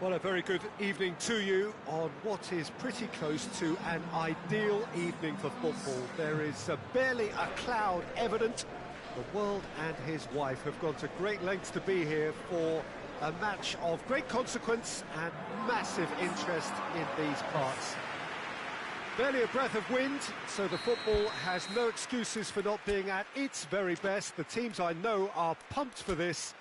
Well, a very good evening to you on what is pretty close to an ideal evening for football. There is barely a cloud evident. The world and his wife have gone to great lengths to be here for a match of great consequence and massive interest in these parts. Barely a breath of wind, so the football has no excuses for not being at its very best. The teams I know are pumped for this.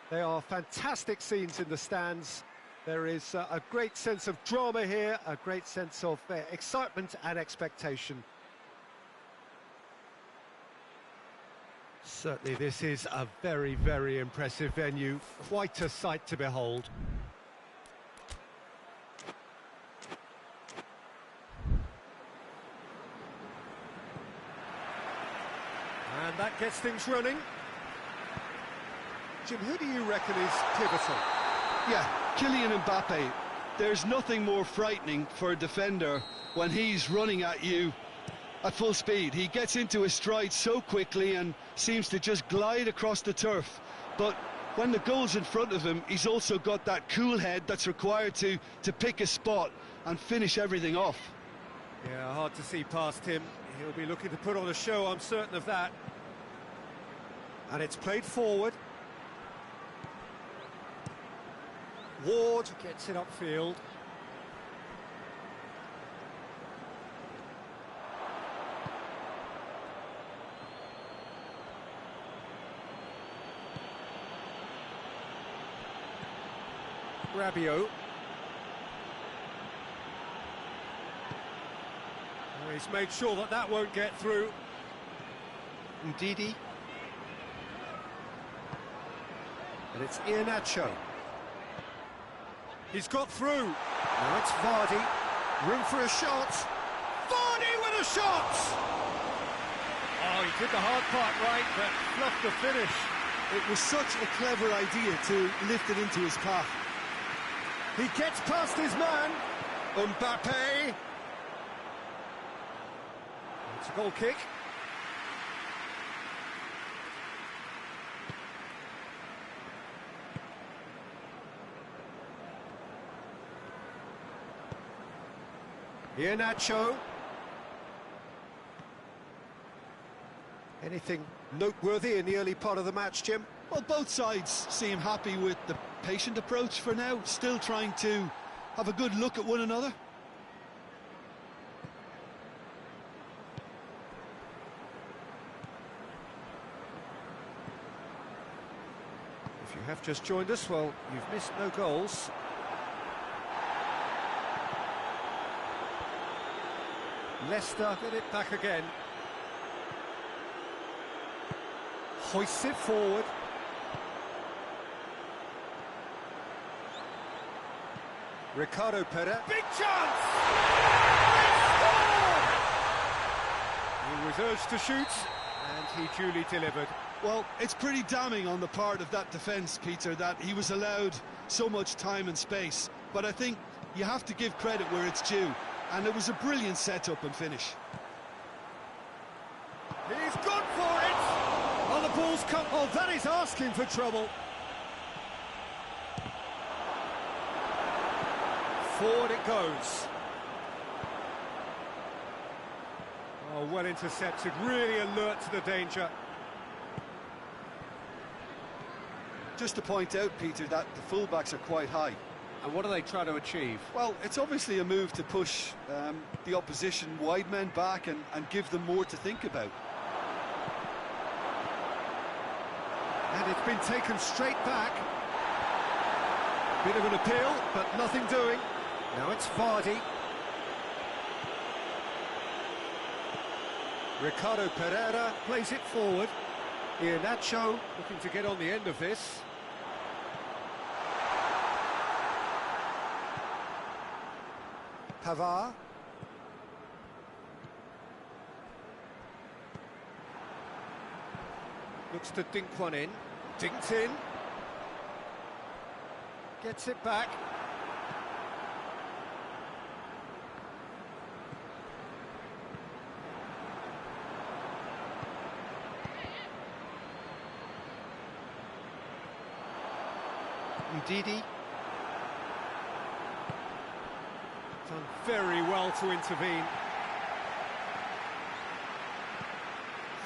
They are fantastic scenes in the stands. There is a great sense of drama here, a great sense of excitement and expectation. Certainly this is a very, very impressive venue, quite a sight to behold. And that gets things running. Jim, who do you reckon is pivotal? Yeah, Kylian Mbappe. There's nothing more frightening for a defender when he's running at you at full speed. He gets into his stride so quickly and seems to just glide across the turf. But when the goal's in front of him, he's also got that cool head that's required to pick a spot and finish everything off. Yeah, hard to see past him. He'll be looking to put on a show, I'm certain of that. And it's played forward. Ward gets it upfield. Rabiot. Oh, he's made sure that that won't get through. Ndidi. And it's Iheanacho. He's got through. Now it's Vardy. Room for a shot. Vardy with a shot! Oh, he did the hard part right, but fluffed the finish. It was such a clever idea to lift it into his path. He gets past his man. Mbappe. It's a goal kick. Iheanacho. Anything noteworthy in the early part of the match, Jim? Well, both sides seem happy with the patient approach for now, still trying to have a good look at one another. If you have just joined us, well, you've missed no goals. Leicester get it back again. Hoists it forward. Ricardo Pereira. Big chance! He was urged to shoot, and he duly delivered. Well, it's pretty damning on the part of that defence, Peter, that he was allowed so much time and space. But I think you have to give credit where it's due. And it was a brilliant setup and finish. He's gone for it! Oh, the ball's come. Oh, that is asking for trouble. Forward it goes. Oh, well intercepted, really alert to the danger. Just to point out, Peter, that the fullbacks are quite high. And what do they try to achieve? Well, it's obviously a move to push the opposition wide men back and give them more to think about. And it's been taken straight back. Bit of an appeal, but nothing doing. Now it's Vardy. Ricardo Pereira plays it forward. Iheanacho looking to get on the end of this. Pavard. Looks to dink one in. Dinked in. Gets it back. Ndidi. very well to intervene.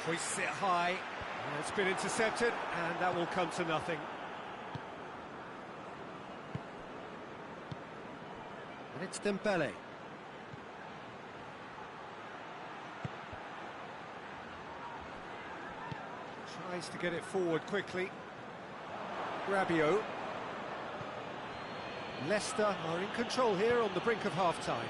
Hoists it high. It's been intercepted, and that will come to nothing. And it's Dembele. Tries to get it forward quickly. Rabiot. Leicester are in control here on the brink of half-time.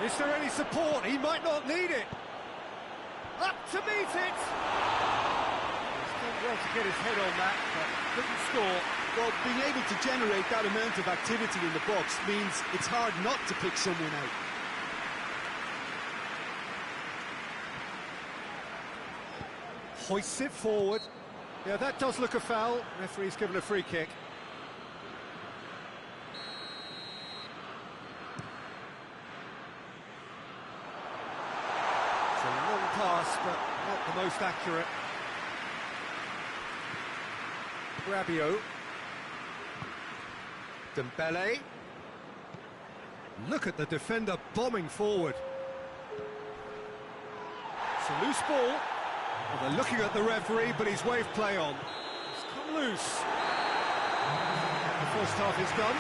Is there any support? He might not need it. Up to meet it! He's done well to get his head on that, but couldn't score. Well, being able to generate that amount of activity in the box means it's hard not to pick someone out. Hoists it forward. Yeah, that does look a foul. Referee's given a free kick. It's a long pass, but not the most accurate. Rabiot. Dembele. Look at the defender bombing forward. It's a loose ball. Well, they're looking at the referee, but he's waved play on. It's come loose. The first half is done.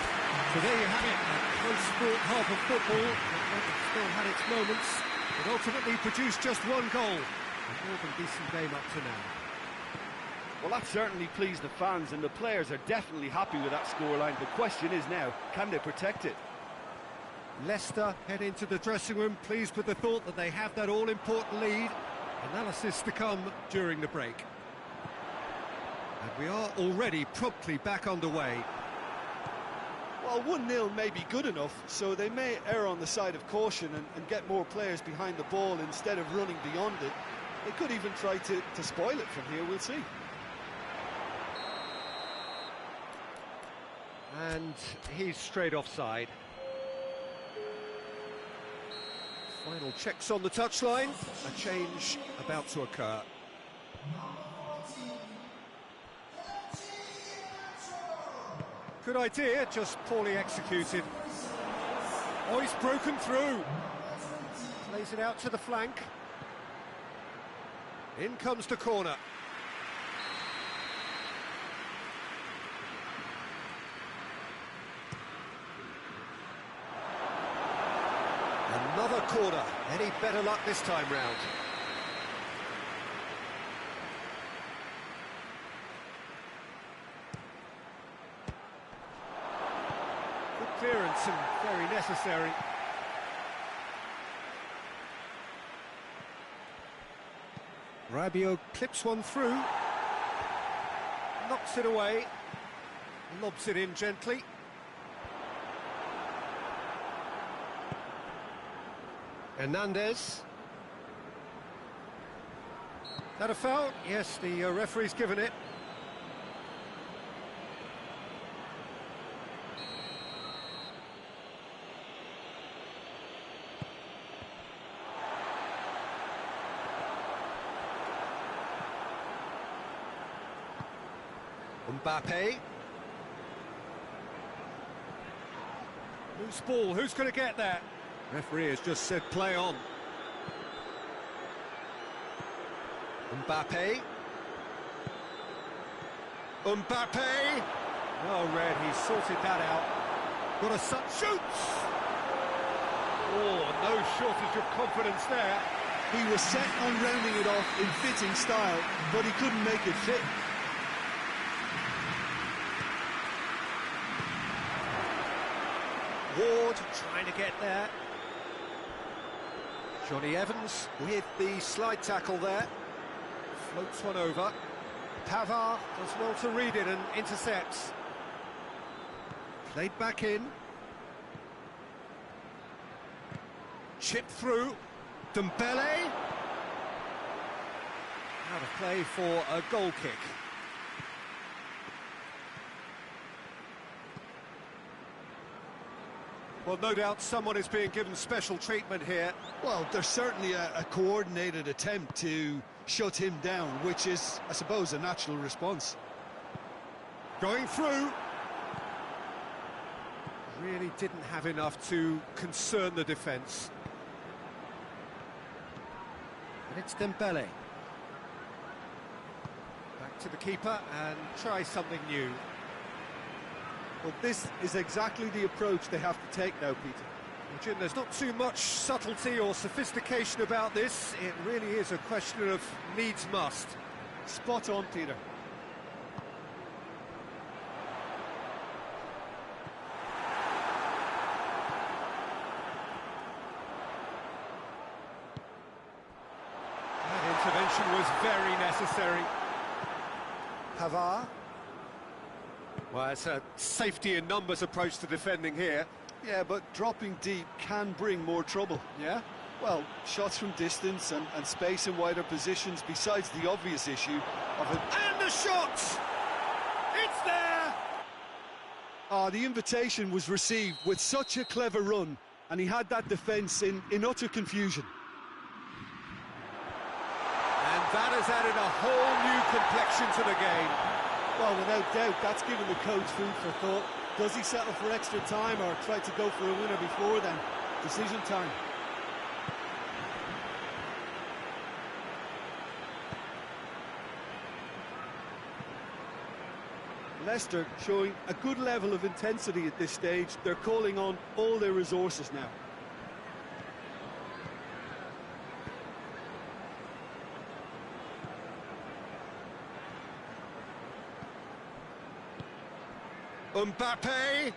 So there you have it, a close sport half of football. It still had its moments, but ultimately produced just one goal. A more than decent game up to now. Well, that certainly pleased the fans, and the players are definitely happy with that scoreline. The question is now, can they protect it? Leicester head into the dressing room, pleased with the thought that they have that all-important lead. Analysis to come during the break. And we are already promptly back underway. Well, 1-0 may be good enough, so they may err on the side of caution and get more players behind the ball instead of running beyond it. They could even try to spoil it from here, we'll see. And he's straight offside. Final checks on the touchline. A change about to occur. Good idea, just poorly executed. Oh, he's broken through. Plays it out to the flank. In comes the corner. Another corner. Any better luck this time round? Good clearance and very necessary. Rabiot clips one through. Knocks it away. Lobs it in gently. Hernandez. That a foul? Yes, the referee's given it. Mbappe. Loose ball, who's going to get that? Referee has just said play on. Mbappe. Mbappe! Oh, Red, he's sorted that out. Got a shoots! Oh, no shortage of confidence there. He was set on rounding it off in fitting style, but he couldn't make it fit. Ward trying to get there. Johnny Evans with the slide tackle there. Floats one over. Pavard does well to read it and intercepts. Played back in. Chipped through. Dembele. Out of play for a goal kick. Well, no doubt someone is being given special treatment here. Well, there's certainly a coordinated attempt to shut him down, which is, I suppose, a natural response. Going through. Really didn't have enough to concern the defence. And it's Dembele. Back to the keeper and try something new. Well, this is exactly the approach they have to take now, Peter. Well, Jim, there's not too much subtlety or sophistication about this. It really is a question of needs must. Spot on, Peter. That intervention was very necessary. Pavard. Well, it's a safety in numbers approach to defending here. Yeah, but dropping deep can bring more trouble. Yeah? Well, shots from distance and space in wider positions, besides the obvious issue of it. And the shot! It's there! The invitation was received with such a clever run, and he had that defence in utter confusion. And that has added a whole new complexion to the game. Well, without doubt, that's given the coach food for thought. Does he settle for extra time or try to go for a winner before then? Decision time. Leicester showing a good level of intensity at this stage. They're calling on all their resources now. Mbappe.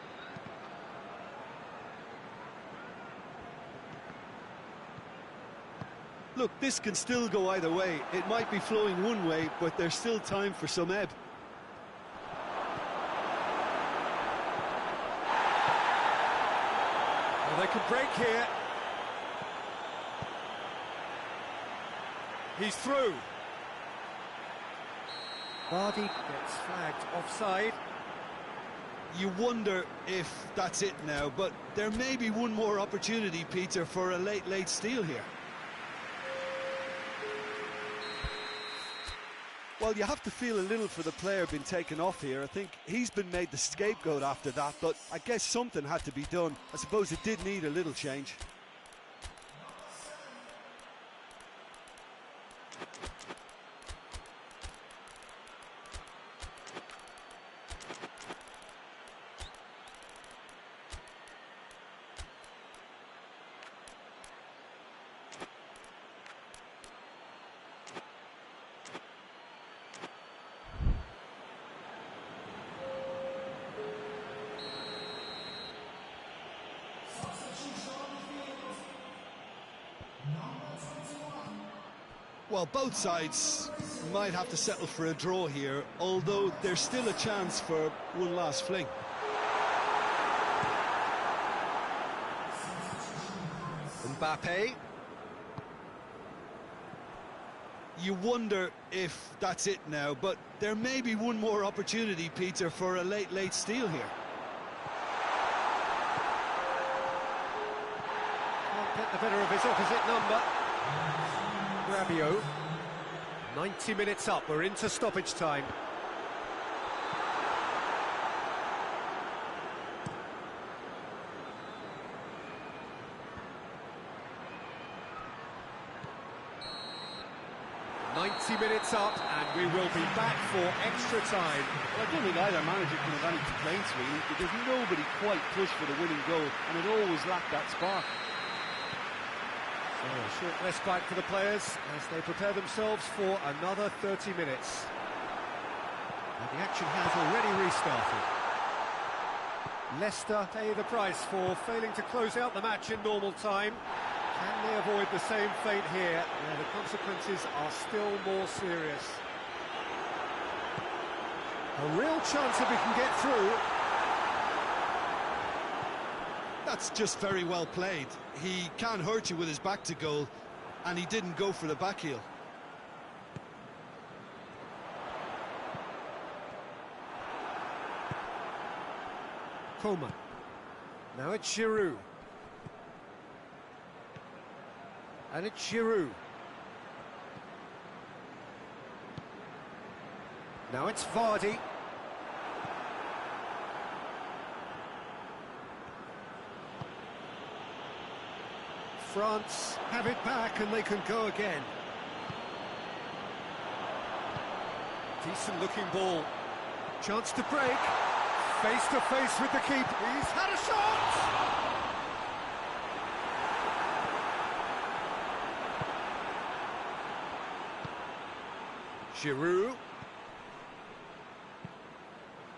Look, this can still go either way. It might be flowing one way, but there's still time for some ebb. Well, they could break here. He's through. Vardy gets flagged offside. You wonder if that's it now, but there may be one more opportunity, Peter, for a late steal here. Well, you have to feel a little for the player being taken off here. I think he's been made the scapegoat after that, but I guess something had to be done. I suppose it did need a little change. Well, both sides might have to settle for a draw here, although there's still a chance for one last fling. Mbappe. You wonder if that's it now, but there may be one more opportunity, Peter, for a late steal here. Can't get the better of his opposite number. Rabiot. 90 minutes up, we're into stoppage time. Minutes up, and we will be back for extra time. Well, I don't think either manager can have any complaints, really, because nobody quite pushed for the winning goal, and it always lacked that spark. So a short respite for the players as they prepare themselves for another 30 minutes. And the action has already restarted. Leicester pay the price for failing to close out the match in normal time. Can they avoid the same fate here, where the consequences are still more serious? A real chance if we can get through. That's just very well played. He can hurt you with his back to goal, and he didn't go for the back heel. Coman. Now it's Giroud. And it's Giroud. Now it's Vardy. France have it back and they can go again. Decent looking ball. Chance to break. Face to face with the keeper. He's had a shot! Giroud.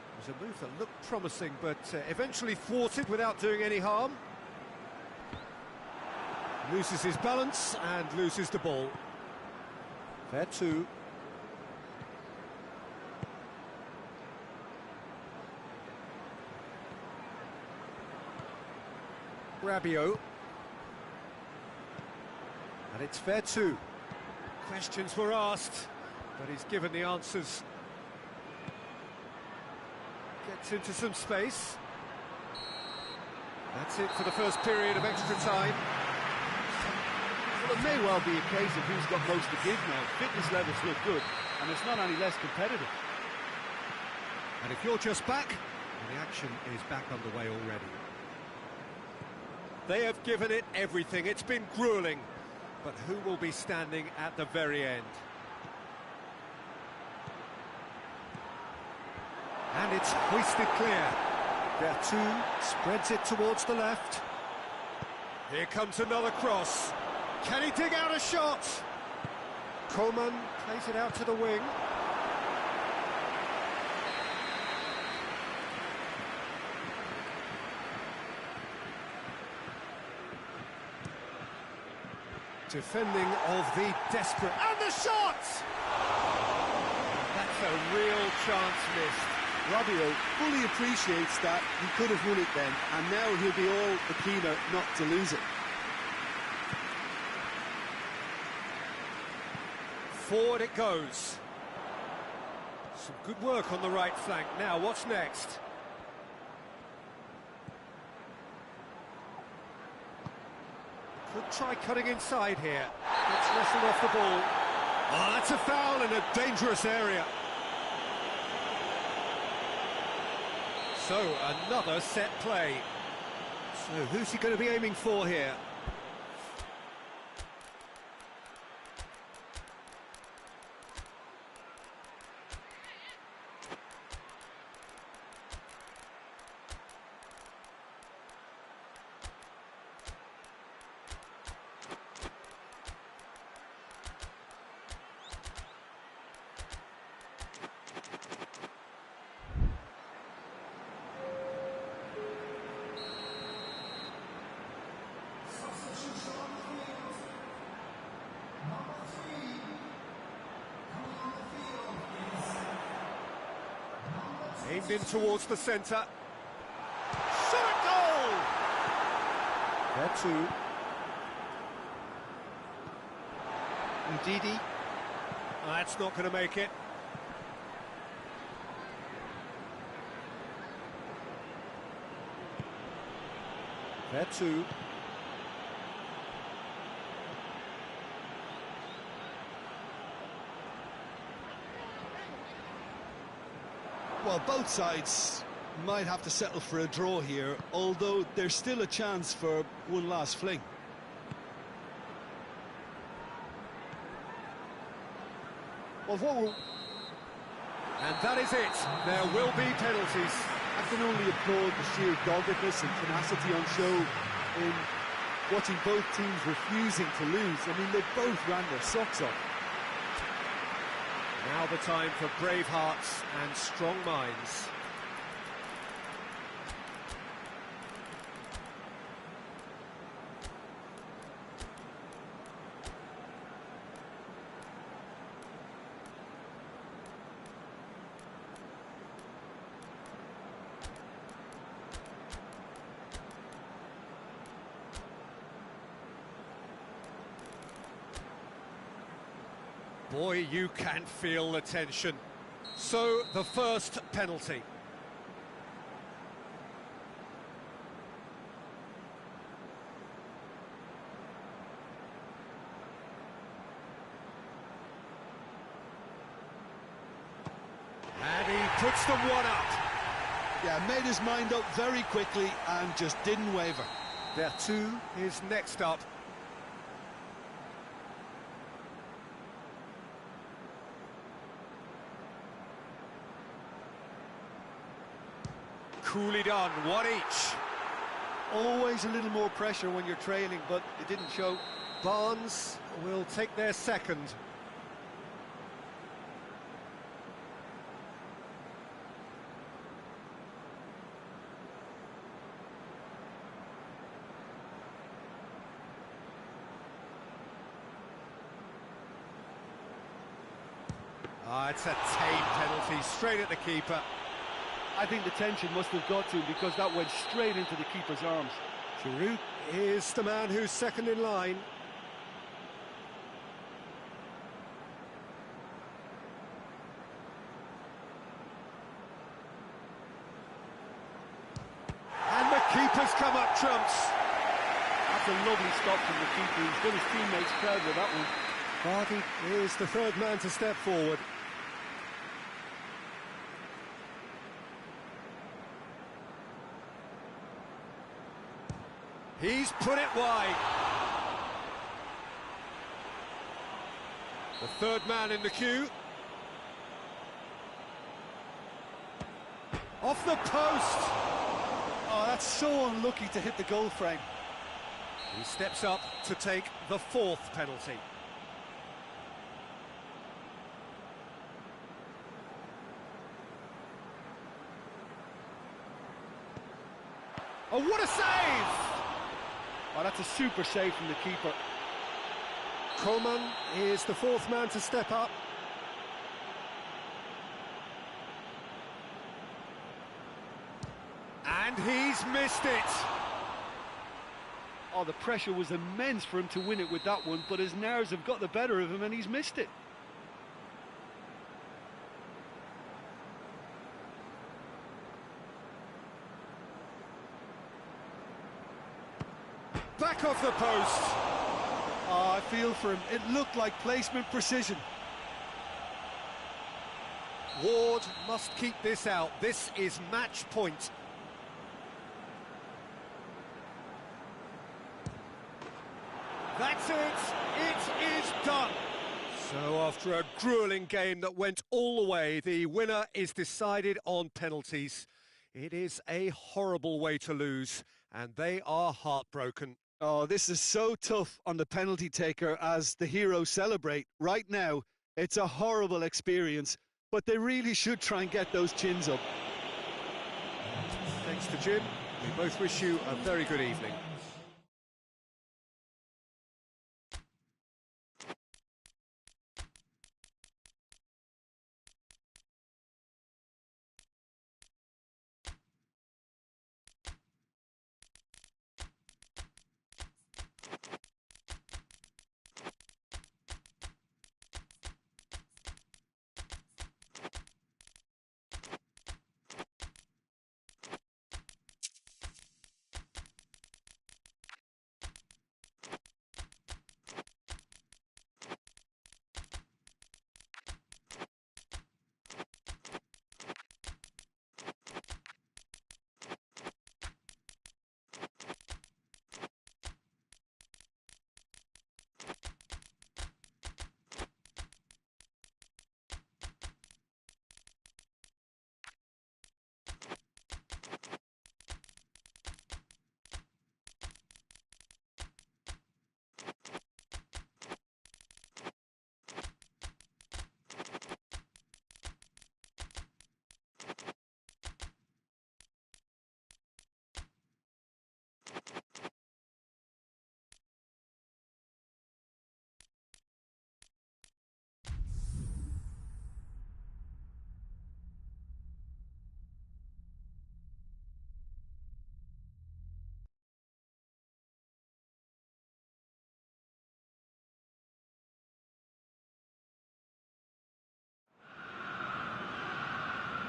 It was a move that looked promising, but eventually thwarted without doing any harm. Loses his balance and loses the ball. Fair two. Rabiot. And it's fair two. Questions were asked, but he's given the answers. Gets into some space. That's it for the first period of extra time. Well, it may well be a case of who's got most to give now. Fitness levels look good, and it's not any less competitive. And if you're just back, well, the action is back underway already. They have given it everything. It's been gruelling. But who will be standing at the very end? And it's hoisted clear. Vertu spreads it towards the left. Here comes another cross. Can he dig out a shot? Coman plays it out to the wing. Defending of the desperate... And the shot! That's a real chance missed. Rabiot fully appreciates that he could have won it then, and now he'll be all the keener not to lose it. Forward it goes. Some good work on the right flank. Now, what's next? Could try cutting inside here. Gets wrestled off the ball. Oh, that's a foul in a dangerous area. So, another set play. So, who's he going to be aiming for here? Aimed in towards the centre. Shot at goal! There too. Ndidi. That's not going to make it. There too. Well, both sides might have to settle for a draw here, although there's still a chance for one last fling. Well, and that is it. There will be penalties. I can only applaud the sheer doggedness and tenacity on show in watching both teams refusing to lose. I mean, they both ran their socks off. Now the time for brave hearts and strong minds. Boy, you can feel the tension. So, the first penalty. And he puts them one up. Yeah, made his mind up very quickly and just didn't waver. Vertu is next up. Coolly done, one each. Always a little more pressure when you're trailing, but it didn't show. Barnes will take their second. It's a tame penalty, straight at the keeper. I think the tension must have got to him because that went straight into the keeper's arms. Giroud is the man who's second in line. And the keeper's come up trumps. That's a lovely stop from the keeper. He's done his teammates proud with that one. Vardy is the third man to step forward. He's put it wide. The third man in the queue. Off the post. Oh, that's so unlucky to hit the goal frame. He steps up to take the fourth penalty. Oh, what a save! Oh, that's a super save from the keeper. Coman is the fourth man to step up. And he's missed it. Oh, the pressure was immense for him to win it with that one, but his nerves have got the better of him and he's missed it. Back off the post. Oh, I feel for him. It looked like placement precision. Ward must keep this out. This is match point. That's it. It is done. So after a grueling game that went all the way, the winner is decided on penalties. It is a horrible way to lose, and they are heartbroken. Oh, this is so tough on the penalty taker as the heroes celebrate. Right now, it's a horrible experience, but they really should try and get those chins up. Thanks to Jim. We both wish you a very good evening.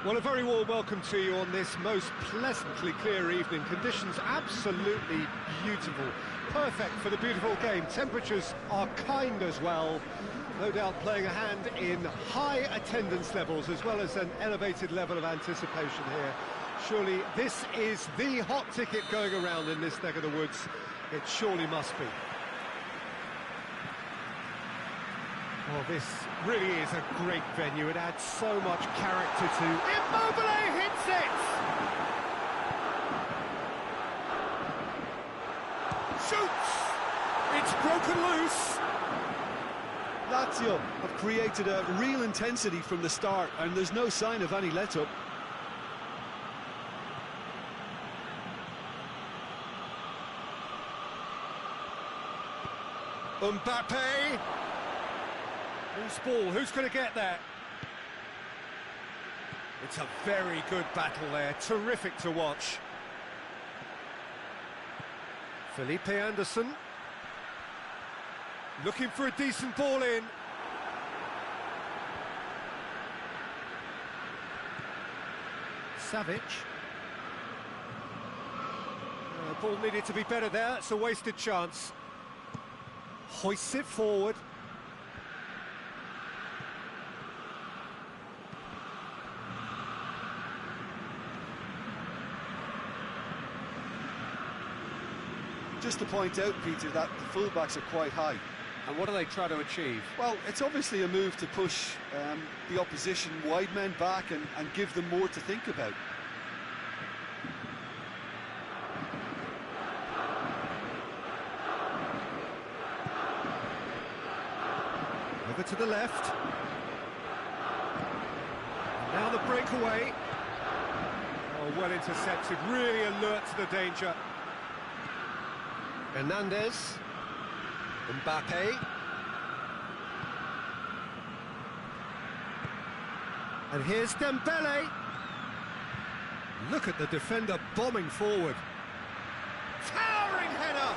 Well, a very warm welcome to you on this most pleasantly clear evening. Conditions absolutely beautiful. Perfect for the beautiful game. Temperatures are kind as well. No doubt playing a hand in high attendance levels as well as an elevated level of anticipation here. Surely this is the hot ticket going around in this neck of the woods. It surely must be. Well, this really is a great venue. It adds so much character to... Immobile hits it! shoots! It's broken loose! Lazio have created a real intensity from the start, and there's no sign of any let-up. Mbappe! Loose ball, who's going to get there? It's a very good battle there, terrific to watch. Felipe Anderson. Looking for a decent ball in. Savic. Ball needed to be better there, it's a wasted chance. Hoists it forward. Just to point out, Peter, that the fullbacks are quite high. And what do they try to achieve? Well, it's obviously a move to push the opposition wide men back and give them more to think about. Over to the left. Now the breakaway. Oh, well intercepted, really alert to the danger. Hernandez. Mbappe. And here's Dembele. Look at the defender bombing forward. Towering header!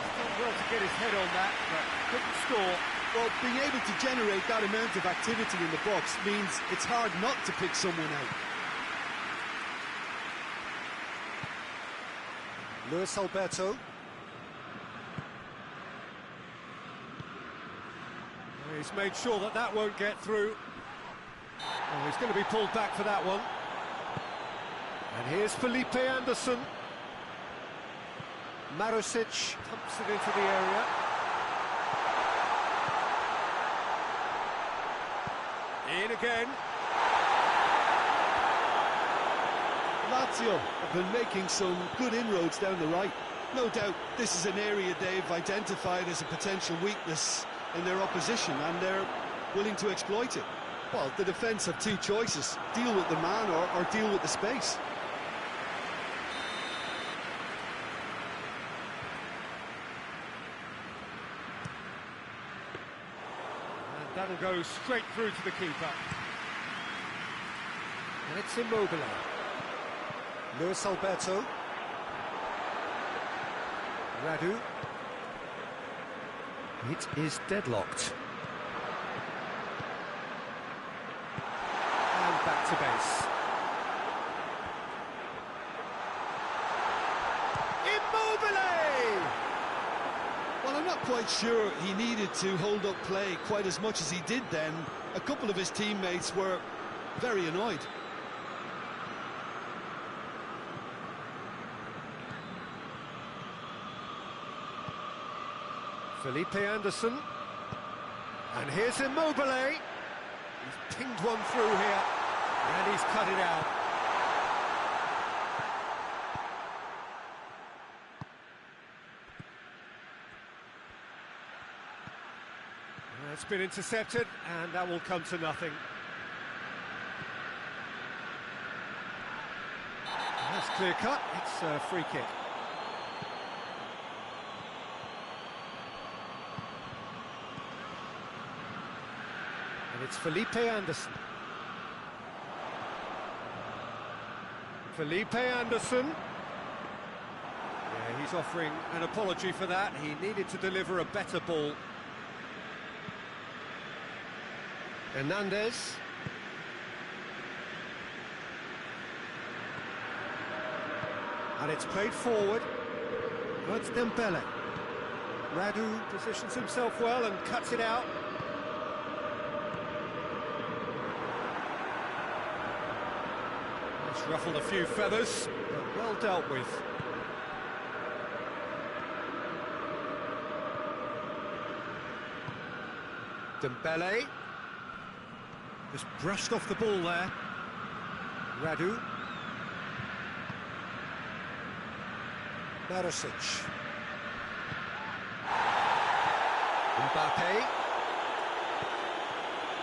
He's done well to get his head on that, but couldn't score. Well, being able to generate that amount of activity in the box means it's hard not to pick someone out. Luis Alberto. He's made sure that that won't get through. Oh, he's going to be pulled back for that one. And here's Felipe Anderson. Marusic pumps it into the area. In again. Lazio have been making some good inroads down the right. No doubt this is an area they've identified as a potential weakness in their opposition, and they're willing to exploit it. Well, the defence have two choices: deal with the man or deal with the space. And that'll go straight through to the keeper. And it's Immobile. Luis Alberto. Radu. It is deadlocked. And back to base. Immobile! Well, I'm not quite sure he needed to hold up play quite as much as he did then. A couple of his teammates were very annoyed. Felipe Anderson. And here's Immobile. He's pinged one through here. And he's cut it out. It's been intercepted, and that will come to nothing. That's clear cut. It's a free kick. And it's Felipe Anderson. Felipe Anderson. Yeah, he's offering an apology for that. He needed to deliver a better ball. Hernandez. And it's played forward. That's Dembele. Radu positions himself well and cuts it out. It's ruffled a few feathers, but well dealt with. Dembele. Just brushed off the ball there. Radu. Marusic. Mbappe.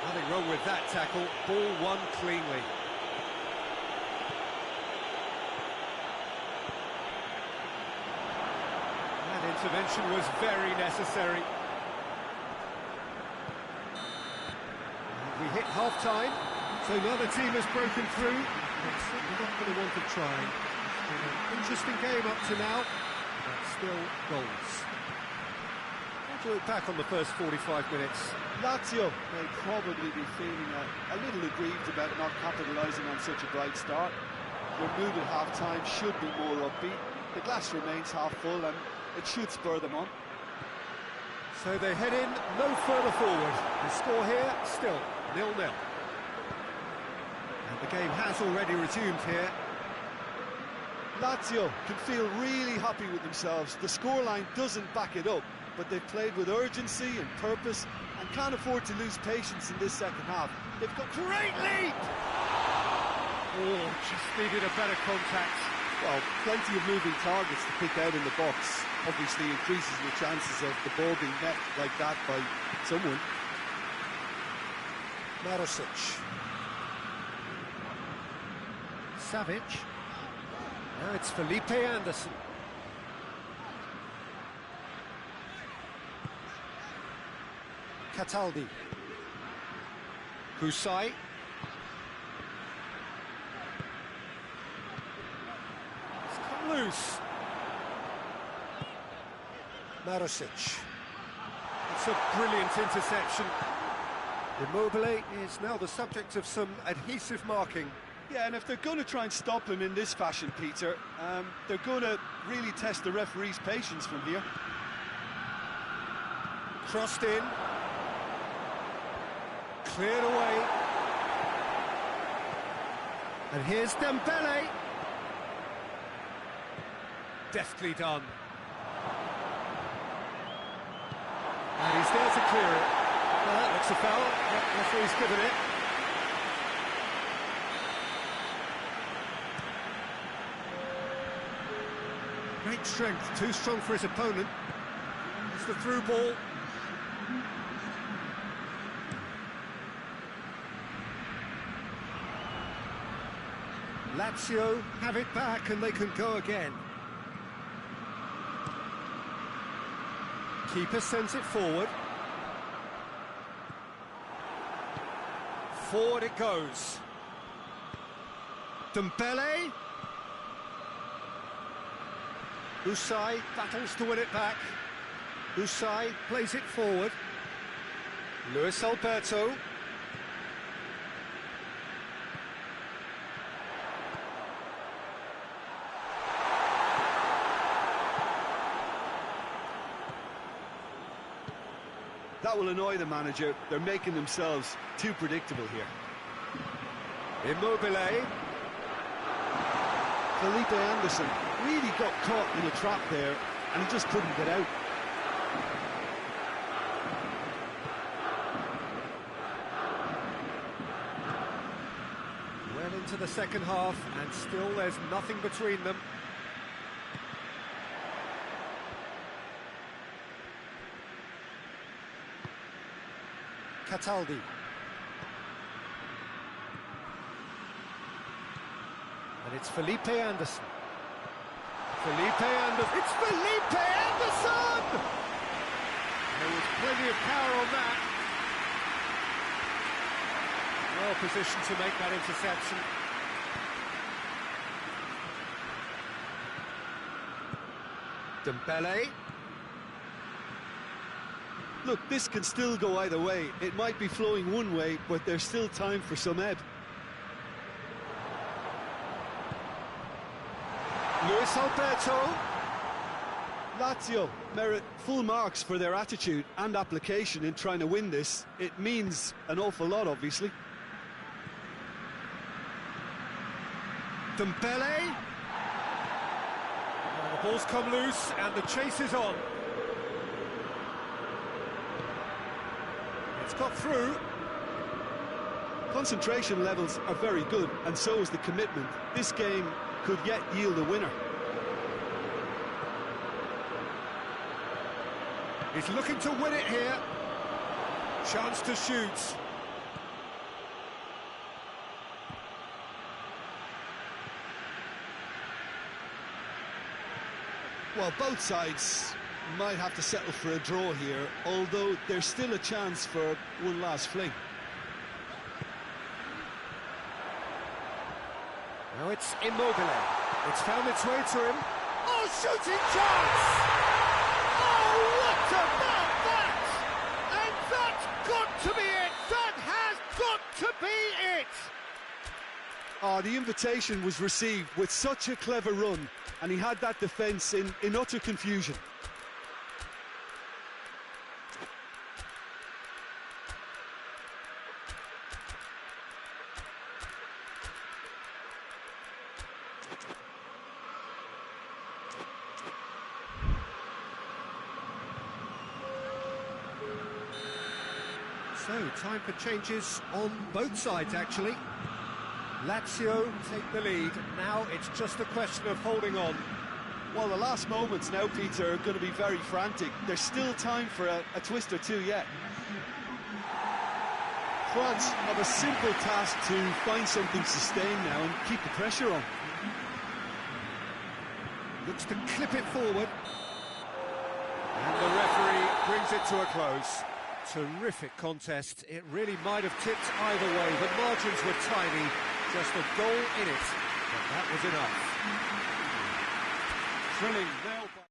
Nothing wrong with that tackle. Ball won cleanly. That intervention was very necessary. We hit half-time, so another team has broken through. It's certainly not going to want to try. It's been an interesting game up to now, but still goals. How do you look back on the first 45 minutes? Lazio may probably be feeling a little aggrieved about not capitalising on such a bright start. Their mood at half-time should be more upbeat. The glass remains half full and it should spur them on. So they head in no further forward. The score here, still 0-0. And the game has already resumed here. Lazio can feel really happy with themselves. The scoreline doesn't back it up, but they've played with urgency and purpose and can't afford to lose patience in this second half. They've got great lead! Oh, just needed a better contact. Well, plenty of moving targets to pick out in the box. Obviously increases the chances of the ball being met like that by someone. Marusic. Savic. Now it's Felipe Anderson. Cataldi. Husai. It's come loose. Marusic. It's a brilliant interception. Immobile is now the subject of some adhesive marking. Yeah, and if they're going to try and stop him in this fashion, Peter, they're going to really test the referee's patience from here. Crossed in. Cleared away. And here's Dembele. Deftly done. And he's there to clear it. Well, that looks a foul. The referee's given it. Great strength, too strong for his opponent. It's the through ball. Lazio have it back and they can go again. Keeper sends it forward. Forward it goes. Dembele. Husai battles to win it back. Husai plays it forward. Luis Alberto. That will annoy the manager. They're making themselves too predictable here. Immobile. Felipe Anderson really got caught in a trap there and he just couldn't get out. Well into the second half and still there's nothing between them. Cataldi. And it's Felipe Anderson. Felipe Anderson. It's Felipe Anderson! There was plenty of power on that. Well positioned to make that interception. Dembele. Look, this can still go either way. It might be flowing one way, but there's still time for some ebb. Luis Alberto. Lazio merit full marks for their attitude and application in trying to win this. It means an awful lot, obviously. Dembele. Well, the ball's come loose and the chase is on. It's got through. Concentration levels are very good, and so is the commitment. This game could yet yield a winner. He's looking to win it here. Chance to shoot. Well, both sides might have to settle for a draw here, although there's still a chance for one last fling. Now it's Immobile. It's found its way to him. Oh, shooting chance! Oh, what about that? And that's got to be it! That has got to be it! Oh, the invitation was received with such a clever run, and he had that defence in utter confusion. So, time for changes on both sides, actually. Lazio take the lead. Now it's just a question of holding on. Well, the last moments now, Peter, are going to be very frantic. There's still time for a twist or two yet. France have a simple task to find something sustained now and keep the pressure on. Looks to clip it forward. And the referee brings it to a close. Terrific contest. It really might have tipped either way. The margins were tiny. Just a goal in it. But that was enough. Thrilling nail biter.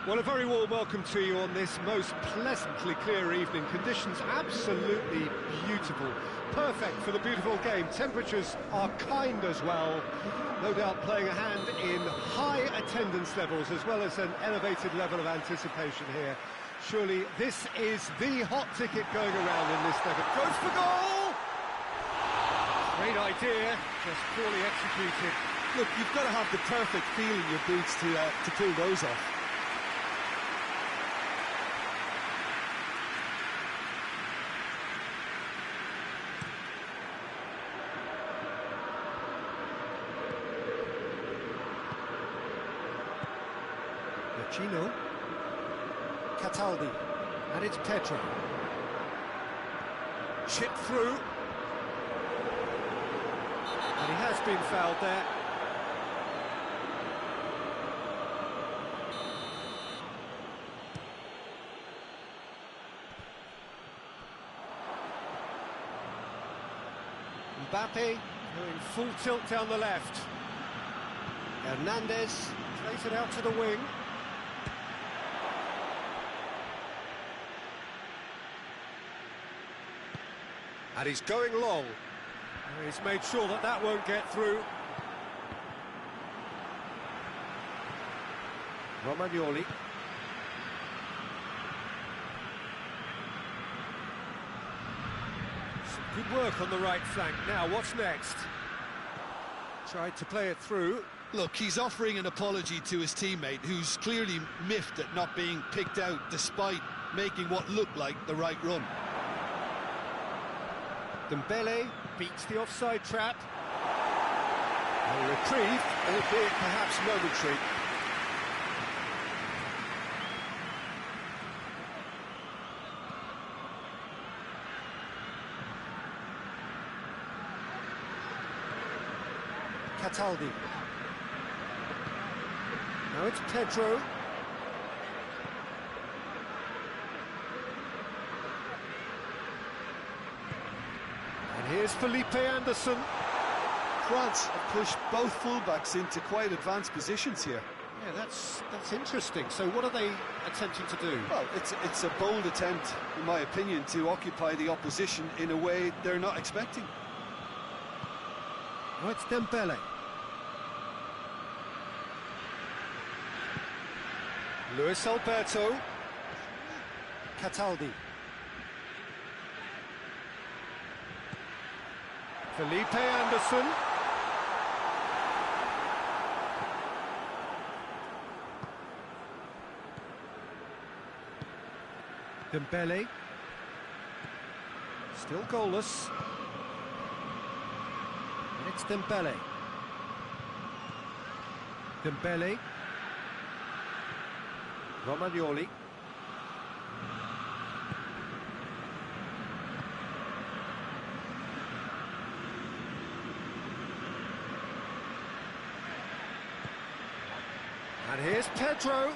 Well, a very warm welcome to you on this most pleasantly clear evening. Conditions absolutely beautiful. Perfect for the beautiful game. Temperatures are kind as well. No doubt playing a hand in high attendance levels as well as an elevated level of anticipation here. Surely this is the hot ticket going around in this decade. Goes for goal! Great idea, just poorly executed. Look, you've got to have the perfect feel in your boots to pull those off. Gino, Cataldi, and it's Pedro. Chip through. And he has been fouled there. Mbappe going full tilt down the left. Hernandez plays it out to the wing. And he's going long. He's made sure that that won't get through. Romagnoli. Good work on the right flank. Now, what's next? Tried to play it through. Look, he's offering an apology to his teammate, who's clearly miffed at not being picked out despite making what looked like the right run. Dembele beats the offside trap. A reprieve, albeit perhaps momentary. Cataldi. Now it's Pedro. And here's Felipe Anderson. France have pushed both fullbacks into quite advanced positions here. Yeah, that's interesting. So what are they attempting to do? Well, it's a bold attempt, in my opinion, to occupy the opposition in a way they're not expecting. Oh, it's Dembele. Luis Alberto. Cataldi. Felipe Anderson. Dembele. Still goalless. It's Dembele. Dembele. Romagnoli. And here's Pedro.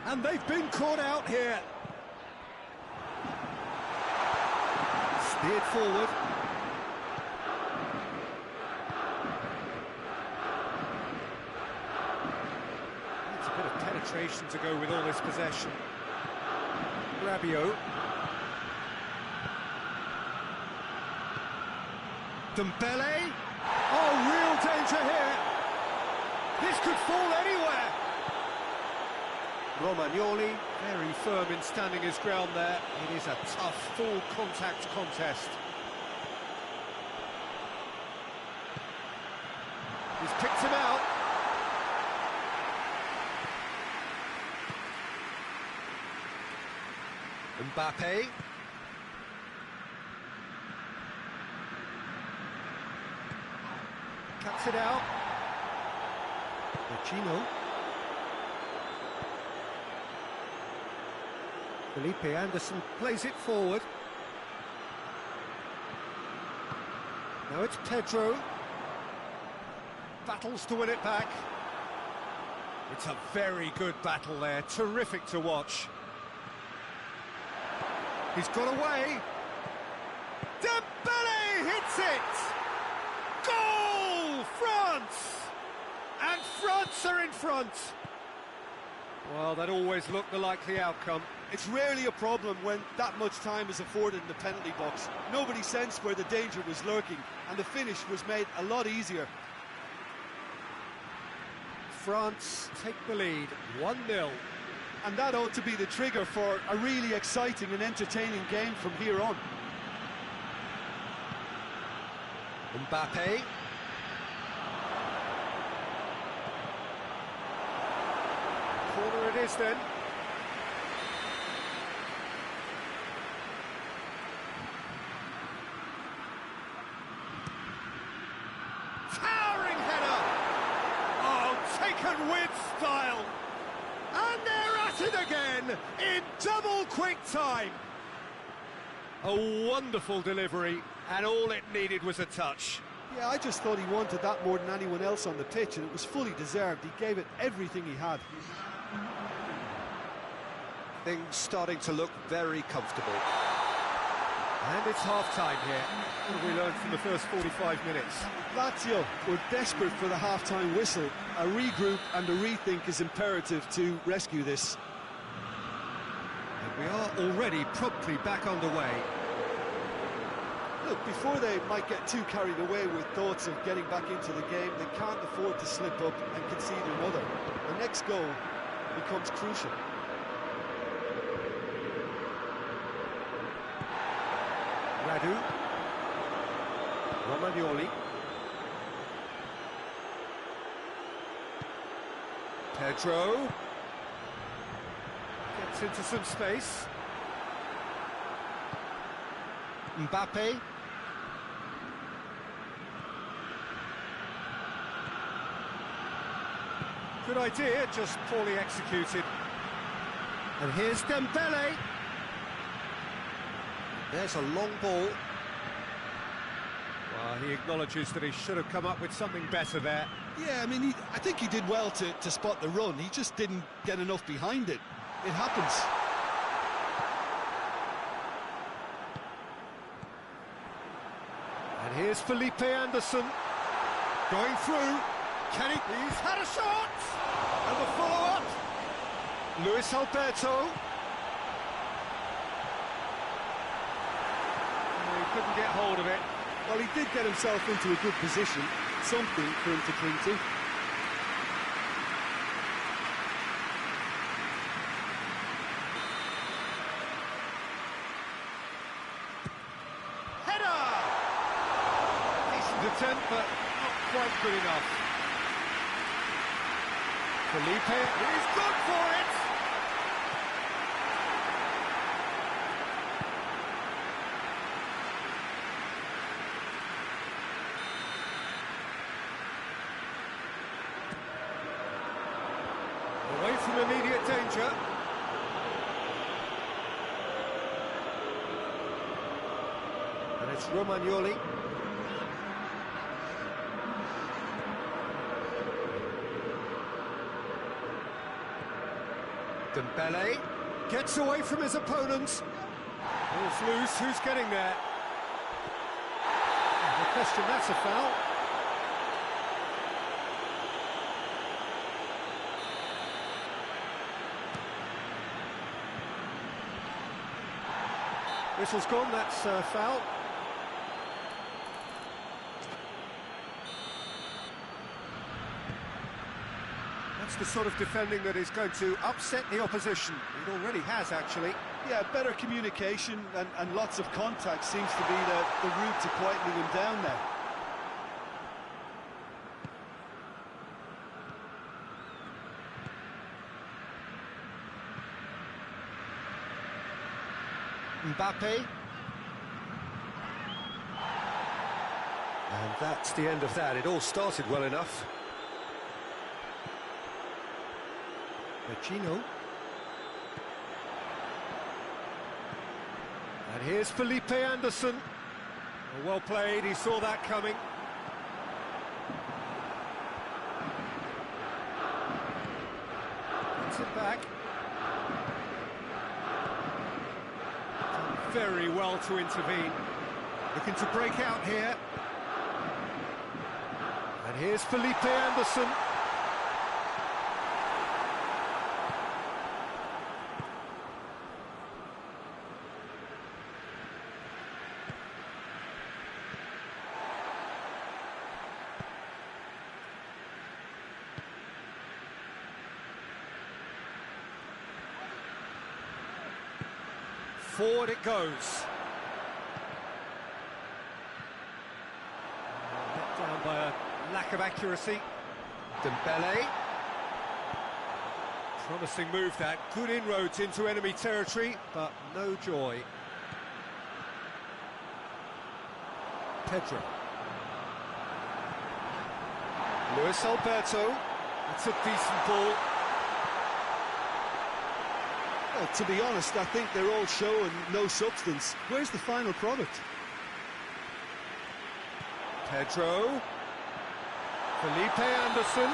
And they've been caught out here. Steered forward. It's a bit of penetration to go with all this possession. Rabiot. Dembele. Oh, real danger here. This could fall anywhere. Romagnoli, very firm in standing his ground there. It is a tough, full-contact contest. He's picked him out. Mbappe. Cuts it out. Vecino. Felipe Anderson plays it forward. Now it's Pedro. Battles to win it back. It's a very good battle there, terrific to watch. He's got away. Dembele hits it! Goal! France! And France are in front. Well, that always looked the likely outcome. It's rarely a problem when that much time is afforded in the penalty box. Nobody sensed where the danger was lurking, and the finish was made a lot easier. France take the lead, 1-0. And that ought to be the trigger for a really exciting and entertaining game from here on. Mbappe. Corner it is then. Towering header! Oh, taken with style! And they're at it again in double quick time. A wonderful delivery, and all it needed was a touch. Yeah, I just thought he wanted that more than anyone else on the pitch, and it was fully deserved. He gave it everything he had. Things starting to look very comfortable. And it's half-time here. What have we learned from the first 45 minutes? Lazio were desperate for the half-time whistle. A regroup and a rethink is imperative to rescue this. And we are already promptly back underway. Look, before they might get too carried away with thoughts of getting back into the game, they can't afford to slip up and concede another. The next goal becomes crucial. Radu. Romagnoli. Pedro. Gets into some space. Mbappe. Good idea, just poorly executed. And here's Dembele. There's a long ball. Well, he acknowledges that he should have come up with something better there. Yeah, I mean, I think he did well to spot the run. He just didn't get enough behind it. It happens. And here's Felipe Anderson. Going through. Can he? He's had a shot! And the follow-up. Luis Alberto. He couldn't get hold of it. Well, he did get himself into a good position. Something for him to cling to. Header! Decent attempt, but not quite good enough. Felipe, he's good for it! Away from immediate danger. And it's Romagnoli. Dembele gets away from his opponents. Ball's loose, who's getting there? No question, that's a foul. Whistle's gone, that's a foul. That's the sort of defending that is going to upset the opposition. It already has, actually. Yeah, better communication and lots of contact seems to be the route to quietening him down there. Mbappe. And that's the end of that. It all started well enough. Vecino. And here's Felipe Anderson. Well played, he saw that coming. Gets it back. Done very well to intervene. Looking to break out here. And here's Felipe Anderson. Forward it goes. Let down by a lack of accuracy. Dembele. Promising move that. Good inroads into enemy territory, but no joy. Pedro. Luis Alberto. It's a decent ball. Well, to be honest, I think they're all show and no substance. Where's the final product? Pedro. Felipe Anderson.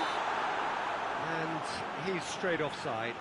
And he's straight offside.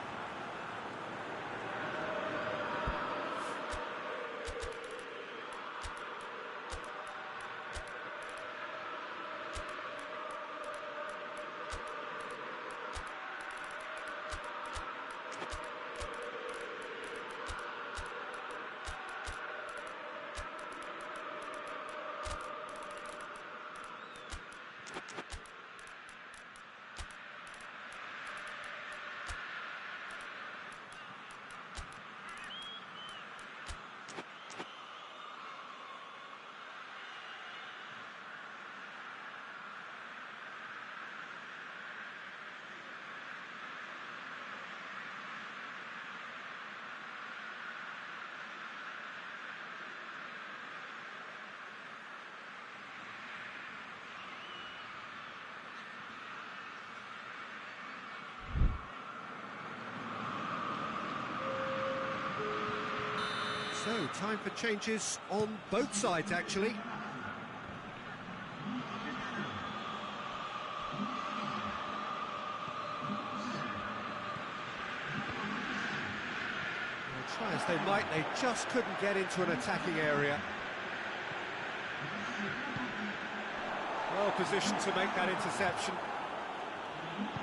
So, time for changes on both sides, actually. Well, try as they might, they just couldn't get into an attacking area. Well positioned to make that interception.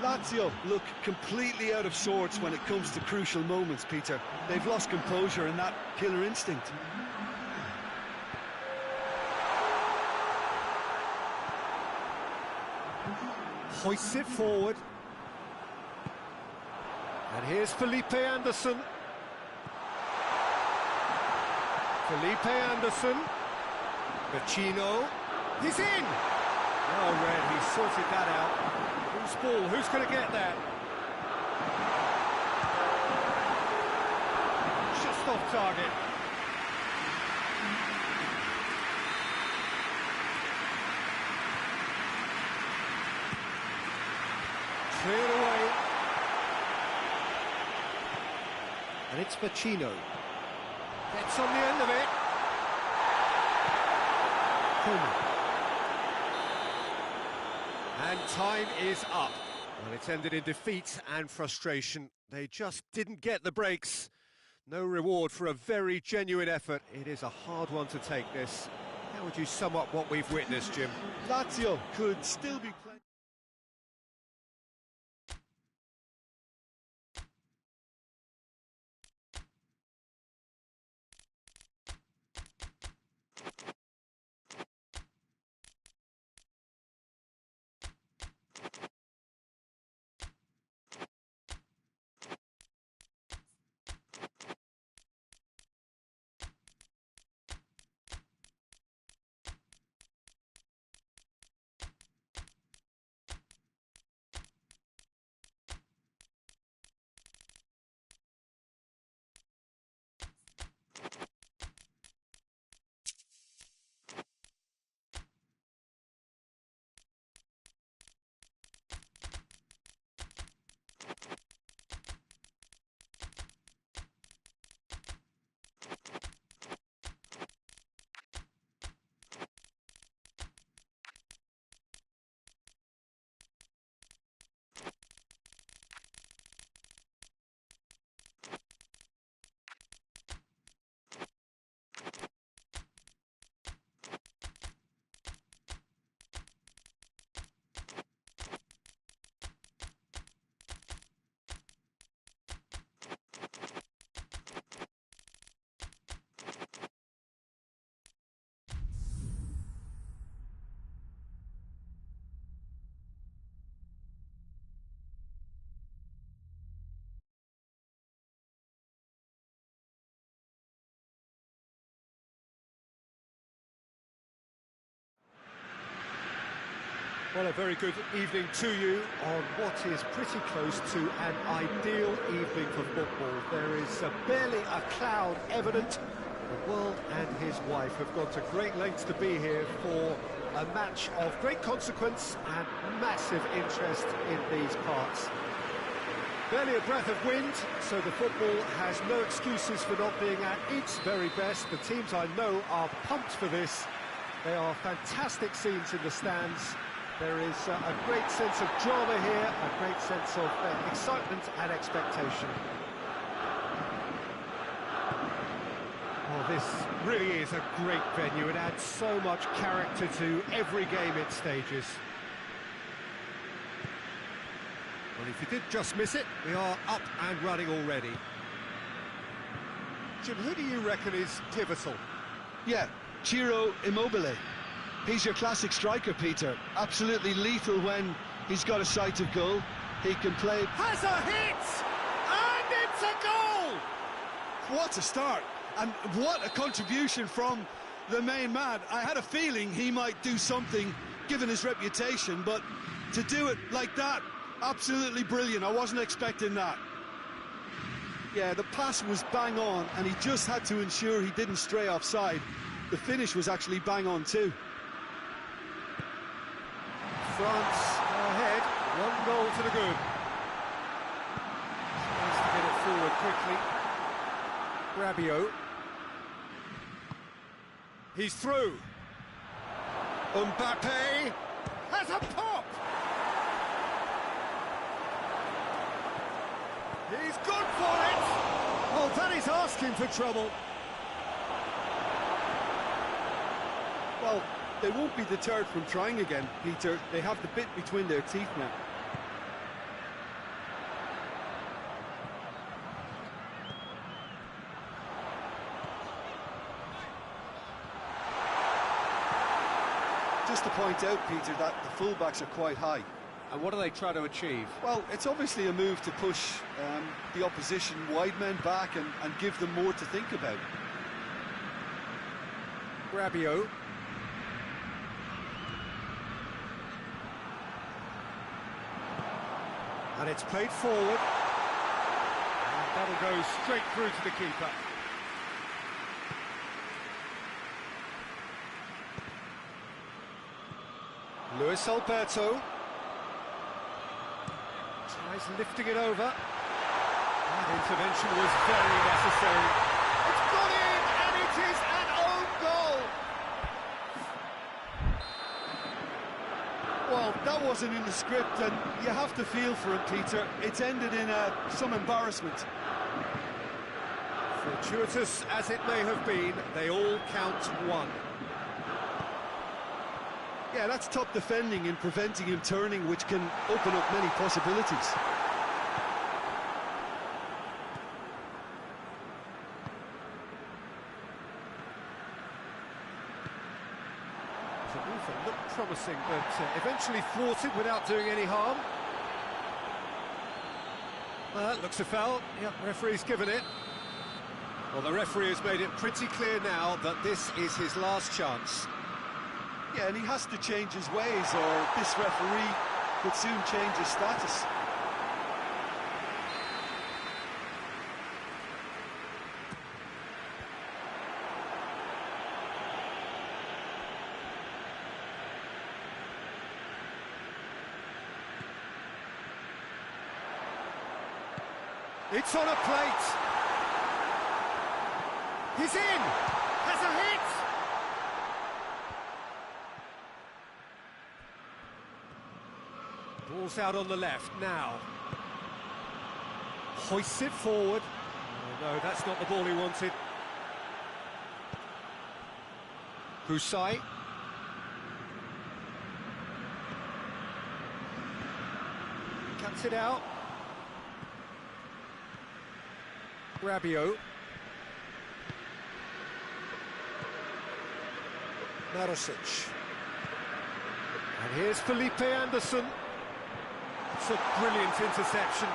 Lazio look completely out of sorts when it comes to crucial moments, Peter. They've lost composure and that killer instinct. Hoists it forward. And here's Felipe Anderson. Felipe Anderson. Vecino. He's in! Oh, Red, he sorted that out. Who's ball? Who's going to get that? Just off target. Cleared away. And it's Vecino. Gets on the end of it. Coleman. And time is up. Well, it's ended in defeat and frustration. They just didn't get the breaks. No reward for a very genuine effort. It is a hard one to take, this. How would you sum up what we've witnessed, Jim? Lazio could still be playing. Well, a very good evening to you on what is pretty close to an ideal evening for football. There is barely a cloud evident. The world and his wife have gone to great lengths to be here for a match of great consequence and massive interest in these parts. Barely a breath of wind, so the football has no excuses for not being at its very best. The teams I know are pumped for this. They are fantastic scenes in the stands. There is a great sense of drama here, a great sense of excitement and expectation. Oh, this really is a great venue. It adds so much character to every game it stages. Well, if you did just miss it, we are up and running already. Jim, who do you reckon is pivotal? Yeah, Ciro Immobile. He's your classic striker, Peter. Absolutely lethal when he's got a sight of goal. He can play... Has a hit! And it's a goal! What a start! And what a contribution from the main man. I had a feeling he might do something, given his reputation, but to do it like that, absolutely brilliant. I wasn't expecting that. Yeah, the pass was bang on, and he just had to ensure he didn't stray offside. The finish was actually bang on too. France ahead, 1 goal to the good. Tries to get it forward quickly. Rabiot. He's through. Mbappe has a pop. He's good for it. Oh, that is asking for trouble. Well, they won't be deterred from trying again, Peter. They have the bit between their teeth now. Just to point out, Peter, that the fullbacks are quite high. And what do they try to achieve? Well, it's obviously a move to push the opposition wide men back and give them more to think about. Rabiot. And it's played forward. And that'll go straight through to the keeper. Luis Alberto. Tries lifting it over. That intervention was very necessary. It's gone in, and it is an own goal. Well, that wasn't in the script, and you have to feel for him, Peter. It's ended in some embarrassment. Fortuitous as it may have been, they all count one. Yeah, that's top defending and preventing him turning, which can open up many possibilities. The move looked promising, but eventually thwarted without doing any harm. That looks a foul. Yep, referee's given it. Well, the referee has made it pretty clear now that this is his last chance. Yeah, and he has to change his ways, or this referee could soon change his status. It's on a plate. He's in. Has a hit. Ball's out on the left now. Hoists it forward. Oh, no, that's not the ball he wanted. Husai. Cuts it out. Rabiot. Marusic. And here's Felipe Anderson. It's a brilliant interception.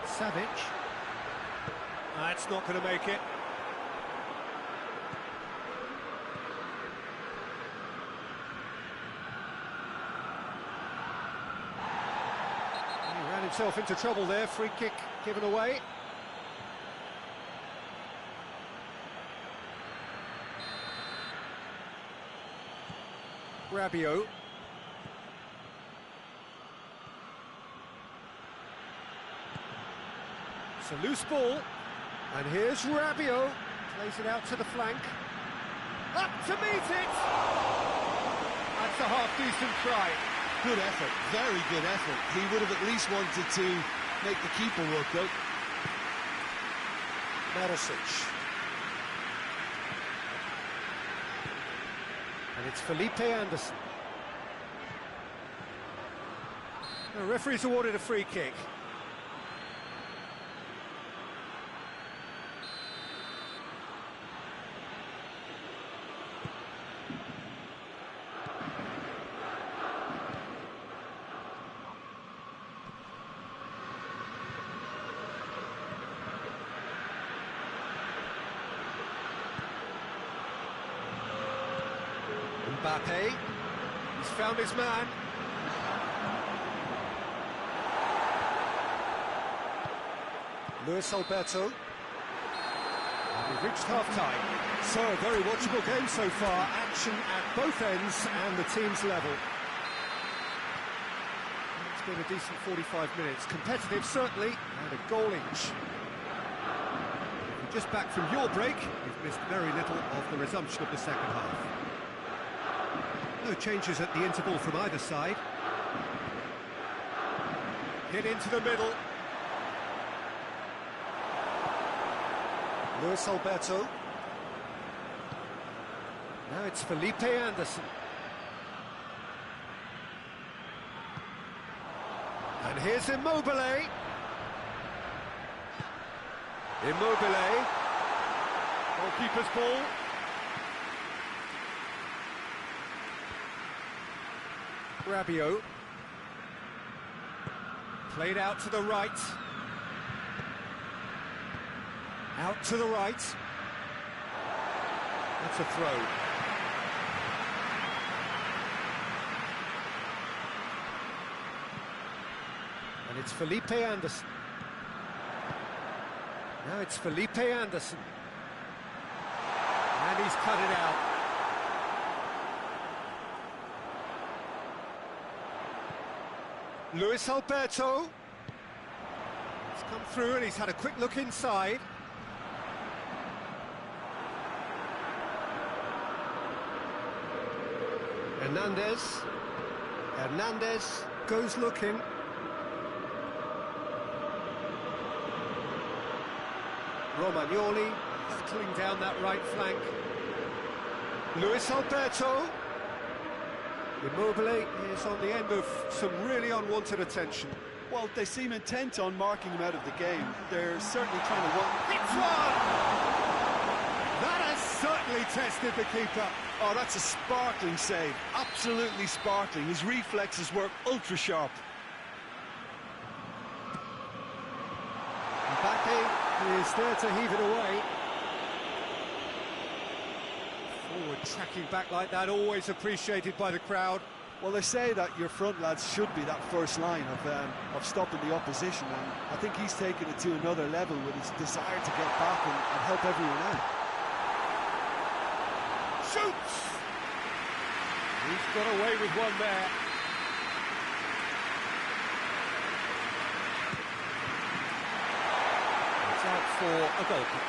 Savic. That's not going to make it. He ran himself into trouble there. Free kick given away. Rabiot. It's a loose ball. And here's Rabiot. Plays it out to the flank. Up to meet it! That's a half-decent try. Good effort, very good effort. He would have at least wanted to make the keeper work out. Marusic. And it's Felipe Anderson. The referee's awarded a free kick. Mbappe, he's found his man. Luis Alberto. And we've reached half-time. So, a very watchable game so far. Action at both ends and the team's level. It's been a decent 45 minutes. Competitive, certainly, and a goal each. Just back from your break, you've missed very little of the resumption of the second half. No changes at the interval from either side. Hit into the middle. Luis Alberto. Now it's Felipe Anderson. And here's Immobile. Immobile. Goalkeeper's ball. Rabiot. Played out to the right. Out to the right. That's a throw. And it's Felipe Anderson. Now it's Felipe Anderson. And he's cut it out. Luis Alberto. He's come through and he's had a quick look inside. Hernandez goes looking. Romagnoli battling down that right flank. Luis Alberto. Immobile is on the end of some really unwanted attention. Well, they seem intent on marking him out of the game. They're certainly trying to work. It's one! That has certainly tested the keeper. Oh, that's a sparkling save. Absolutely sparkling. His reflexes work ultra sharp. Mbappe is there to heave it away. Forward tracking back like that, always appreciated by the crowd. Well, they say that your front lads should be that first line of stopping the opposition, and I think he's taken it to another level with his desire to get back and help everyone out. Shoots! He's got away with one there. It's out for a goal kick.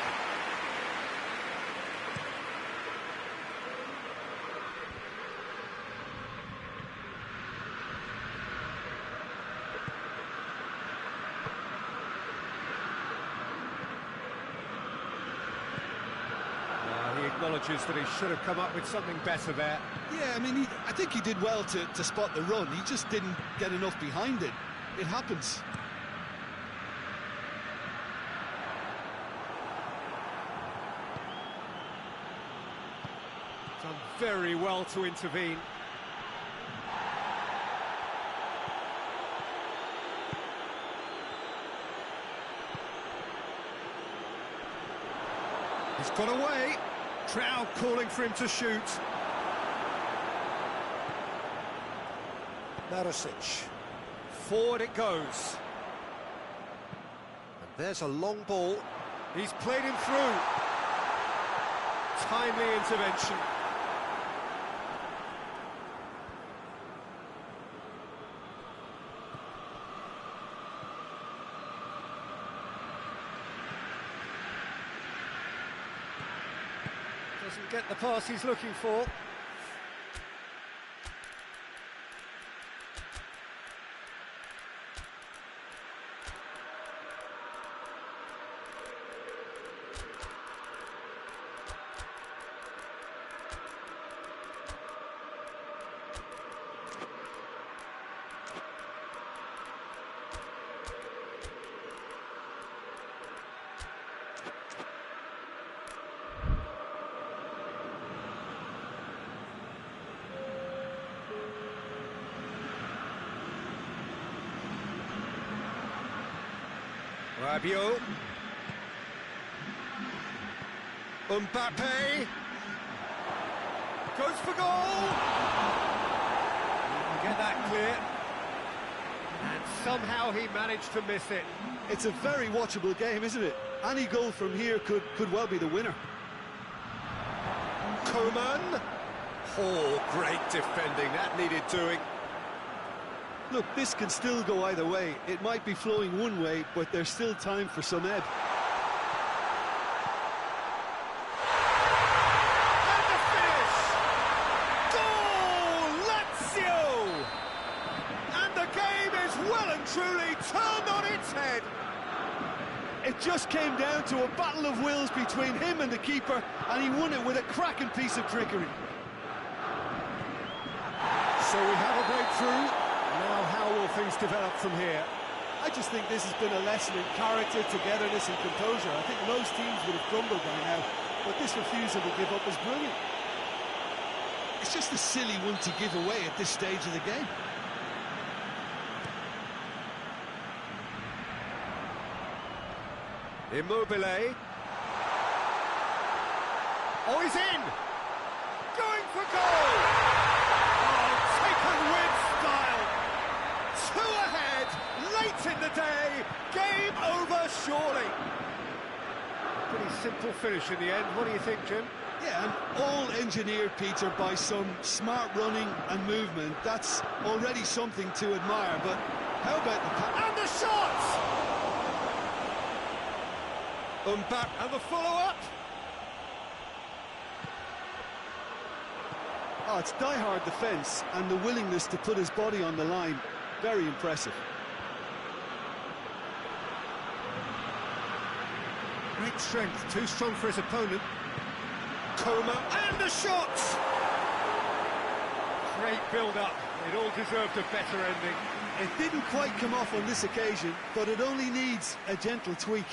Acknowledges that he should have come up with something better there. Yeah, I mean, I think he did well to spot the run. He just didn't get enough behind it. It happens. Done very well to intervene. He's got away. Crowd calling for him to shoot. Narosic. Forward it goes. And there's a long ball. He's played him through. Timely intervention. Doesn't get the pass he's looking for. Rabiot. Mbappe. Goes for goal. Get that clear. And somehow he managed to miss it. It's a very watchable game, isn't it? Any goal from here could well be the winner. Coman. Oh, great defending. That needed doing. Look, this can still go either way. It might be flowing one way, but there's still time for some ebb. And the finish! Goal! Lazio! And the game is well and truly turned on its head. It just came down to a battle of wills between him and the keeper, and he won it with a cracking piece of trickery. So we have a breakthrough. Now how will things develop from here? I just think this has been a lesson in character, togetherness and composure. I think most teams would have crumbled by now, but this refusal to give up is brilliant. It's just a silly one to give away at this stage of the game. Immobile. Oh, he's in! Going for goal! Oh, taken with style! Two ahead, late in the day, game over surely. Pretty simple finish in the end. What do you think, Jim? Yeah, and all engineered, Peter, by some smart running and movement. That's already something to admire, but how about the... And the shot! Mbappe and the follow-up. Oh, it's die-hard defence and the willingness to put his body on the line. Very impressive. Great strength, too strong for his opponent. Coman and the shot! Great build-up. It all deserved a better ending. It didn't quite come off on this occasion, but it only needs a gentle tweak.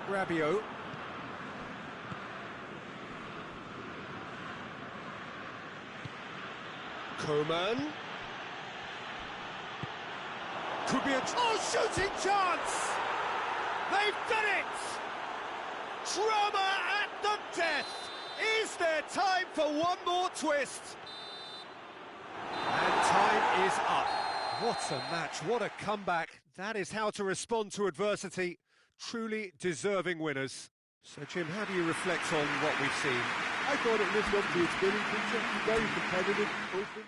Rabiot. Coman. Could be a... Oh, shooting chance! They've done it! Drama at the death! Is there time for one more twist? And time is up. What a match, what a comeback. That is how to respond to adversity. Truly deserving winners. So, Jim, how do you reflect on what we've seen? I thought it lived up to its billing, Peter. Very competitive, open.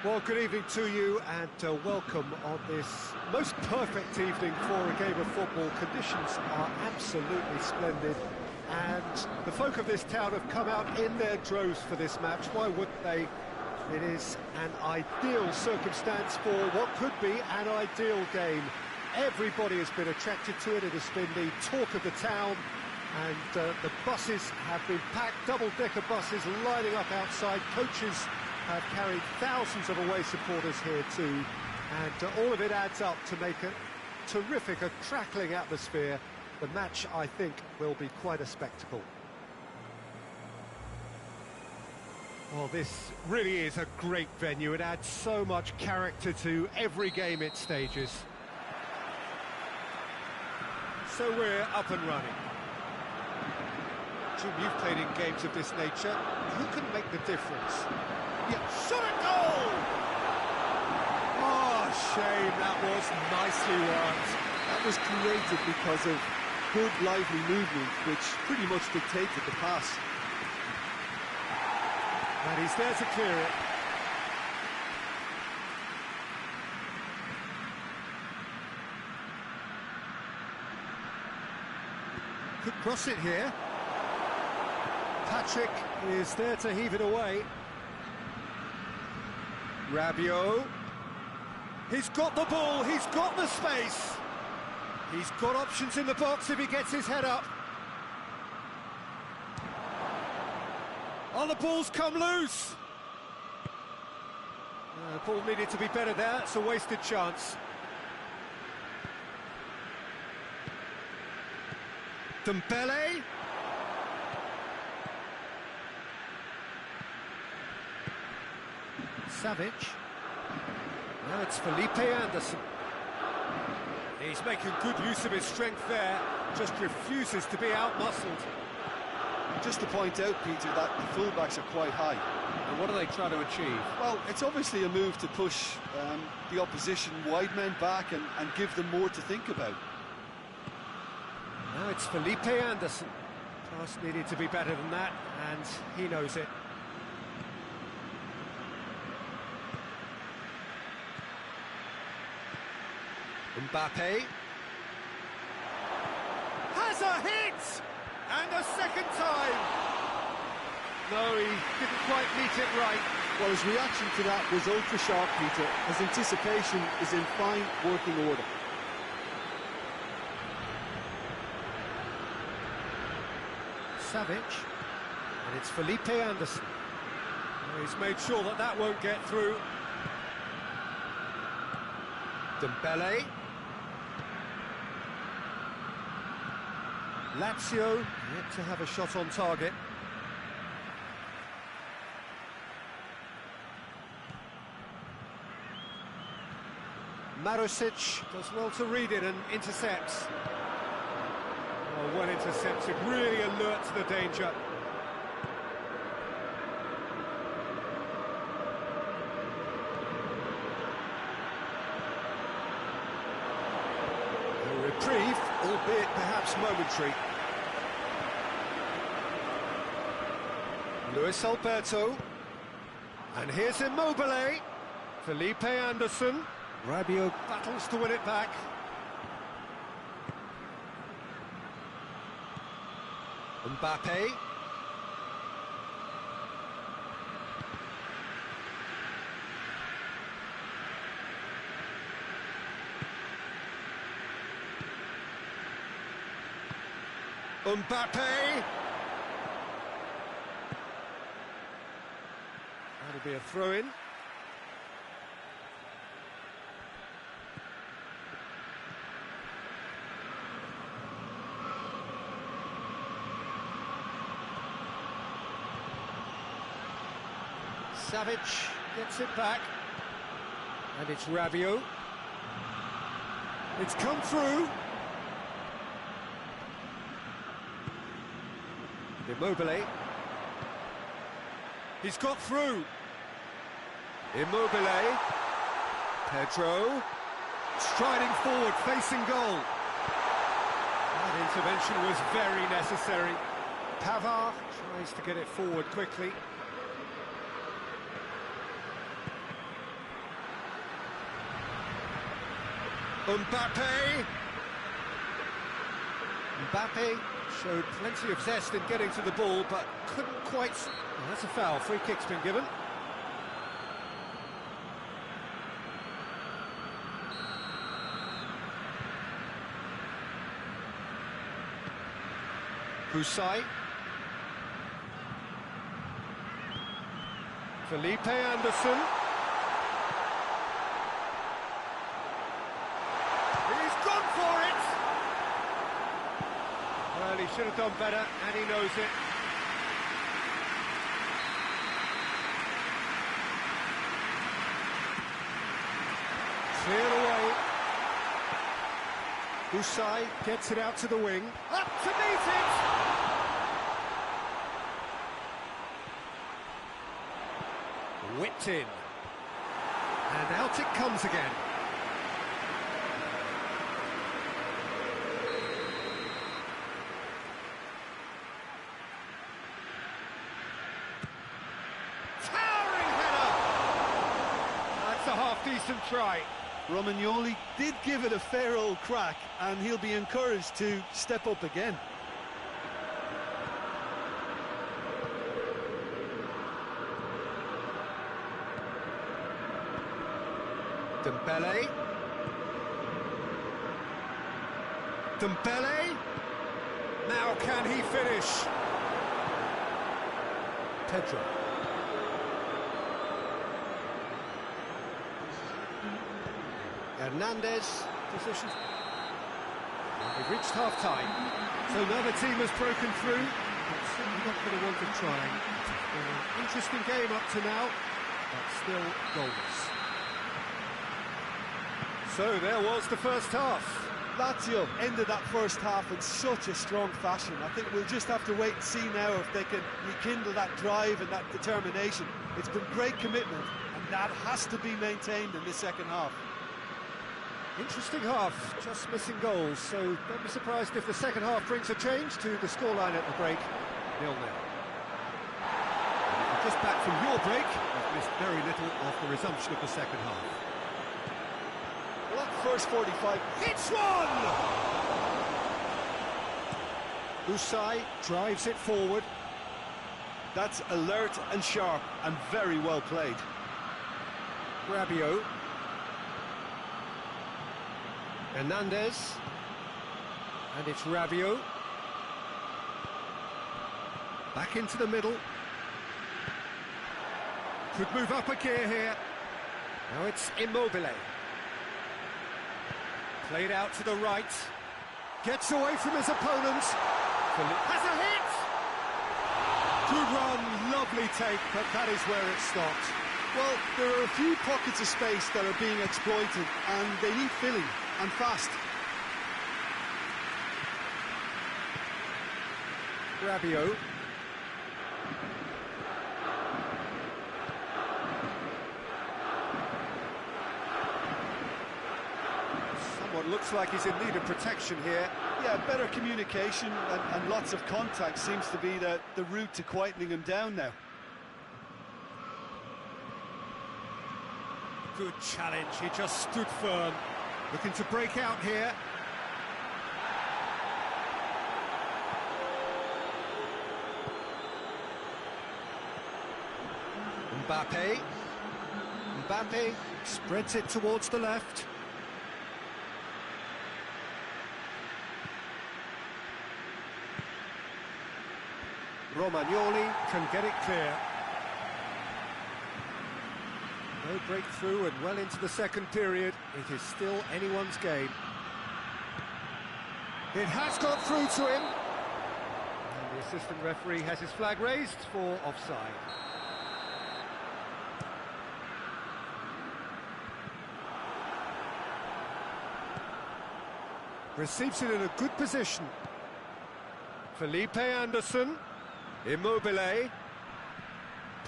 Well, good evening to you and welcome on this most perfect evening for a game of football. Conditions are absolutely splendid and the folk of this town have come out in their droves for this match. Why wouldn't they? It is an ideal circumstance for what could be an ideal game. Everybody has been attracted to it. It has been the talk of the town and the buses have been packed, double-decker buses lining up outside, coaches have carried thousands of away supporters here too, and all of it adds up to make a terrific, a crackling atmosphere. The match, I think, will be quite a spectacle. Well, this really is a great venue. It adds so much character to every game it stages. So we're up and running. Jim, you've played in games of this nature. Who can make the difference? Yeah, shot a goal! Oh, shame, that was nicely worked. That was created because of good, lively movement, which pretty much dictated the pass. And he's there to clear it. Could cross it here. Patrick is there to heave it away. Rabiot. He's got the ball, he's got the space. He's got options in the box if he gets his head up. Oh, the ball's come loose. The ball needed to be better there, it's a wasted chance. Dembele. Savic. Now it's Felipe Anderson. He's making good use of his strength there, just refuses to be outmuscled. Just to point out, Peter, that the fullbacks are quite high. And what are they trying to achieve? Well, it's obviously a move to push the opposition wide men back and give them more to think about. Now it's Felipe Anderson. Pass needed to be better than that, and he knows it. Mbappe has a hit! And a second time! No, he didn't quite meet it right. Well, his reaction to that was ultra sharp, Peter. His anticipation is in fine working order. Savic, and it's Felipe Anderson. He's made sure that that won't get through. Dembele. Lazio yet to have a shot on target. Marusic does well to read it and intercepts. Oh, well intercepted, really alert to the danger. A reprieve, albeit perhaps momentary. Luis Alberto, and here's Immobile. Felipe Anderson. Rabiot battles to win it back. Mbappe. Mbappe. That'll be a throw-in. Savic gets it back, and it's Rabiot. It's come through. Immobile. He's got through. Immobile. Pedro. Striding forward, facing goal. That intervention was very necessary. Pavard tries to get it forward quickly. Mbappe. Mbappe showed plenty of zest in getting to the ball, but couldn't quite... Oh, that's a foul. Free kick's been given. Husai. Felipe Anderson. He's gone for it! Well, he should have done better, and he knows it. Cleared away. Usai gets it out to the wing. Up to meet it! Whipped in. And out it comes again. Towering header! That's a half-decent try. Romagnoli did give it a fair old crack, and he'll be encouraged to step up again. Dembele. Dembele. Now can he finish? Pedro. Hernandez. Position. We've reached half-time. So another team has broken through. But certainly not going to want to try. It's been an interesting game up to now, but still goalless. So there was the first half. Lazio ended that first half in such a strong fashion. I think we'll just have to wait and see now if they can rekindle that drive and that determination. It's been great commitment, and that has to be maintained in this second half. Interesting half, just missing goals, so don't be surprised if the second half brings a change to the scoreline at the break, 0-0. Just back from your break, you've missed very little of the resumption of the second half. Well, that first 45... It's one! Usai drives it forward. That's alert and sharp and very well played. Rabiot. Hernandez. And it's Rabiot. Back into the middle. Could move up a gear here. Now it's Immobile. Played out to the right. Gets away from his opponent. Has a hit! Good run, lovely take, but that is where it stopped. Well, there are a few pockets of space that are being exploited, and they need filling, and fast. Rabiot. Someone looks like he's in need of protection here. Yeah, better communication and lots of contact seems to be the route to quietening him down now. Good challenge, he just stood firm. Looking to break out here. Mbappe. Mbappe spreads it towards the left. Romagnoli can get it clear. No breakthrough and well into the second period. It is still anyone's game. It has got through to him. And the assistant referee has his flag raised for offside. Receives it in a good position. Felipe Anderson. Immobile.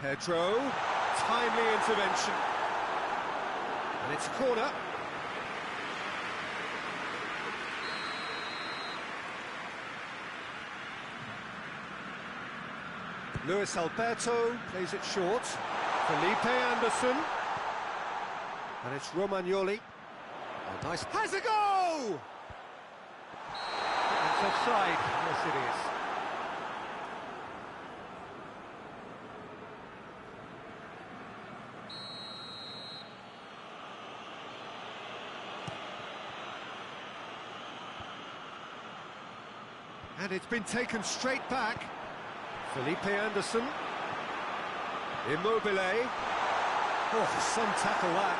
Pedro. Timely intervention. And it's a corner. Luis Alberto plays it short. Felipe Anderson. And it's Romagnoli. Oh, nice. Has a go! That's offside. Yes, it is. And it's been taken straight back. Felipe Anderson. Immobile. Oh, some tackle that.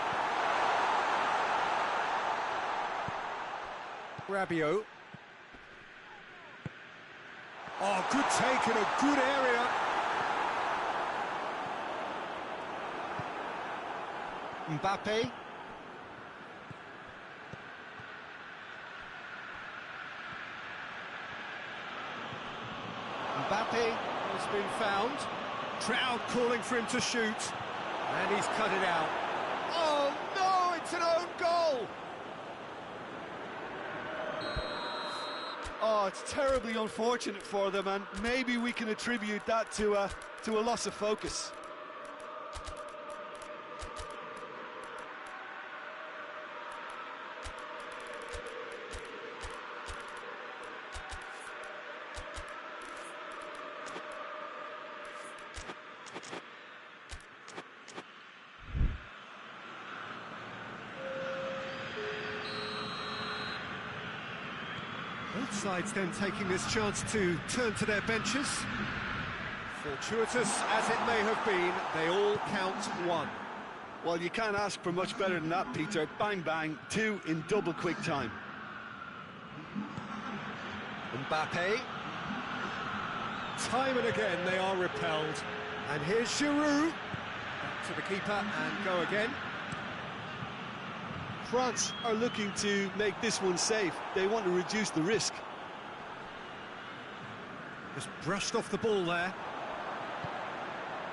Rabiot. Oh, good take in a good area. Mbappe. Mbappe has been found. Trout calling for him to shoot. And he's cut it out. Oh, no, it's an own goal! Oh, it's terribly unfortunate for them, and maybe we can attribute that to a loss of focus. Both sides then taking this chance to turn to their benches. Fortuitous as it may have been, they all count one. Well, you can't ask for much better than that, Peter. Bang, bang, two in double quick time. Mbappe. Time and again they are repelled. And here's Giroud. Back to the keeper and go again. France are looking to make this one safe. They want to reduce the risk. Just brushed off the ball there.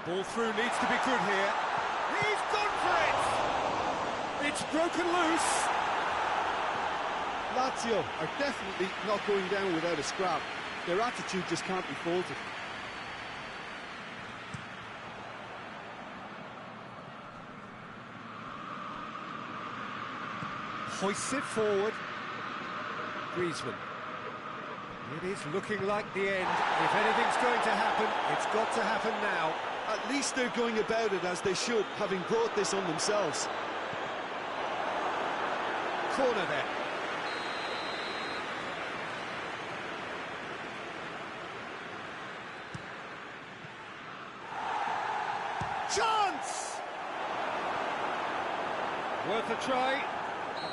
Ball through needs to be good here. He's gone for it! It's broken loose. Lazio are definitely not going down without a scrap. Their attitude just can't be faulted. Hoists it forward. Griezmann. It is looking like the end. If anything's going to happen, it's got to happen now. At least they're going about it as they should, having brought this on themselves. Corner there. Chance! Worth a try.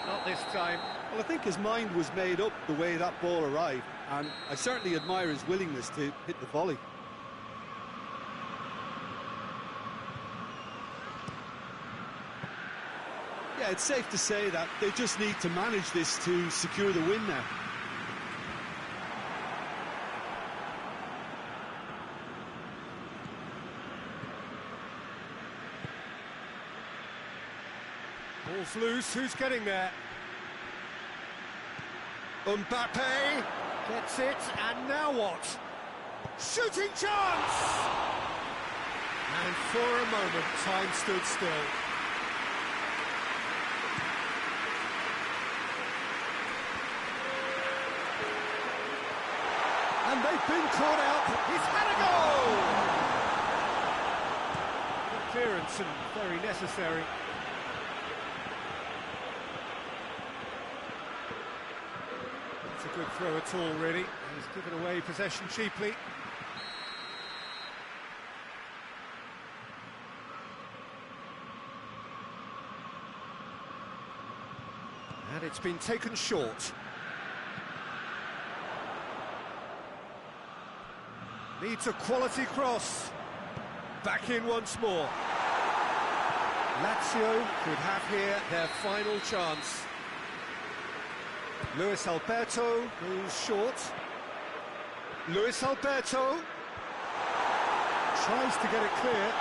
Not this time. Well, I think his mind was made up the way that ball arrived, and I certainly admire his willingness to hit the volley. Yeah, it's safe to say that they just need to manage this to secure the win now. Ball's loose, who's getting there? Mbappe gets it, and now what? Shooting chance! And for a moment, time stood still. And they've been caught out. He's had a goal! Good clearance and very necessary. It's a good throw at all, really. He's given away possession cheaply. And it's been taken short. Needs a quality cross. Back in once more. Lazio could have here their final chance. Luis Alberto goes short. Luis Alberto tries to get it clear.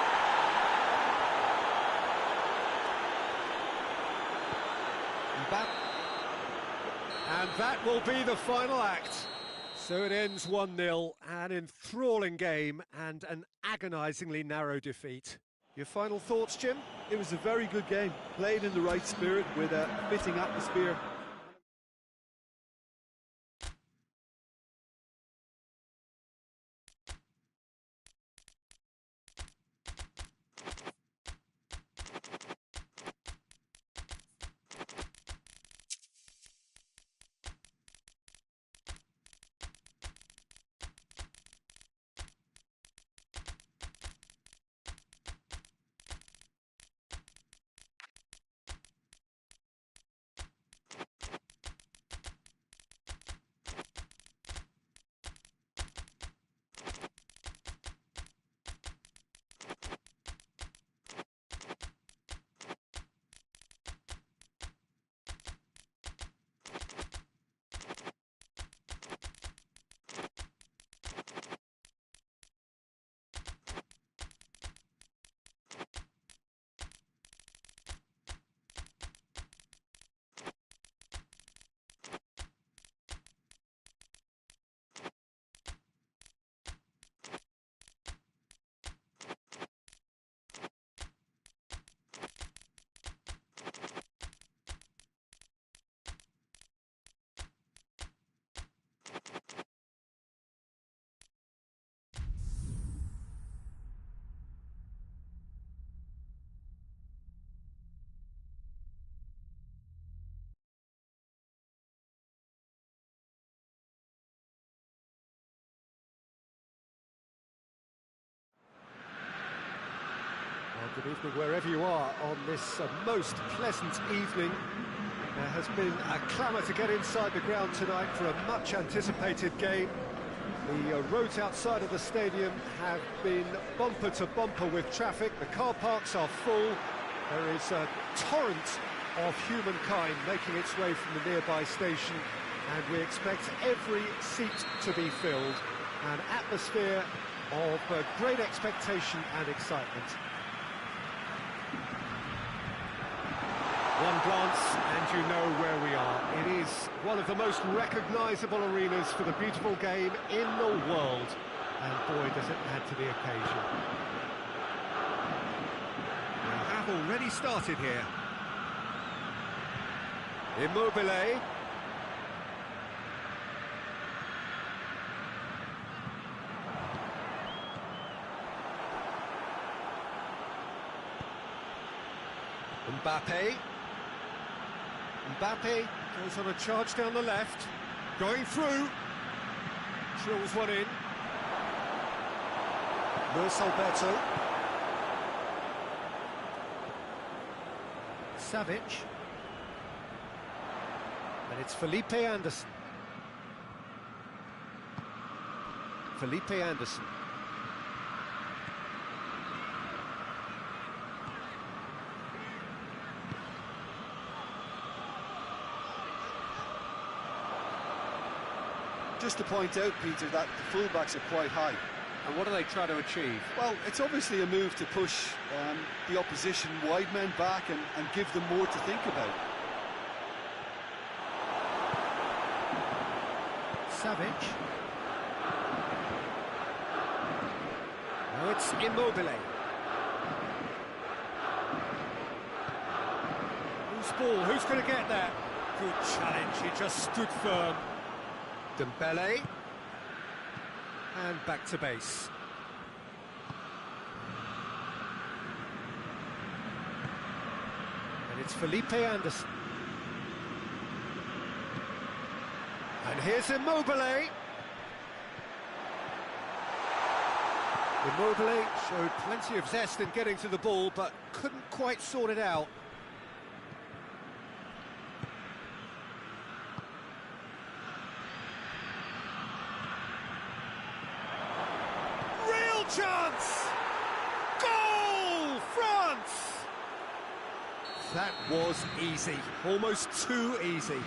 And that will be the final act. So it ends 1-0, an enthralling game and an agonisingly narrow defeat. Your final thoughts, Jim? It was a very good game, played in the right spirit with a fitting atmosphere. Good evening wherever you are on this most pleasant evening. There has been a clamour to get inside the ground tonight for a much-anticipated game. The roads outside of the stadium have been bumper to bumper with traffic. The car parks are full. There is a torrent of humankind making its way from the nearby station, and we expect every seat to be filled. An atmosphere of great expectation and excitement. One glance and you know where we are. It is one of the most recognisable arenas for the beautiful game in the world. And boy, does it add to the occasion. We have already started here. Immobile. Mbappe. Mbappe goes on a charge down the left, going through, drills one in. Luis Alberto. Savic. And it's Felipe Anderson. Felipe Anderson. Just to point out, Peter, that the fullbacks are quite high. And what do they try to achieve? Well, it's obviously a move to push the opposition wide men back and give them more to think about. Savic. Now it's Immobile. Who's ball? Who's going to get that? Good challenge, he just stood firm. Dembele. And back to base. And it's Felipe Anderson. And here's Immobile. Immobile showed plenty of zest in getting to the ball, but couldn't quite sort it out. Real chance! Goal! France! That was easy, almost too easy.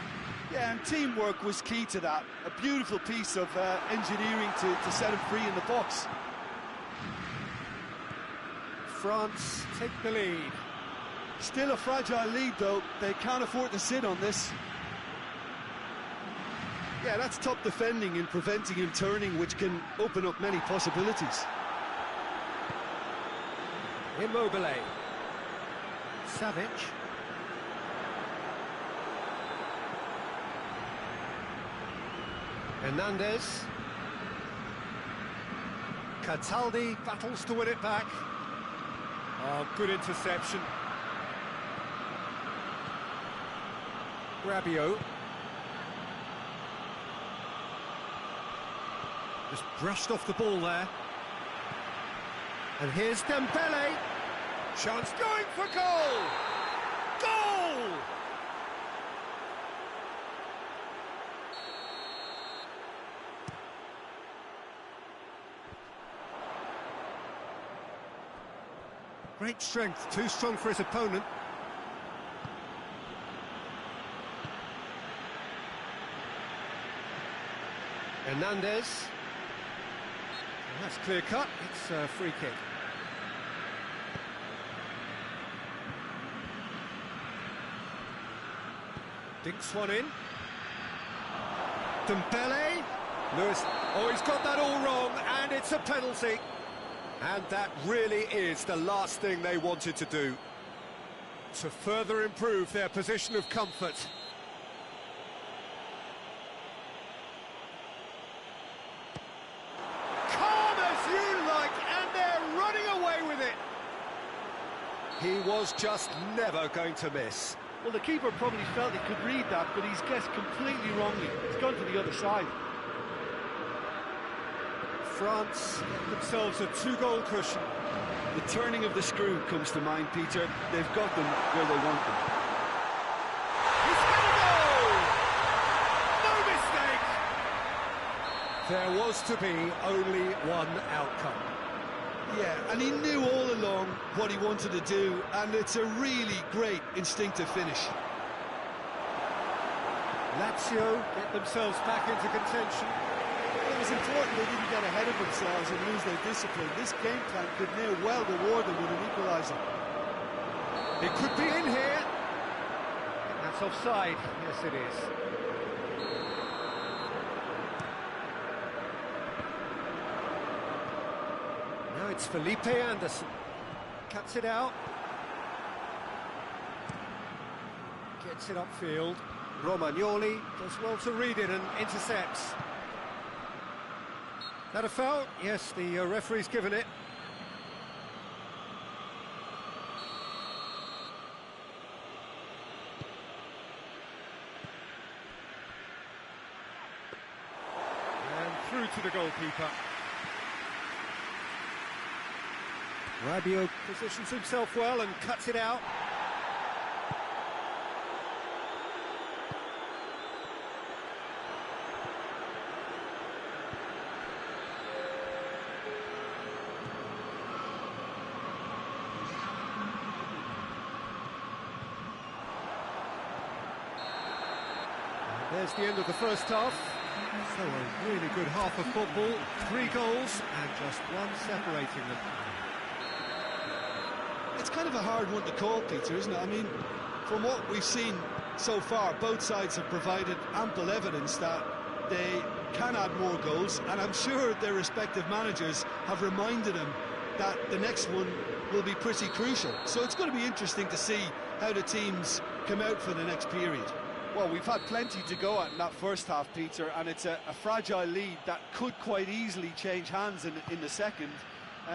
Yeah, and teamwork was key to that. A beautiful piece of engineering to set him free in the box. France take the lead. Still a fragile lead, though. They can't afford to sit on this. Yeah, that's top defending and preventing him turning, which can open up many possibilities. Immobile. Savic. Hernandez. Cataldi battles to win it back. Oh, good interception. Rabiot. Just brushed off the ball there. And here's Dembele. Chance going for goal! Goal! Great strength, too strong for his opponent. Hernandez. That's clear cut, it's a free kick. Dinks one in. Dembele. Lewis, oh, he's got that all wrong, and it's a penalty. And that really is the last thing they wanted to do, to further improve their position of comfort. Calm as you like, and they're running away with it. He was just never going to miss. Well, the keeper probably felt he could read that, but he's guessed completely wrongly. He's gone to the other side. France get themselves a 2-goal cushion. The turning of the screw comes to mind, Peter. They've got them where they want them. He's going to goal! No mistake! There was to be only one outcome. Yeah, and he knew all along what he wanted to do, and it's a really great instinctive finish. Lazio get themselves back into contention. It was important they didn't get ahead of themselves and lose their discipline. This game plan could now well reward them with an equaliser. It could be in here. That's offside. Yes, it is. Now it's Felipe Anderson. Cuts it out. Gets it upfield. Romagnoli does well to read it and intercepts. That a foul? Yes, the referee's given it. And through to the goalkeeper. Rabiot positions himself well and cuts it out. There's the end of the first half. So a really good half of football. 3 goals and just one separating them. It's kind of a hard one to call, Peter, isn't it? I mean, from what we've seen so far, both sides have provided ample evidence that they can add more goals, and I'm sure their respective managers have reminded them that the next one will be pretty crucial. So it's going to be interesting to see how the teams come out for the next period. Well, we've had plenty to go at in that first half, Peter, and it's a fragile lead that could quite easily change hands in the second.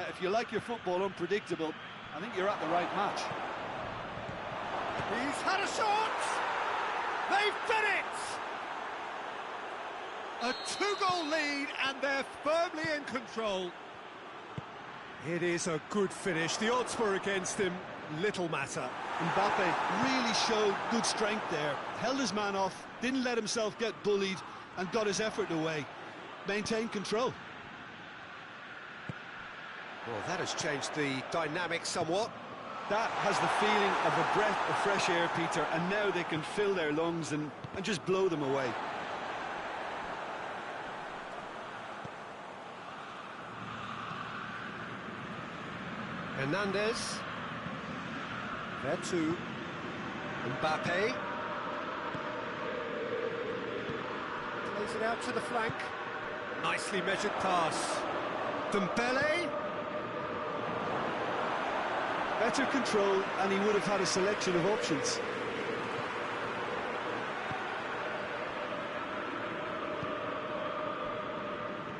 If you like your football unpredictable, I think you're at the right match. He's had a shot! They've done it! A 2-goal lead and they're firmly in control. It is a good finish. The odds were against him. Little matter. Mbappe really showed good strength there, held his man off, didn't let himself get bullied, and got his effort away. Maintained control. Well, that has changed the dynamic somewhat. That has the feeling of a breath of fresh air, Peter, and now they can fill their lungs and just blow them away. Hernandez. There too. Mbappe. Plays it out to the flank. Nicely measured pass. Dembele. Better control, and he would have had a selection of options.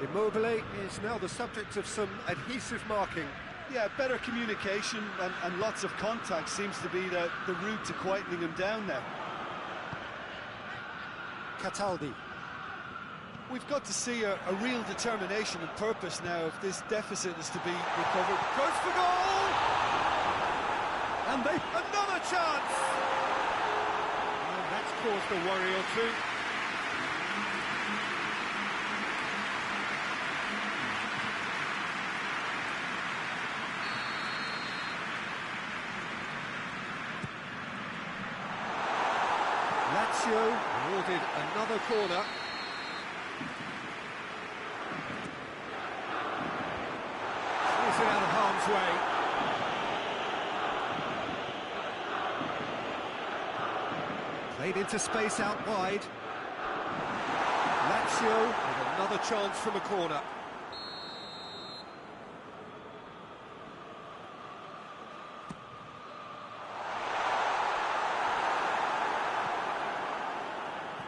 Immobile is now the subject of some adhesive marking. Yeah, better communication and lots of contact seems to be the route to quietening him down there. Cataldi. We've got to see a real determination and purpose now if this deficit is to be recovered. Goes for goal! And they... Another chance! Well, that's caused a worry or two. Lazio awarded another corner. Clears it out of harm's way. Played into space out wide. Lazio with another chance from a corner.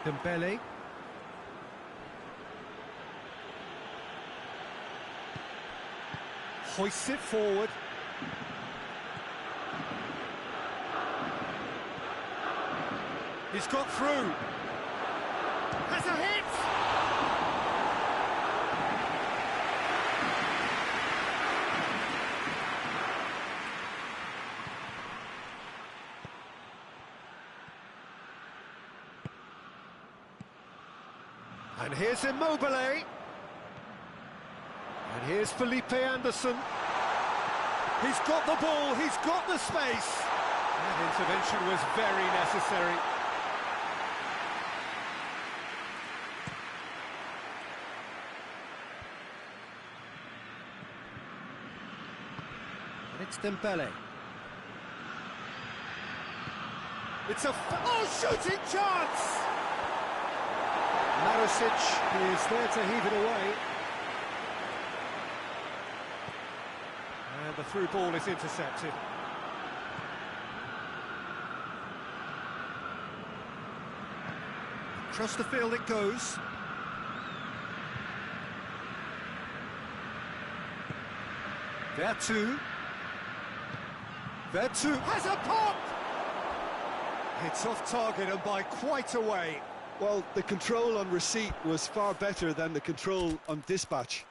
Dembele. Hoists it forward. He's got through. Has a hit! And here's Immobile. And here's Felipe Anderson. He's got the ball, he's got the space. That intervention was very necessary. And it's Dembele. It's a shooting chance! Marusic is there to heave it away. And the through ball is intercepted. Across the field it goes. Vertu has a pop! It's off target and by quite a way. Well, the control on receipt was far better than the control on dispatch.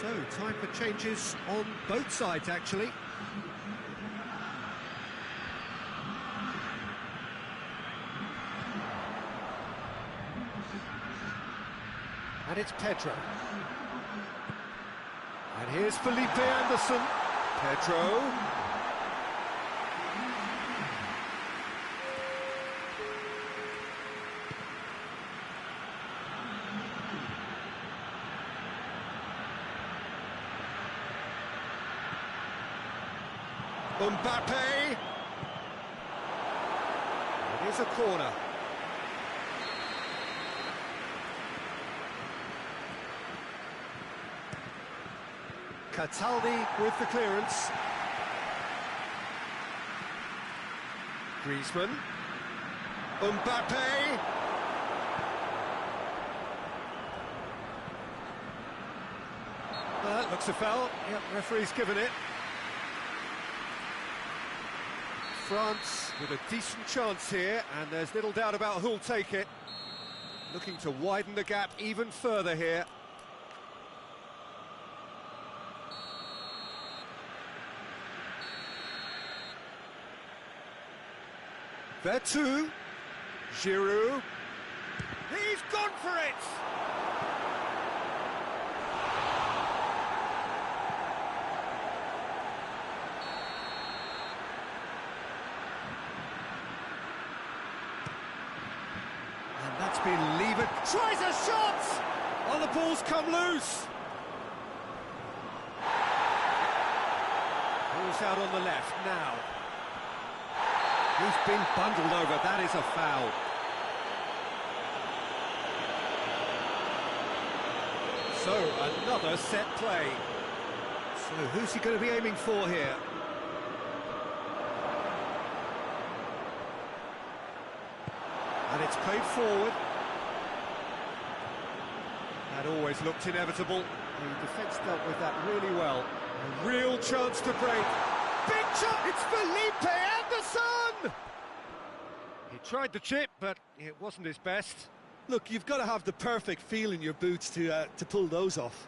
So, time for changes on both sides, actually. And it's Pedro. And here's Felipe Anderson. Pedro. Mbappe. It is a corner. Cataldi with the clearance. Griezmann. Mbappe. That looks a foul. Yep, referee's given it. France with a decent chance here, and there's little doubt about who'll take it. Looking to widen the gap even further here. Vertu, Giroud, he's gone for it! And that's been levered, tries a shot! Oh, the ball's come loose! Ball's out on the left now. He's been bundled over, that is a foul. So, another set play. So, who's he going to be aiming for here? And it's played forward. That always looked inevitable. The defence dealt with that really well. A real chance to break. Big chance! It's Felipe Anderson! He tried the chip, but it wasn't his best. Look, you've got to have the perfect feel in your boots to pull those off.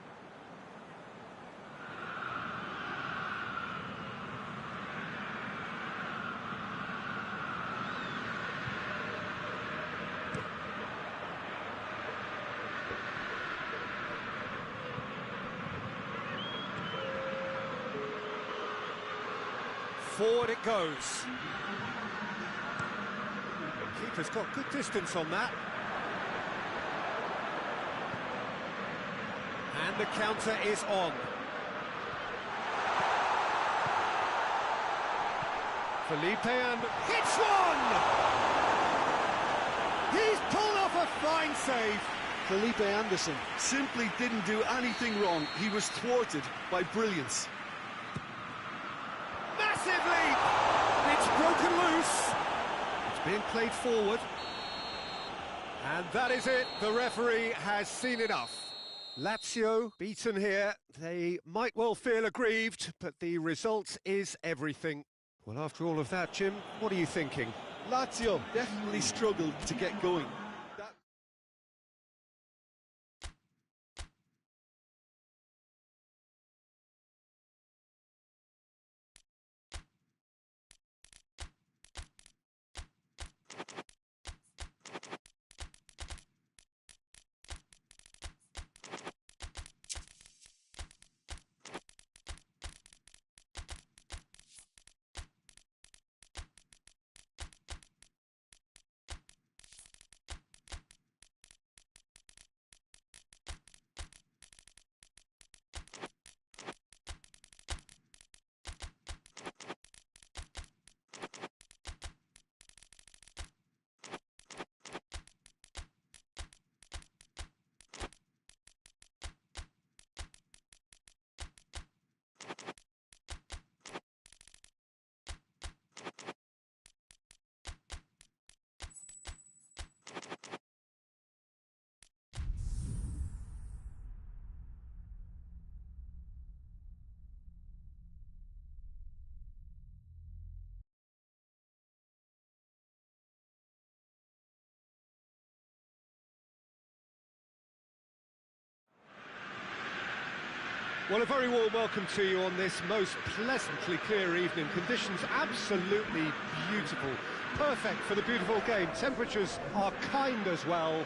Forward it goes. The keeper's got good distance on that. And the counter is on. Felipe and hits one! He's pulled off a fine save. Felipe Anderson simply didn't do anything wrong. He was thwarted by brilliance. Massive leap! It's broken loose. It's being played forward. And that is it. The referee has seen enough. Lazio beaten here. They might well feel aggrieved, but the result is everything. Well, after all of that, Jim, what are you thinking? Lazio definitely struggled to get going. Well, a very warm welcome to you on this most pleasantly clear evening. Conditions absolutely beautiful. Perfect for the beautiful game. Temperatures are kind as well.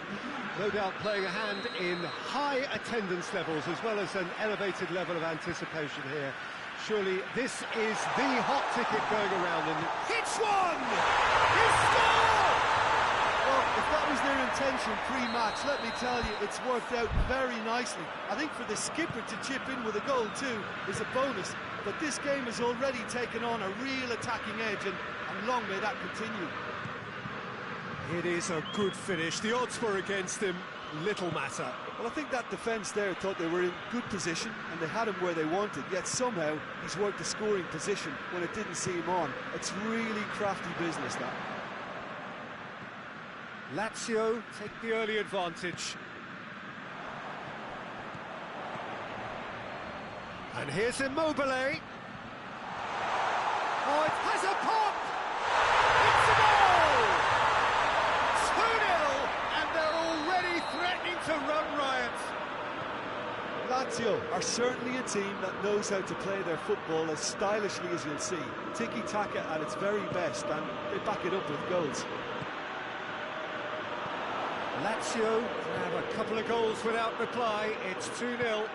No doubt playing a hand in high attendance levels as well as an elevated level of anticipation here. Surely this is the hot ticket going around, and hits one! He scored! Well, if that was their intention pre-match, let me tell you, it's worked out very nicely. I think for the skipper to chip in with a goal too is a bonus, but this game has already taken on a real attacking edge, and long may that continue. It is a good finish. The odds were against him, little matter. Well, I think that defence there thought they were in good position and they had him where they wanted, yet somehow he's worked a scoring position when it didn't see him on. It's really crafty business, that. Lazio take the early advantage. And here's Immobile. Oh, it has a pop! It's a goal! 2-0, and they're already threatening to run riot. Lazio are certainly a team that knows how to play their football as stylishly as you'll see. Tiki-taka at its very best, and they back it up with goals. Lazio have a couple of goals without reply. It's 2-0.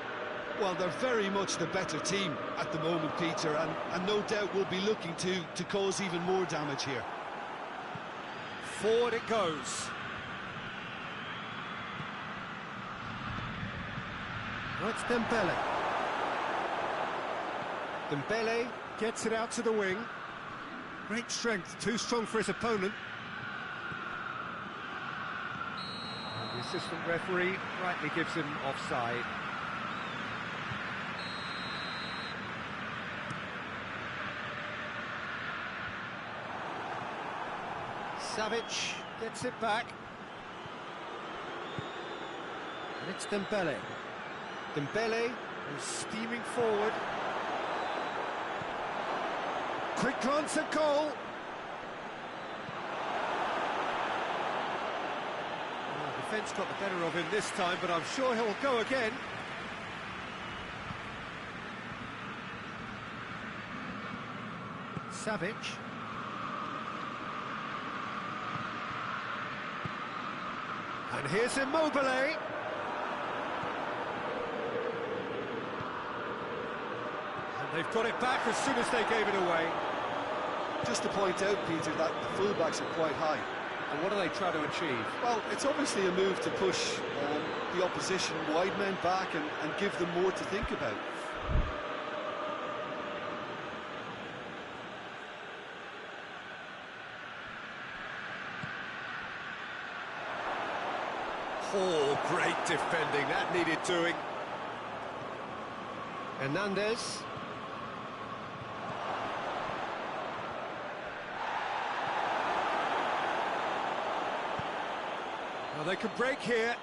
Well, they're very much the better team at the moment, Peter, and no doubt will be looking to cause even more damage here. Forward it goes. Now it's Dembele. Dembele gets it out to the wing. Great strength, too strong for his opponent. The assistant referee rightly gives him offside. Savic gets it back. And it's Dembele. Dembele is steaming forward. Quick glance at goal. Defence got the better of him this time, but I'm sure he'll go again. Savic. And here's Immobile. And they've got it back as soon as they gave it away. Just to point out, Peter, that the fullbacks are quite high. And what do they try to achieve? Well, it's obviously a move to push the opposition wide men back and give them more to think about. Oh, great defending, that needed doing. Hernandez. Well, they could break here.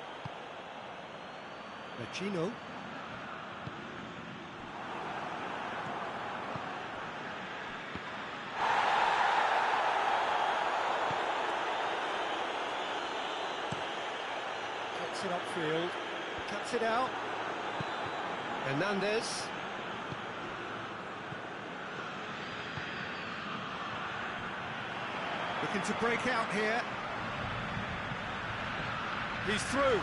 Vecino. Gets it upfield, cuts it out. Hernandez. Looking to break out here. He's through.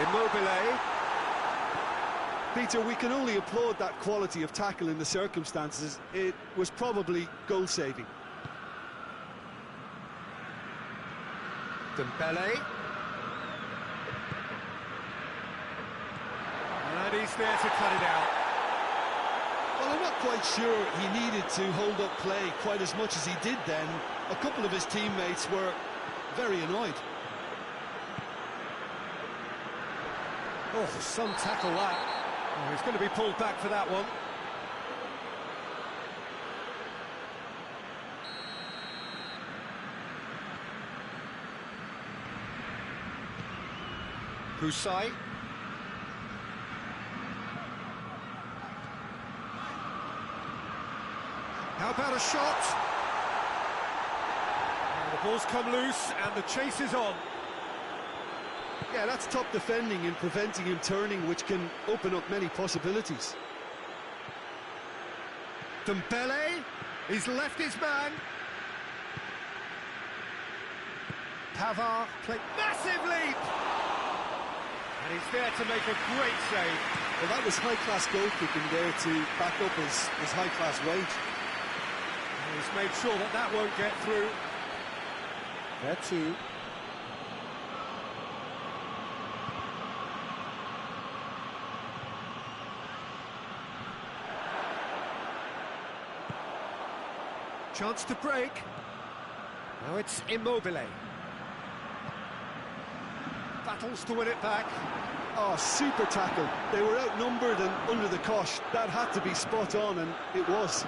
Immobile. Peter, we can only applaud that quality of tackle in the circumstances. It was probably goal-saving. Dembele. And he's there to cut it out. Well, I'm not quite sure he needed to hold up play quite as much as he did then. A couple of his teammates were very annoyed. Oh, some tackle that. Oh, he's going to be pulled back for that one. Husai. How about a shot? And the ball's come loose and the chase is on. Yeah, that's top defending and preventing him turning, which can open up many possibilities. Dembele, he's left his man. Pavard, played massive leap. And he's there to make a great save. Well, that was high-class goalkeeping there to back up his high-class wage. And he's made sure that that won't get through. There too. Chance to break. Now it's Immobile. Battles to win it back. Oh, super tackle. They were outnumbered and under the cosh. That had to be spot on, and it was.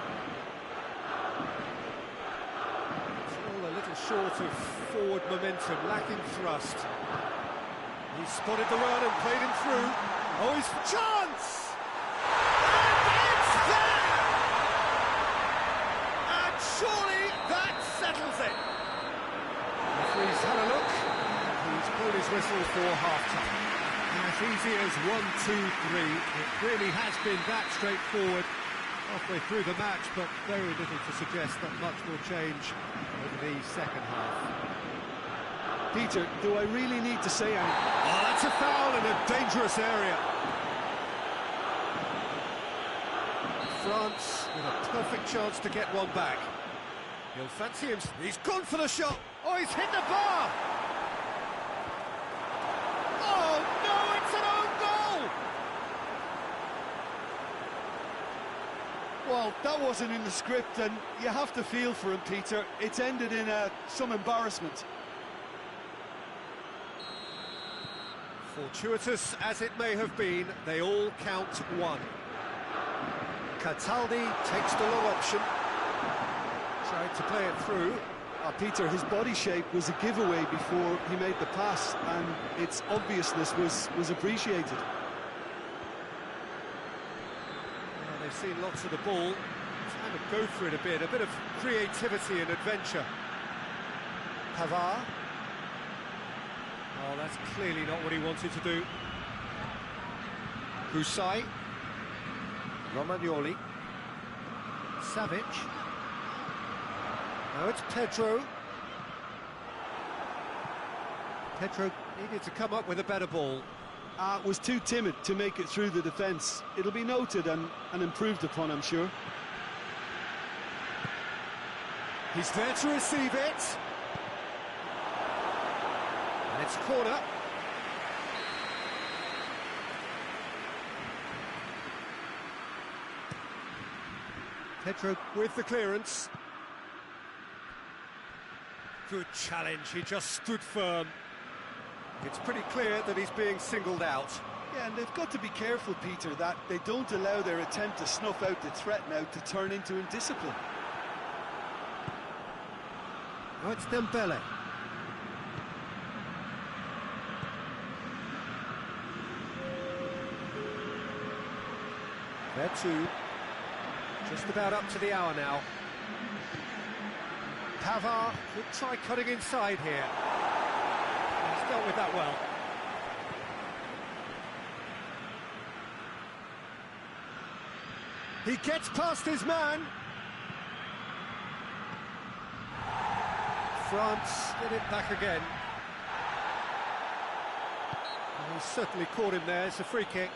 It's all a little short of forward momentum, lacking thrust. He spotted the run and played him through. Oh, his chance! And it's there! And surely that settles it. The referee's had a look. He's blown his whistle for half-time. As easy as 1, 2, 3. It really has been that straightforward halfway through the match, but very little to suggest that much will change over the second half. Peter, do I really need to say anything? Oh, that's a foul in a dangerous area. France with a perfect chance to get one back. He'll fancy him. He's gone for the shot. Oh, he's hit the bar. Oh, no, it's an own goal. Well, that wasn't in the script, and you have to feel for him, Peter. It's ended in some embarrassment. Fortuitous as it may have been, they all count one. Cataldi takes the long option. Tried to play it through. Peter, his body shape was a giveaway before he made the pass, and its obviousness was appreciated. Well, they've seen lots of the ball. Trying to go for it a bit of creativity and adventure. Pavard. Oh, that's clearly not what he wanted to do. Husai. Romagnoli. Savic. Now it's Pedro. Pedro needed to come up with a better ball. Was too timid to make it through the defence. It'll be noted and improved upon, I'm sure. He's there to receive it. And it's corner. Pedro with the clearance. Good challenge, he just stood firm. It's pretty clear that he's being singled out. Yeah, and they've got to be careful, Peter, that they don't allow their attempt to snuff out the threat now to turn into indiscipline. Oh, it's Dembele. They're two. Just about up to the hour now. Pavard could try cutting inside here. He's dealt with that well. He gets past his man. France get it back again. And he's certainly caught him there. It's a free kick.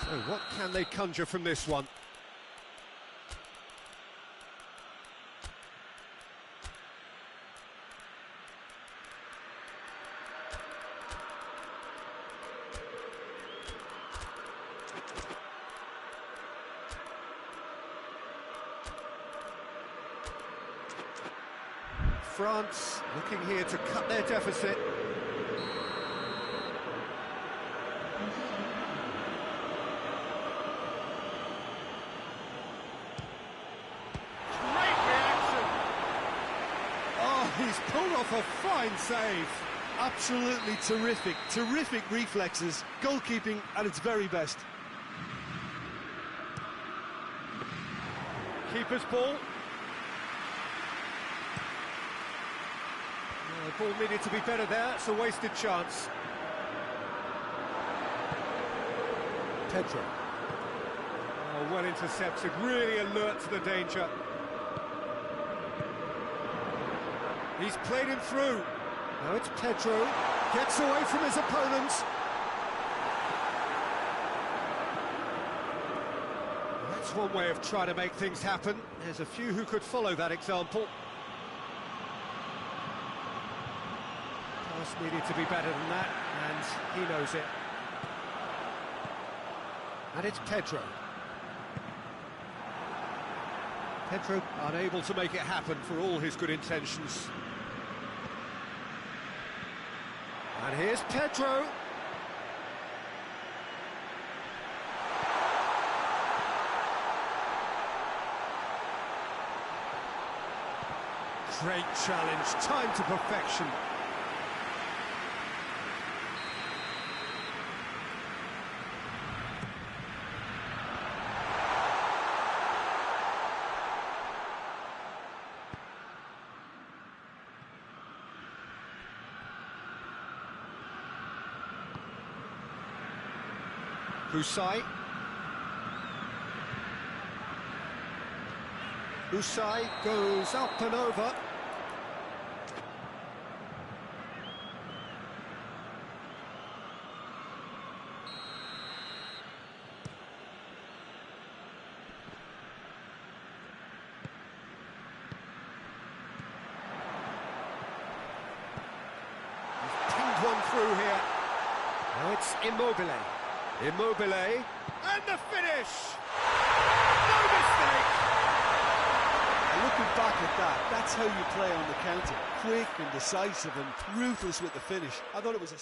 So what can they conjure from this one? France looking here to cut their deficit. Great reaction! Oh, he's pulled off a fine save. Absolutely terrific reflexes, goalkeeping at its very best. Keeper's ball. The ball needed to be better there, it's a wasted chance. Pedro. Oh, well intercepted, really alert to the danger. He's played him through. Now it's Pedro, gets away from his opponent. That's one way of trying to make things happen. There's a few who could follow that example. Pass needed to be better than that, and he knows it. And it's Pedro. Pedro unable to make it happen for all his good intentions. And here's Pedro. Great challenge, time to perfection. Husai goes up and over. He's pinged one through here. Now it's Immobile. Immobile, and the finish! No mistake! Looking back at that, that's how you play on the counter. Quick and decisive and ruthless with the finish. I thought it was a...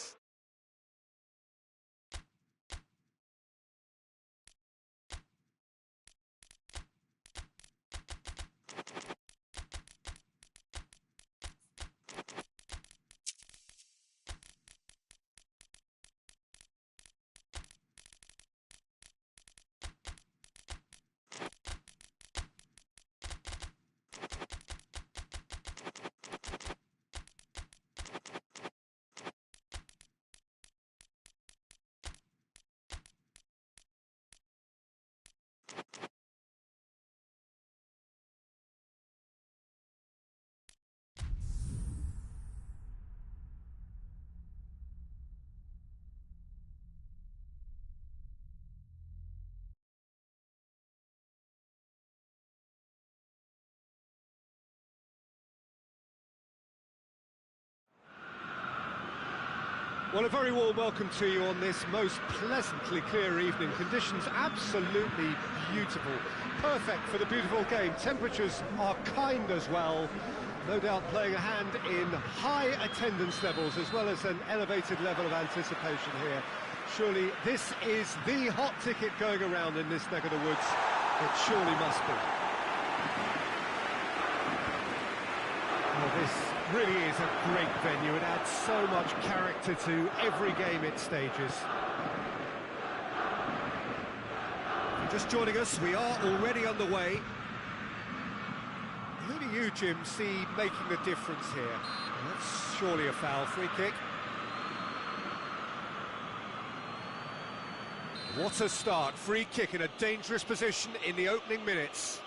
Well, a very warm welcome to you on this most pleasantly clear evening. Conditions absolutely beautiful. Perfect for the beautiful game. Temperatures are kind as well. No doubt playing a hand in high attendance levels as well as an elevated level of anticipation here. Surely this is the hot ticket going around in this neck of the woods. It surely must be. Well, this really is a great venue. It adds so much character to every game it stages. Just joining us, we are already underway. Who do you, Jim, see making the difference here? That's surely a foul. Free kick. What a start. Free kick in a dangerous position in the opening minutes.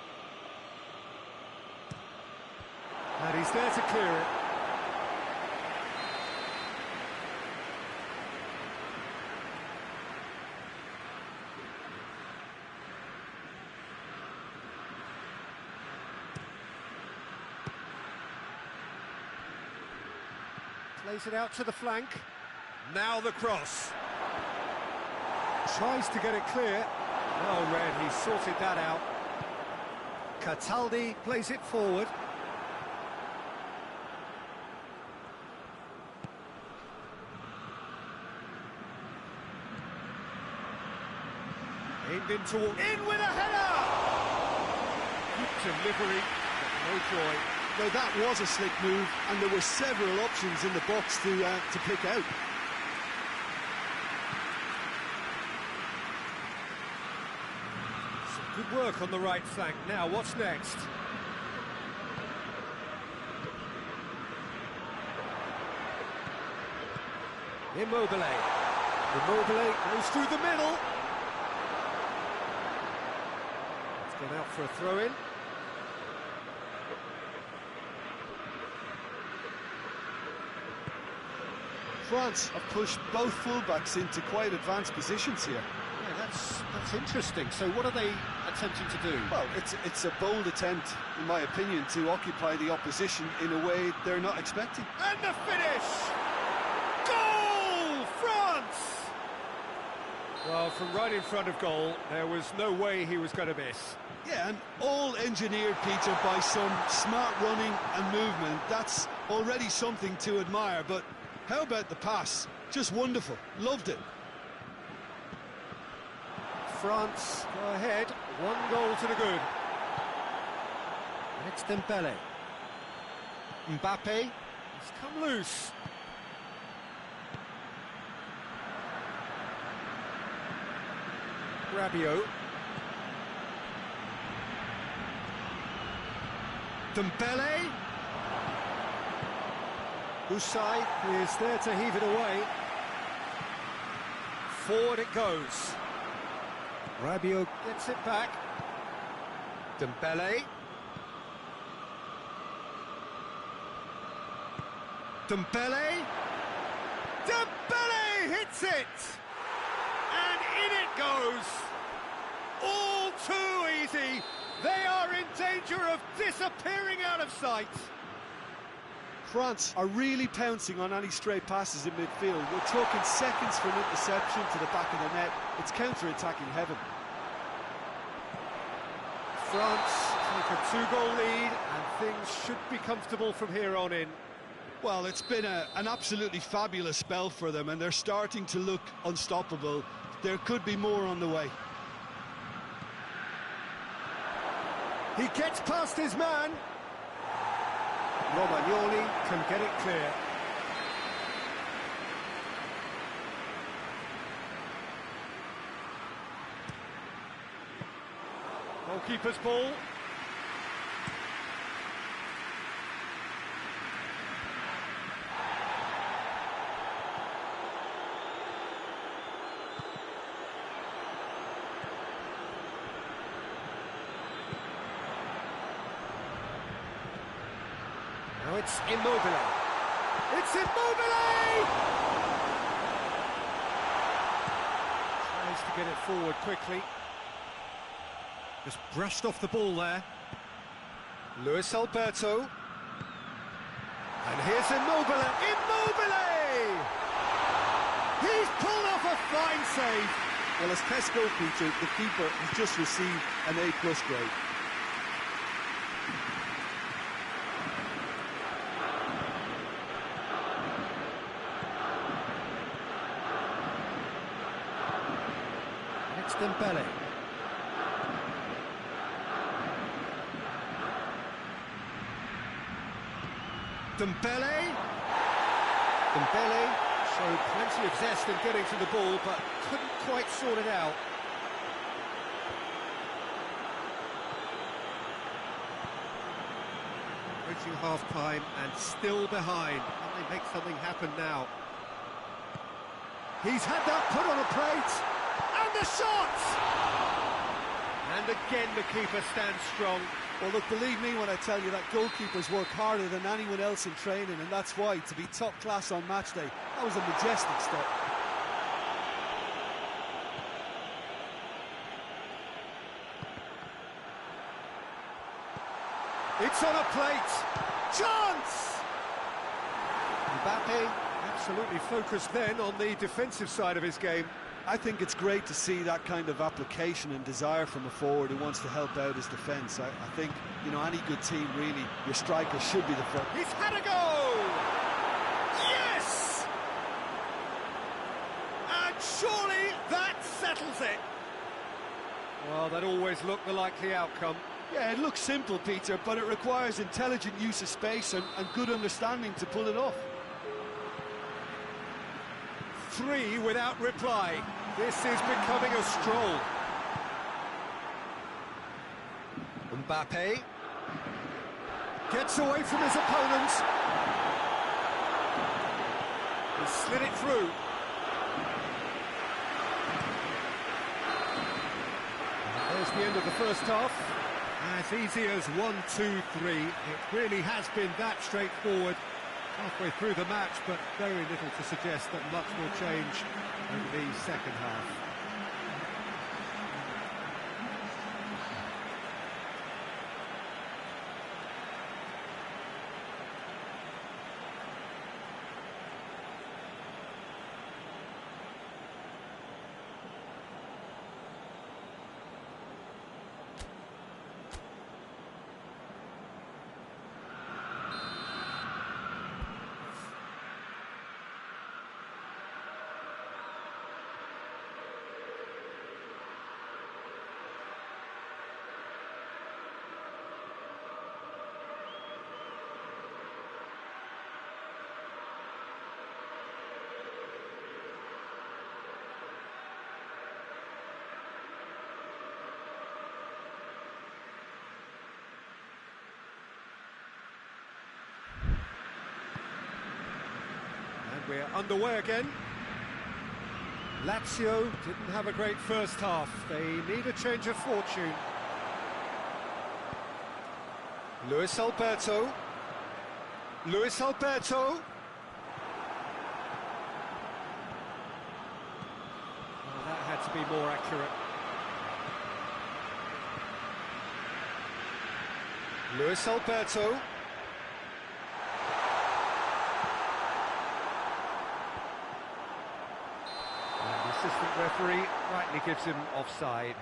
And he's there to clear it. Plays it out to the flank. Now the cross. Tries to get it clear. Well read, he sorted that out. Cataldi plays it forward. Aimed in with a header! Good delivery, but no joy. No, that was a slick move, and there were several options in the box to pick out. Some good work on the right flank. Now, what's next? Immobile. Immobile goes through the middle. It's gone out for a throw-in. France have pushed both fullbacks into quite advanced positions here. Yeah, that's interesting. So what are they attempting to do? Well, it's a bold attempt, in my opinion, to occupy the opposition in a way they're not expecting. And the finish! Goal! France! Well, from right in front of goal, there was no way he was going to miss. Yeah, and all engineered, Peter, by some smart running and movement. That's already something to admire, but how about the pass? Just wonderful. Loved it. France go ahead. 1 goal to the good. It's Dembele. Mbappe. He's come loose. Rabiot. Dembele. Usai is there to heave it away. Forward it goes. Rabiot gets it back. Dembele. Dembele. Dembele hits it! And in it goes! All too easy! They are in danger of disappearing out of sight! France are really pouncing on any stray passes in midfield. We're talking seconds from interception to the back of the net. It's counter-attacking heaven. France take a 2-goal lead and things should be comfortable from here on in. Well, it's been an absolutely fabulous spell for them, and they're starting to look unstoppable. There could be more on the way. He gets past his man. Romagnoli can get it clear. Goalkeeper's ball. Now it's Immobile. It's Immobile! Tries to get it forward quickly. Just brushed off the ball there. Luis Alberto. And here's Immobile. Immobile! He's pulled off a fine save. Well, as Tesco, Peter, the keeper has just received an A+ grade. It's Dembele. Dembele showed plenty of zest in getting to the ball, but couldn't quite sort it out. Reaching half-time and still behind. Can they make something happen now? He's had that put on a plate. And the shot! And again the keeper stands strong. Well, look, believe me when I tell you that goalkeepers work harder than anyone else in training, and that's why, to be top class on match day, that was a majestic stop. It's on a plate. Chance! Mbappe absolutely focused then on the defensive side of his game. I think it's great to see that kind of application and desire from a forward who wants to help out his defence. I think, you know, any good team, really, your striker should be the first. He's had a go! Yes! And surely that settles it. Well, that always looked the likely outcome. Yeah, it looks simple, Peter, but it requires intelligent use of space and good understanding to pull it off. 3 without reply. This is becoming a stroll. Mbappe gets away from his opponent. He slid it through. And there's the end of the first half. As easy as 1, 2, 3. It really has been that straightforward. Halfway through the match, but very little to suggest that much will change over the second half. We're underway again. Lazio didn't have a great first half. They need a change of fortune. Luis Alberto. Luis Alberto. Well, that had to be more accurate. Luis Alberto. Assistant referee rightly gives him offside.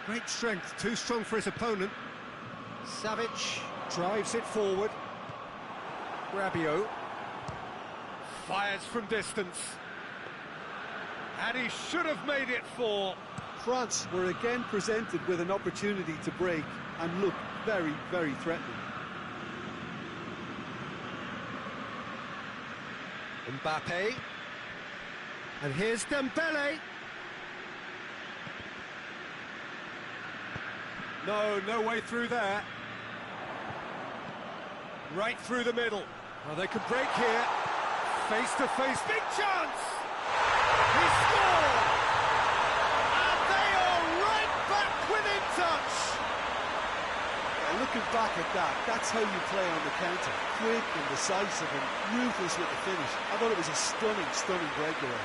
Great strength, too strong for his opponent. Savic drives it forward. Rabiot fires from distance. And he should have made it 4. France were again presented with an opportunity to break and look very, very threatening. Mbappe, and here's Dembele. No way through there. Right through the middle. Well, they could break here. Face to face, big chance! He scored! And they are right back within touch! Looking back at that, that's how you play on the counter. Quick and decisive and ruthless with the finish. I thought it was a stunning breakaway.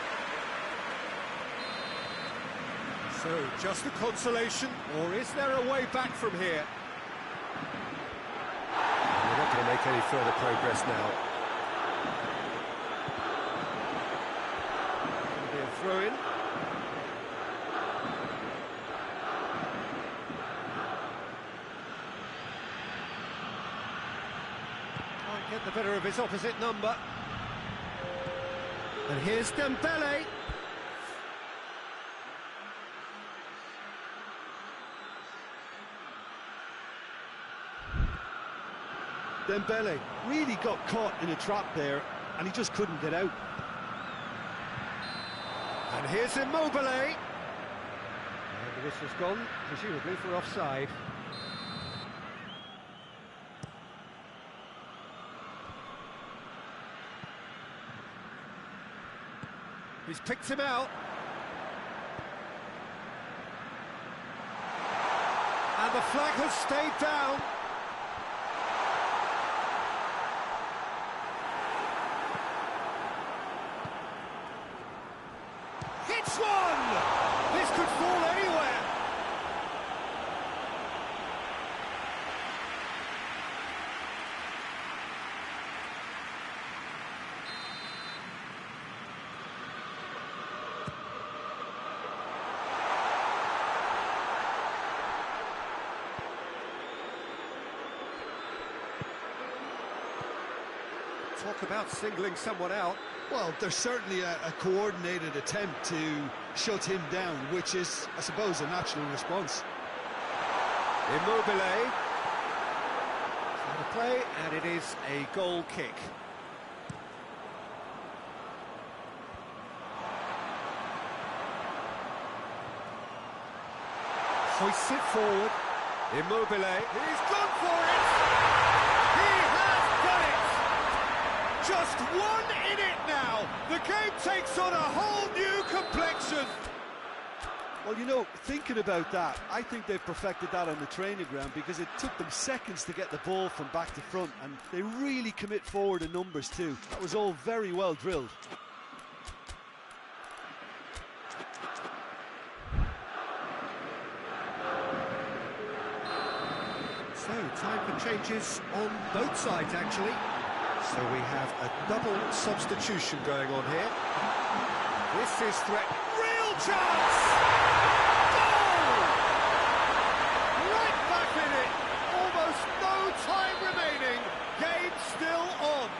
So, just a consolation, or is there a way back from here? We're not going to make any further progress now. It'll be a throw-in. Get the better of his opposite number. And here's Dembele. Dembele really got caught in a trap there, and he just couldn't get out. And here's Immobile. And the whistle's gone, presumably for offside. He's picked him out. And the flag has stayed down. Hits one! This could fall anywhere. Talk about singling someone out. Well, there's certainly a coordinated attempt to shut him down, which is, I suppose, a natural response. Immobile. Out of play, and it is a goal kick. Hoists it forward. Immobile. He's gone for it! He has done it! Just one in it now. The game takes on a whole new complexion. Well, you know, thinking about that, I think they've perfected that on the training ground because it took them seconds to get the ball from back to front, and they really commit forward in numbers too. That was all very well drilled. So, time for changes on both sides, actually. So we have a double substitution going on here. This is threat. Real chance! Goal! Right back in it. Almost no time remaining. Game still on.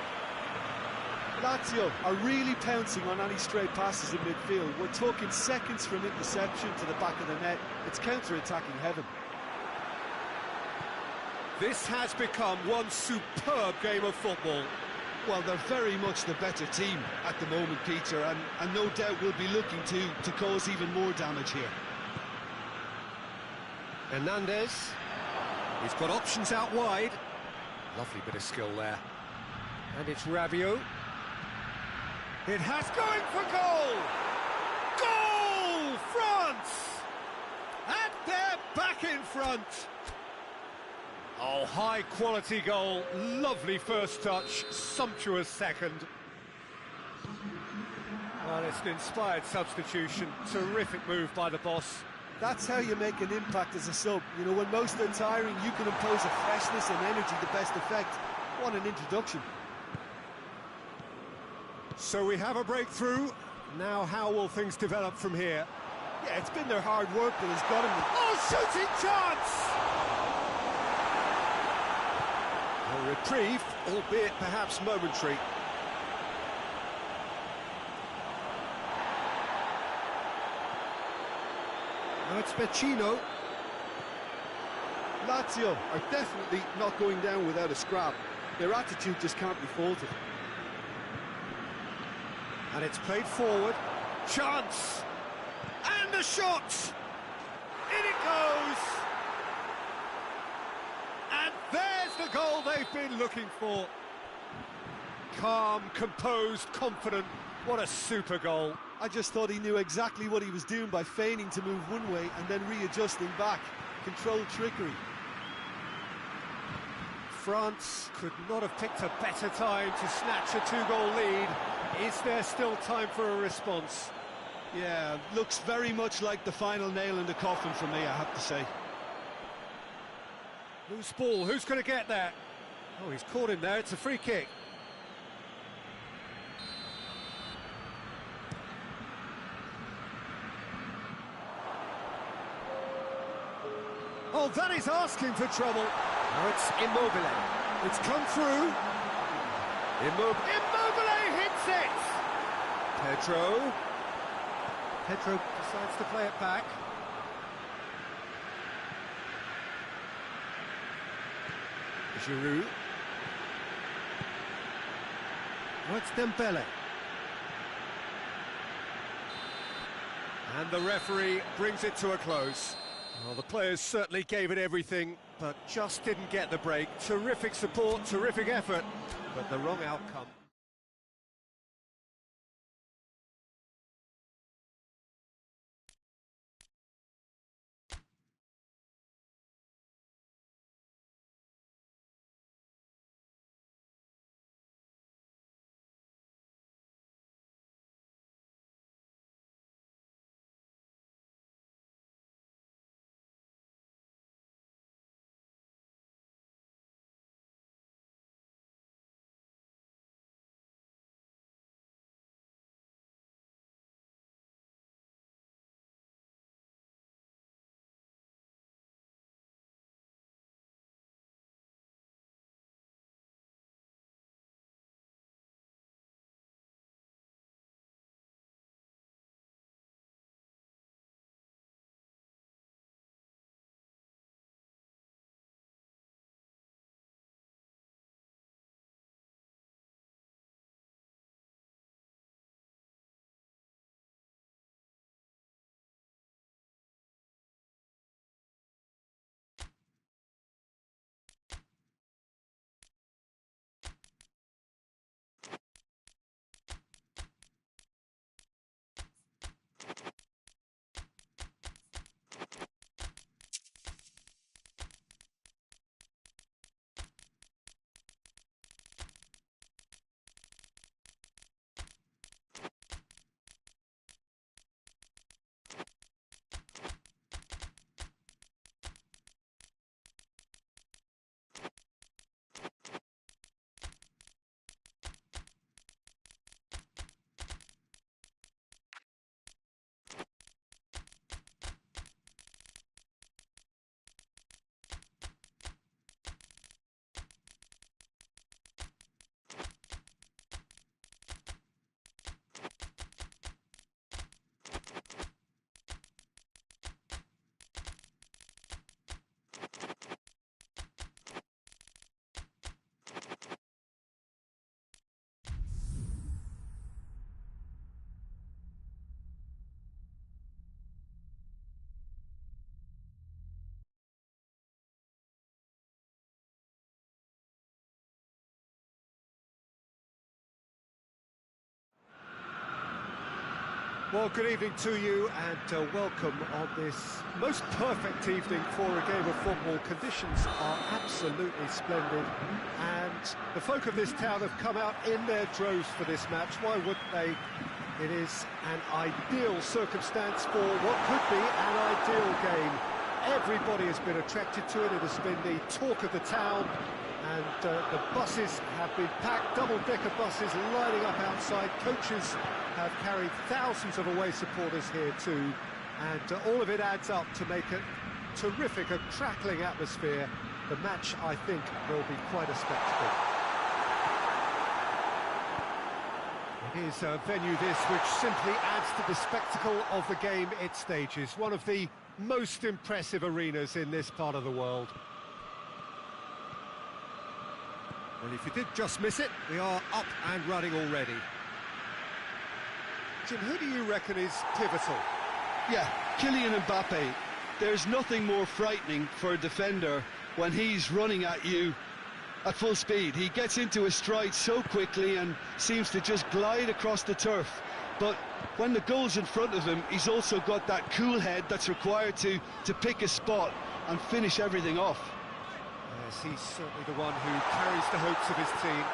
Lazio are really pouncing on any stray passes in midfield. We're talking seconds from interception to the back of the net. It's counter-attacking heaven. This has become one superb game of football. Well, they're very much the better team at the moment, Peter, and no doubt will be looking to cause even more damage here. Hernandez. He's got options out wide. Lovely bit of skill there. And it's Rabiot. It has going for goal! Goal! France! And they're back in front. Oh, high-quality goal, lovely first touch, sumptuous second. Well, it's an inspired substitution, terrific move by the boss. That's how you make an impact as a sub. You know, when most are tiring, you can impose a freshness and energy to best effect. What an introduction. So we have a breakthrough. Now how will things develop from here? Yeah, it's been their hard work that has got him. Oh, shooting chance! A reprieve, albeit perhaps momentary. Now it's Vecino. Lazio are definitely not going down without a scrap. Their attitude just can't be faulted. And it's played forward. Chance! And the shot! In it goes! And there's the goal they've been looking for. Calm, composed, confident. What a super goal. I just thought he knew exactly what he was doing by feigning to move one way and then readjusting back. Controlled trickery. France could not have picked a better time to snatch a two-goal lead. Is there still time for a response? Yeah, looks very much like the final nail in the coffin for me, I have to say. Loose ball, who's going to get that? Oh, he's caught him there, it's a free kick. Oh, that is asking for trouble. Now it's Immobile. It's come through. Immobile hits it! Pedro decides to play it back. Giroud. Now it's Dembele. And the referee brings it to a close. Well, the players certainly gave it everything, but just didn't get the break. Terrific support, terrific effort, but the wrong outcome. Well, good evening to you and welcome on this most perfect evening for a game of football. Conditions are absolutely splendid and the folk of this town have come out in their droves for this match. Why wouldn't they? It is an ideal circumstance for what could be an ideal game. Everybody has been attracted to it. It has been the talk of the town. And the buses have been packed, double-decker buses lining up outside. Coaches have carried thousands of away supporters here too. And all of it adds up to make a terrific, a crackling atmosphere. The match, I think, will be quite a spectacle. It is a venue this which simply adds to the spectacle of the game it stages. One of the most impressive arenas in this part of the world. Well, if you did just miss it, we are up and running already. Jim, who do you reckon is pivotal? Yeah, Kylian Mbappe. There's nothing more frightening for a defender when he's running at you at full speed. He gets into his stride so quickly and seems to just glide across the turf. But when the goal's in front of him, he's also got that cool head that's required to pick a spot and finish everything off. Yes, he's certainly the one who carries the hopes of his team.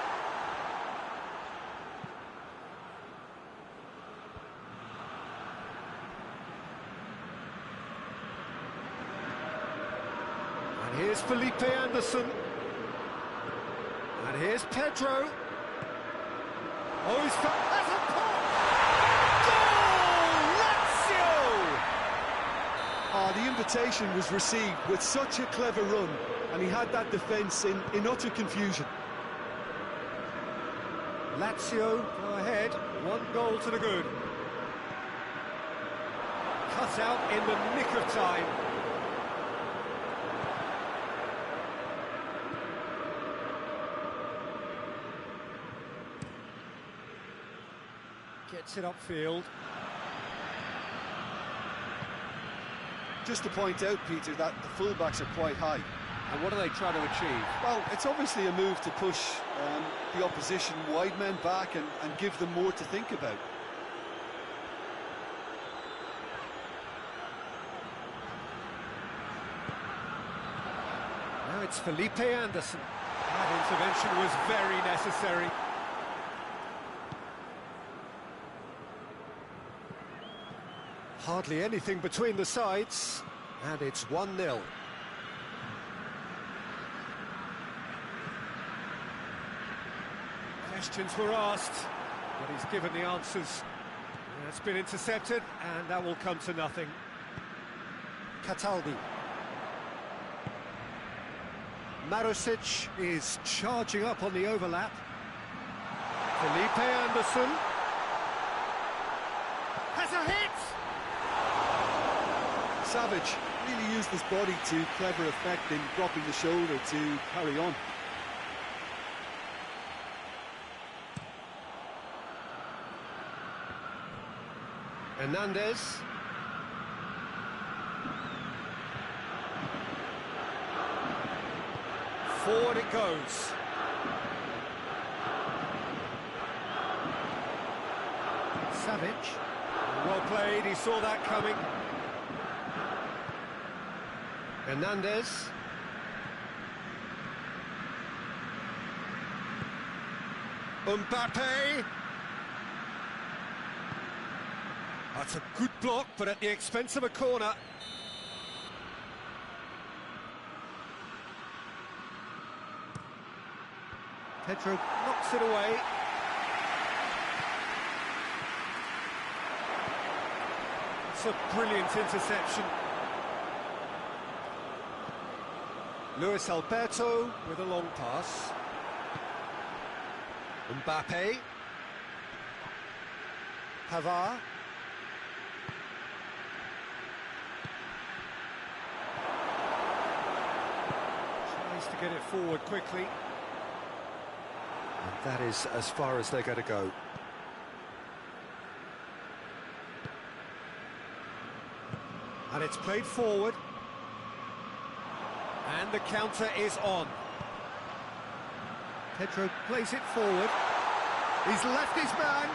And here's Felipe Anderson. And here's Pedro. Oh, he's has a pop! Goal! Lazio! Oh, the invitation was received with such a clever run, and he had that defence in utter confusion. Lazio go ahead, 1 goal to the good. Cut out in the nick of time. Gets it upfield. Just to point out, Peter, that the fullbacks are quite high. And what are they trying to achieve? Well, it's obviously a move to push the opposition wide men back and give them more to think about. Now it's Felipe Anderson. That intervention was very necessary. Hardly anything between the sides, and it's 1-0. Questions were asked, but he's given the answers. It's been intercepted, and that will come to nothing. Cataldi. Marusic is charging up on the overlap. Felipe Anderson has a hit! Savage really used his body to clever effect in dropping the shoulder to carry on. Hernandez. Forward it goes. Savage. Well played, he saw that coming. Hernandez. Mbappe. That's a good block, but at the expense of a corner. Pedro knocks it away. It's a brilliant interception. Luis Alberto with a long pass. Mbappe. Pavard. Tries to get it forward quickly. And that is as far as they're going to go. And it's played forward. And the counter is on. Pedro plays it forward. He's left his man.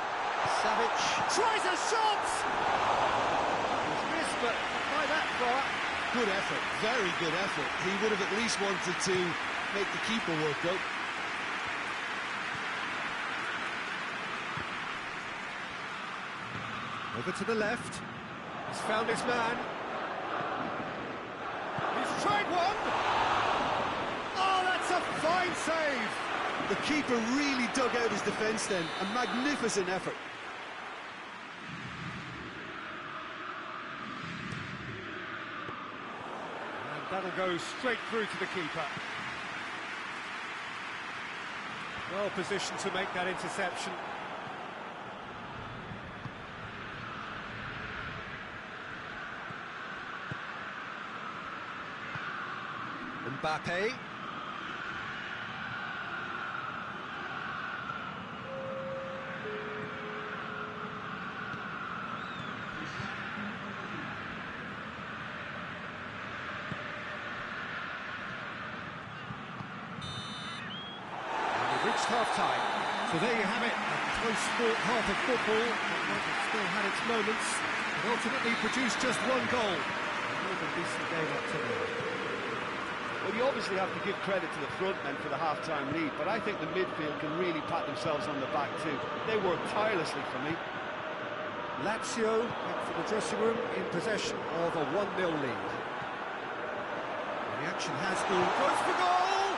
Savage tries a shot! He's missed, but by that far. Good effort, very good effort. He would have at least wanted to make the keeper work out. Over to the left. He's found his man. He's tried one! Oh, that's a fine save! The keeper really dug out his defence then. A magnificent effort. And that'll go straight through to the keeper. Well positioned to make that interception. Mbappe. Reached half-time. So there you have it, a close fought half of football. It still had its moments, but ultimately produced just one goal. A decent game up to now. Well, you obviously have to give credit to the front men for the half-time lead, but I think the midfield can really pat themselves on the back too. They worked tirelessly for me. Lazio head for the dressing room in possession of a 1-0 lead. And the action has gone. Goes for goal!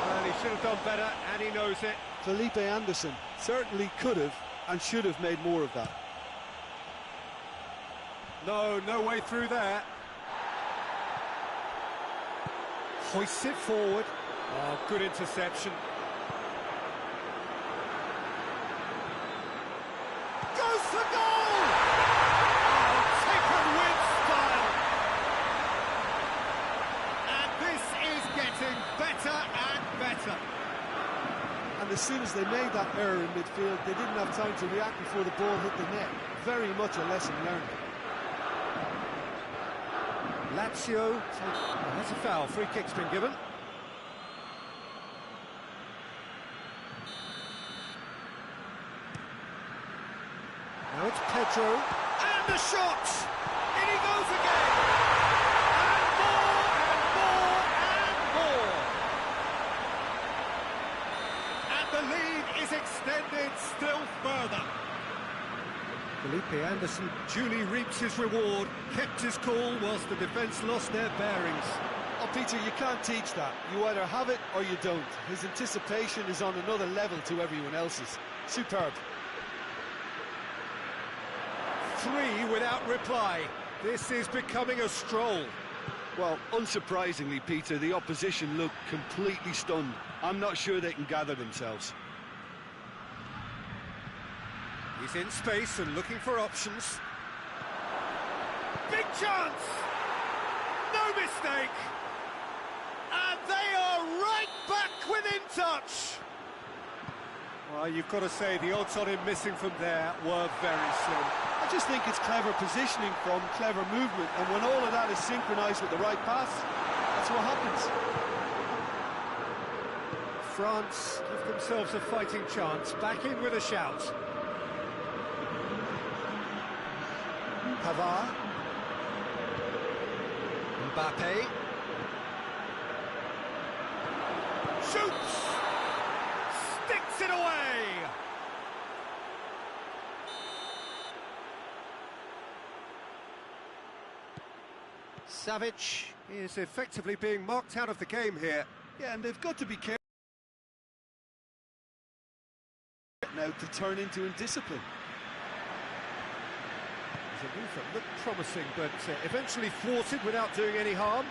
Well, he should have done better, and he knows it. Felipe Anderson certainly could have and should have made more of that. No way through there. Hoists it forward. Oh, good interception. Goes for goal! Oh, taken with style. And this is getting better and better. And as soon as they made that error in midfield, they didn't have time to react before the ball hit the net. Very much a lesson learned. Lazio, that's a foul, free kick's been given. Now it's Pedro, and the shot! In he goes again! And more, and more, and more! And the lead is extended still further. Felipe Anderson duly reaps his reward, kept his cool whilst the defence lost their bearings. Oh, Peter, you can't teach that. You either have it or you don't. His anticipation is on another level to everyone else's. Superb. 3 without reply. This is becoming a stroll. Well, unsurprisingly, Peter, the opposition look completely stunned. I'm not sure they can gather themselves. He's in space and looking for options. Big chance! No mistake! And they are right back within touch! Well, you've got to say the odds on him missing from there were very slim. I just think it's clever positioning from clever movement, and when all of that is synchronised with the right pass, that's what happens. France give themselves a fighting chance, back in with a shout. Pavard. Mbappe. Shoots! Sticks it away! Savic is effectively being marked out of the game here. Yeah, and they've got to be careful now to turn into indiscipline. A move that looked promising, but eventually thwarted without doing any harm.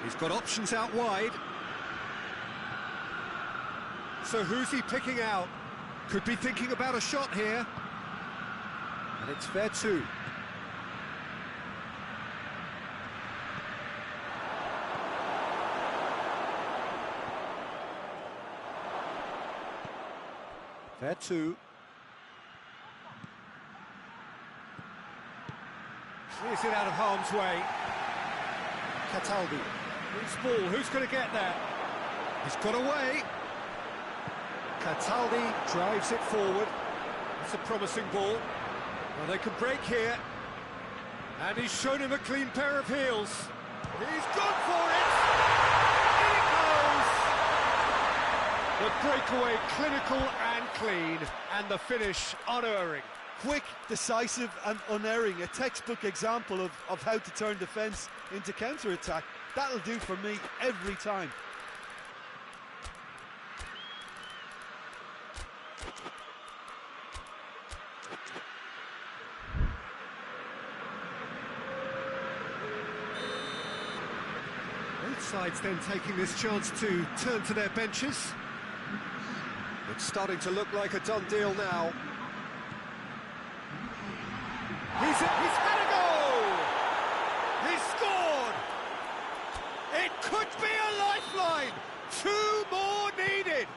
He's got options out wide. So who's he picking out? Could be thinking about a shot here. And it's Veretout. Veretout. Clears it out of harm's way. Cataldi. Loose ball, who's going to get that? He's got away. Cataldi drives it forward. That's a promising ball. Well, they can break here. And he's shown him a clean pair of heels. He's gone for it! In it goes! The breakaway clinical and clean, and the finish unerring. Quick, decisive and unerring. A textbook example of how to turn defence into counter-attack. That'll do for me every time. Both sides then taking this chance to turn to their benches. It's starting to look like a done deal now. He's had a goal! He's scored! It could be a lifeline! 2 more needed!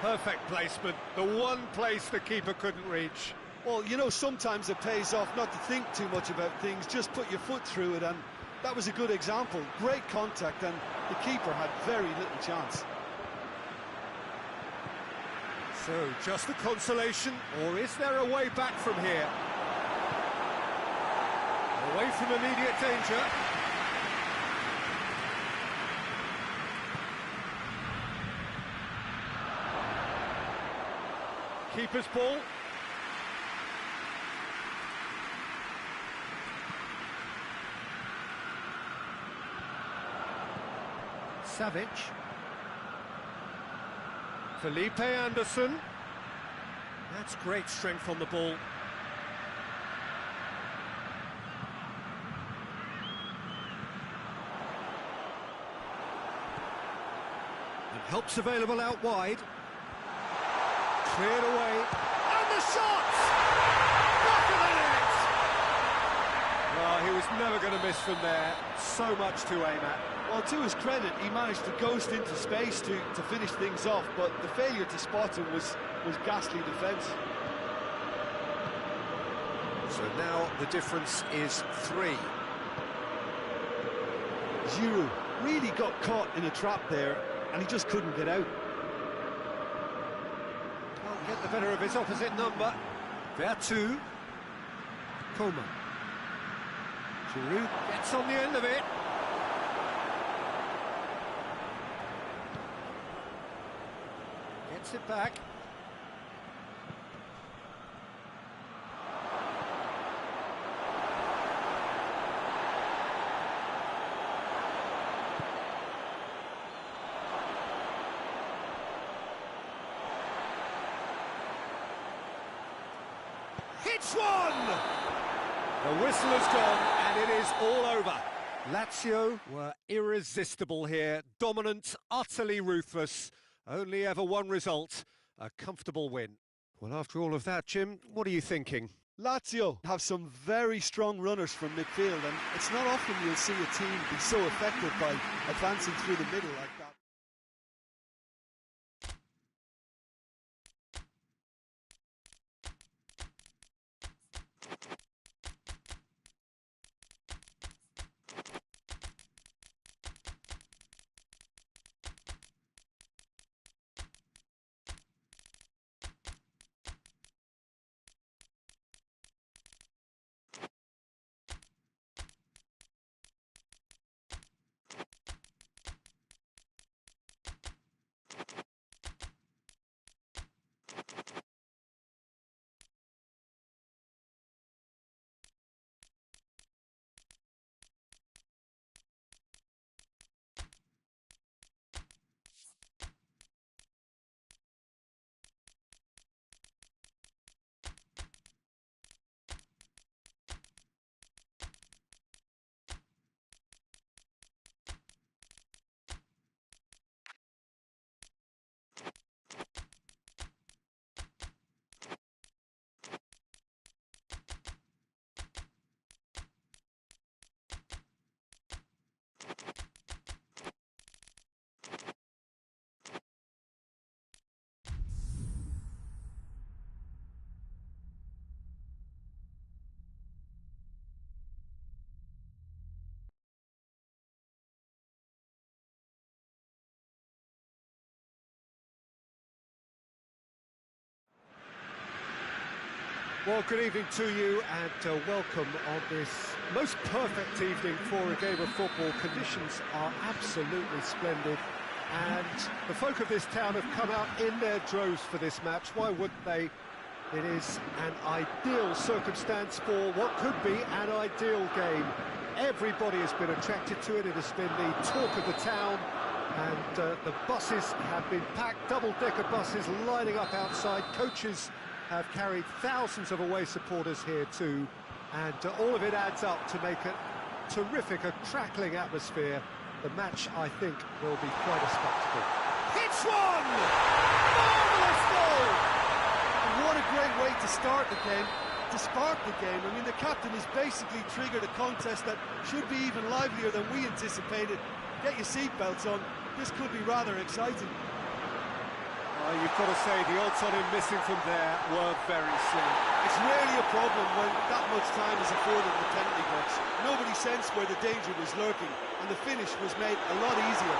Perfect placement, the one place the keeper couldn't reach. Well, you know, sometimes it pays off not to think too much about things, just put your foot through it, and that was a good example. Great contact, and the keeper had very little chance. So, just the consolation, or is there a way back from here? Away from immediate danger. Keeper's ball. Savic. Felipe Anderson. That's great strength on the ball. And help's available out wide. Cleared away. And the shot! never going to miss from there. So much to aim at. Well, to his credit, he managed to ghost into space to finish things off, but the failure to spot him was ghastly defence. So now the difference is 3. Giroud really got caught in a trap there, and he just couldn't get out. Can't get the better of his opposite number. Vertu. Coman. Giroud gets on the end of it. Gets it back. Hits one! The whistle has gone and it is all over. Lazio were irresistible here, dominant, utterly ruthless. Only ever one result, a comfortable win. Well, after all of that, Jim, what are you thinking? Lazio have some very strong runners from midfield, and it's not often you'll see a team be so effective by advancing through the middle like that. Well, good evening to you and welcome on this most perfect evening for a game of football. Conditions are absolutely splendid and the folk of this town have come out in their droves for this match. Why wouldn't they? It is an ideal circumstance for what could be an ideal game. Everybody has been attracted to it. It has been the talk of the town and the buses have been packed, double-decker buses lining up outside. Coaches have carried thousands of away supporters here too, and all of it adds up to make a terrific, a crackling atmosphere. The match, I think, will be quite a spectacle. Hits one! Marvellous goal! And what a great way to start the game, to spark the game. I mean, the captain has basically triggered a contest that should be even livelier than we anticipated. Get your seatbelts on, this could be rather exciting. Well, you've got to say the odds on him missing from there were very slim. It's rarely a problem when that much time is afforded in the penalty box. Nobody sensed where the danger was lurking, and the finish was made a lot easier.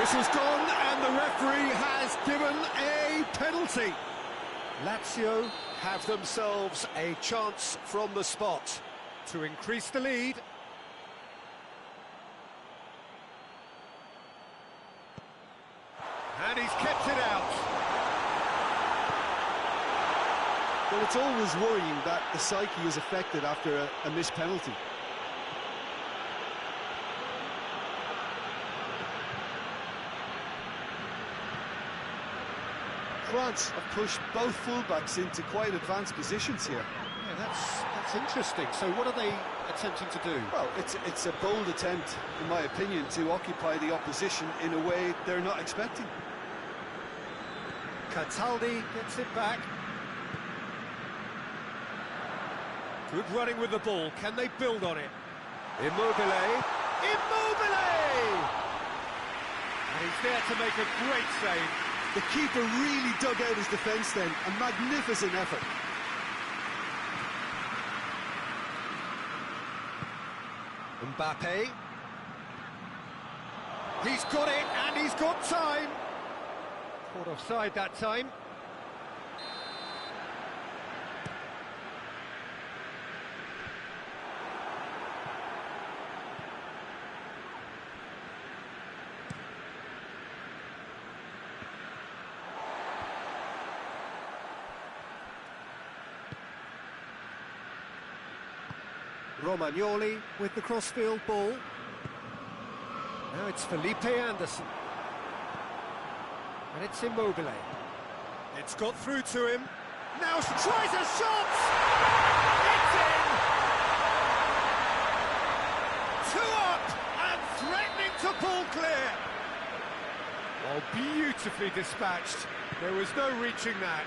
Whistle's gone, and the referee has given a penalty. Lazio have themselves a chance from the spot to increase the lead. And he's kept it out. Well, it's always worrying that the psyche is affected after a missed penalty. France have pushed both fullbacks into quite advanced positions here. Yeah, that's interesting. So what are they attempting to do? Well, it's a bold attempt, in my opinion, to occupy the opposition in a way they're not expecting. Cataldi gets it back. Good running with the ball. Can they build on it? Immobile. Immobile! And he's there to make a great save. The keeper really dug out his defence then. A magnificent effort. Mbappe. He's got it, and he's got time. Caught offside that time. Romagnoli with the crossfield ball. Now it's Felipe Anderson. And it's Immobile. It's got through to him. Now tries a shot! It's in! 2 up and threatening to pull clear. Oh, beautifully dispatched. There was no reaching that.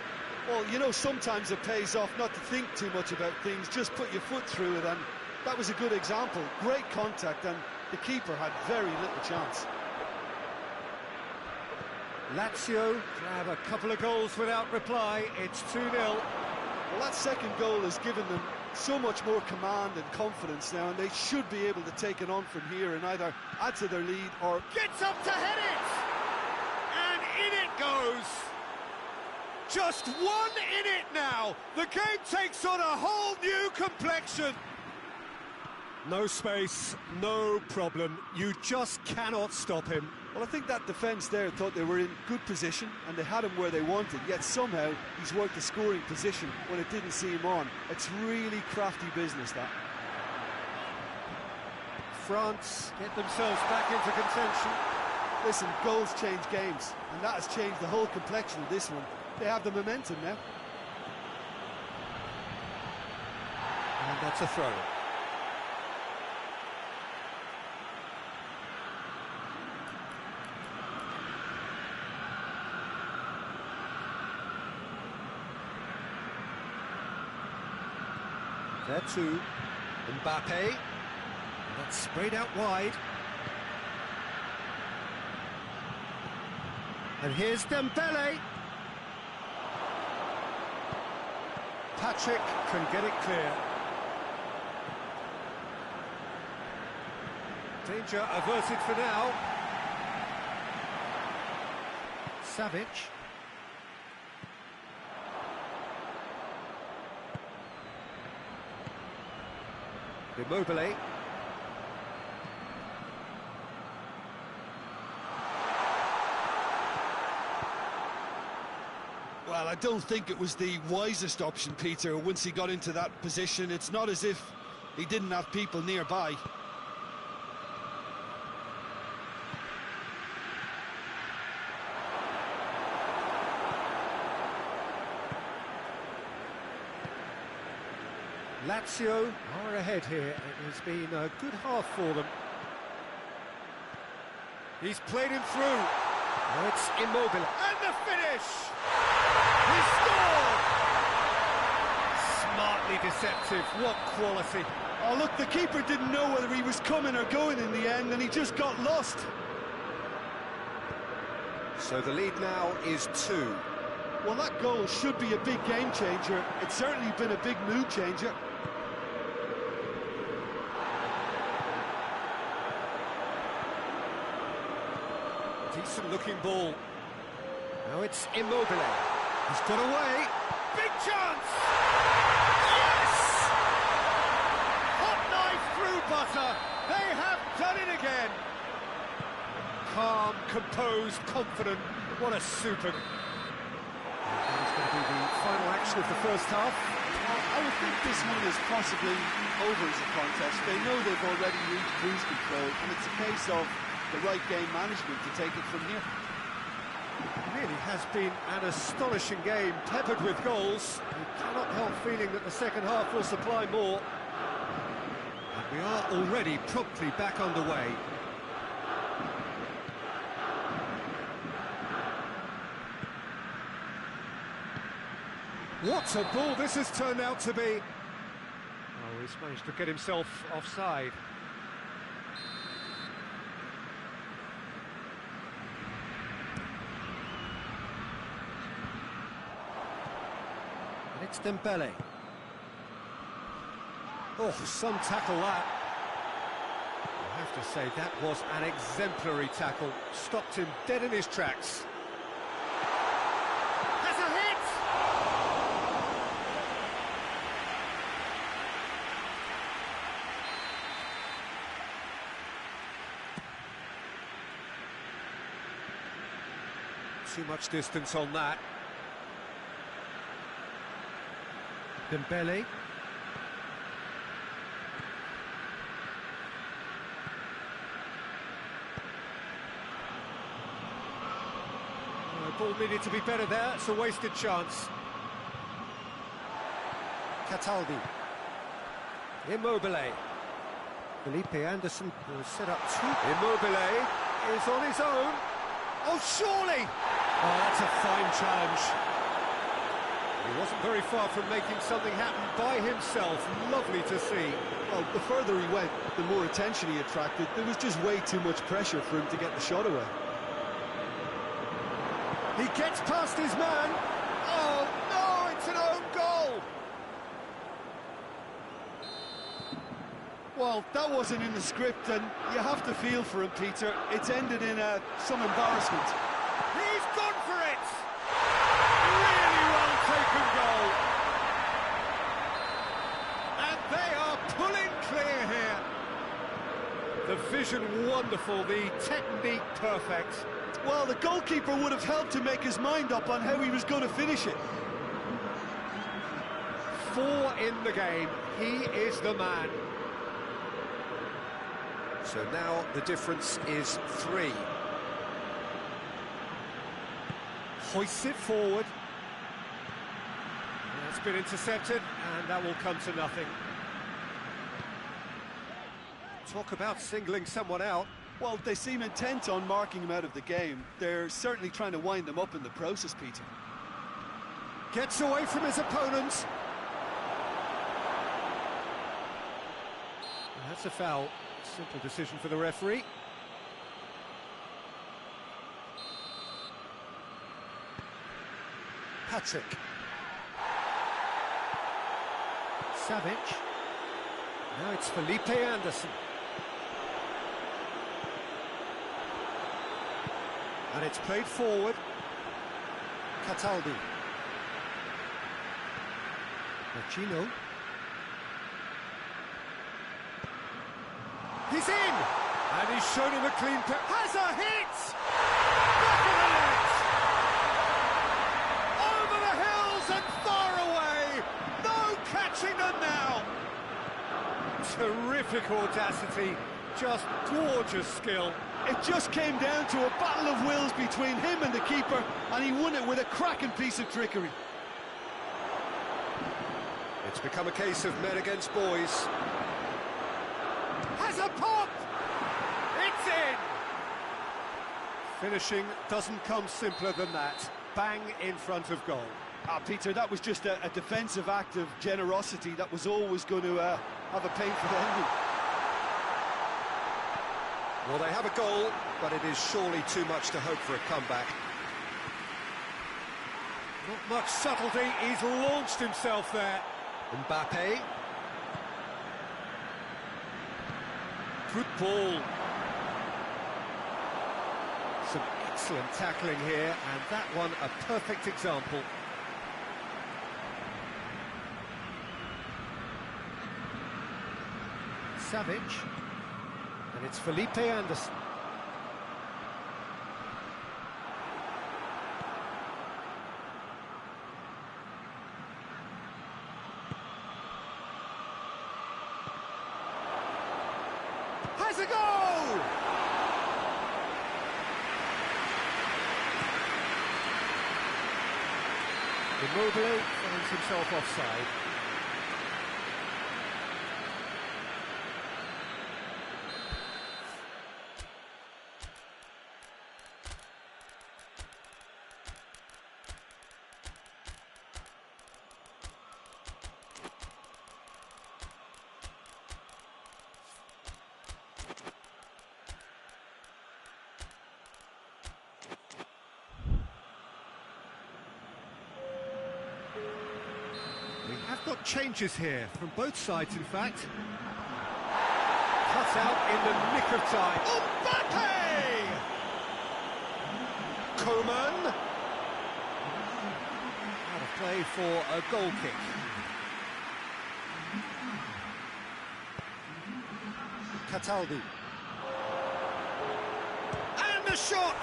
Well, you know, sometimes it pays off not to think too much about things, just put your foot through it, and that was a good example. Great contact, and the keeper had very little chance. Lazio grab a couple of goals without reply. It's 2-0. Well, that second goal has given them so much more command and confidence now, and they should be able to take it on from here and either add to their lead or... Gets up to head it! And in it goes! Just 1 in it now! The game takes on a whole new complexion! No space, no problem. You just cannot stop him. Well, I think that defence there thought they were in good position and they had him where they wanted, yet somehow he's worked a scoring position when it didn't see him on. It's really crafty business, that. France get themselves back into contention. Listen, goals change games, and that has changed the whole complexion of this one. They have the momentum now. And that's a throw. There too, Mbappe, that's sprayed out wide. And here's Dembele. Patrick can get it clear. Danger averted for now. Savic. Immobile. Well, I don't think it was the wisest option, Peter, once he got into that position. It's not as if he didn't have people nearby. Lazio are ahead here. It has been a good half for them. He's played him through. Now it's Immobile. And the finish! He scored! Smartly deceptive. What quality. Oh, look, the keeper didn't know whether he was coming or going in the end, and he just got lost. So the lead now is 2. Well, that goal should be a big game changer. It's certainly been a big mood changer. Decent looking ball. Now it's Immobile. He's got away. Big chance! Yes! Hot knife through butter. They have done it again. Calm, composed, confident. What a super. It's going to be the final action of the first half. I would think this one is possibly over as a contest. They know they've already reached cruise control, and it's a case of the right game management to take it from here. It really has been an astonishing game, peppered with goals. You cannot help feeling that the second half will supply more. And we are already promptly back underway. What a ball this has turned out to be. He's managed to get himself offside. And it's Dembele. Oh, some tackle that. I have to say, that was an exemplary tackle. Stopped him dead in his tracks. Has a hit! Too much distance on that. Dembele. Ball needed to be better there, it's a wasted chance. Cataldi. Immobile. Felipe Anderson will set up two. Immobile is on his own. Oh, surely! Oh, that's a fine challenge. He wasn't very far from making something happen by himself. Lovely to see. Well, the further he went, the more attention he attracted. There was just way too much pressure for him to get the shot away. He gets past his man. Oh, no, it's an own goal. Well, that wasn't in the script, and you have to feel for him, Peter. It's ended in some embarrassment. He's gone for it. Really well taken goal. And they are pulling clear here. The vision wonderful, the technique perfect. Well, the goalkeeper would have helped to make his mind up on how he was going to finish it. 4 in the game. He is the man. So now the difference is 3. Hoists it forward. That's been intercepted, and that will come to nothing. Talk about singling someone out. Well, they seem intent on marking him out of the game. They're certainly trying to wind him up in the process, Peter. Gets away from his opponents. And that's a foul. Simple decision for the referee. Patrick. Savic. Now it's Felipe Anderson. And it's played forward. Cataldi. Machino. He's in! And he's shown him a clean pair. Has a hit! Back of the net! Over the hills and far away! No catching them now! Terrific audacity, just gorgeous skill. It just came down to a battle of wills between him and the keeper, and he won it with a cracking piece of trickery. It's become a case of men against boys. Has a pop! It's in! Finishing doesn't come simpler than that. Bang in front of goal. Peter, that was just a defensive act of generosity that was always going to have a painful ending. Well, they have a goal, but it is surely too much to hope for a comeback. Not much subtlety, he's launched himself there. Mbappe. Good ball. Some excellent tackling here, and that one a perfect example. Savic. And it's Felipe Anderson. Has a goal! Immobile finds himself offside. Have got changes here from both sides, in fact. Cut out in the nick of time. Mbappe! Coman. Out of play for a goal kick. Cataldi. And the shot!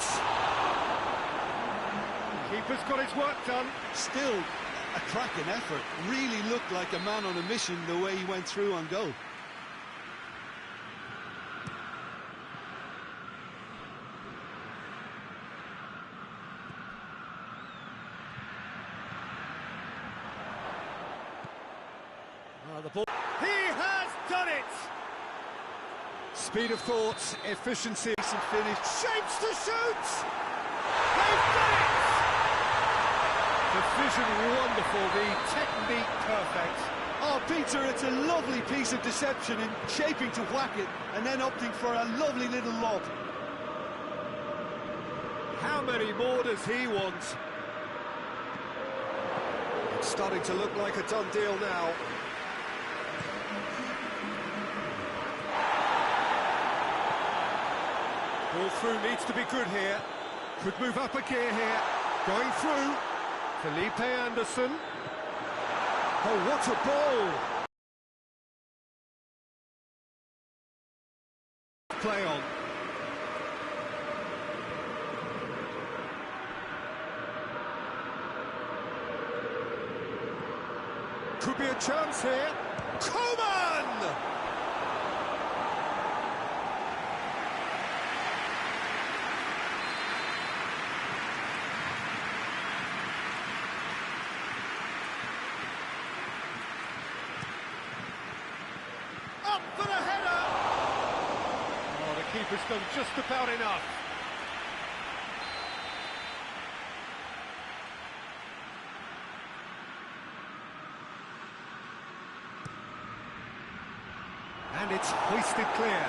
Keeper's got his work done. Still a cracking effort. Really looked like a man on a mission the way he went through on goal. The ball. He has done it! Speed of thought, efficiency, and finish. Shapes to shoot! They've done it! The vision wonderful, the technique perfect. Oh, Peter, it's a lovely piece of deception in shaping to whack it and then opting for a lovely little lob. How many more does he want? It's starting to look like a done deal now. Ball through needs to be good here. Could move up a gear here. Going through. Felipe Anderson. Oh, what a ball! Play on. Could be a chance here. Coman! Up for the header! Oh, the keeper's done just about enough. And it's hoisted clear.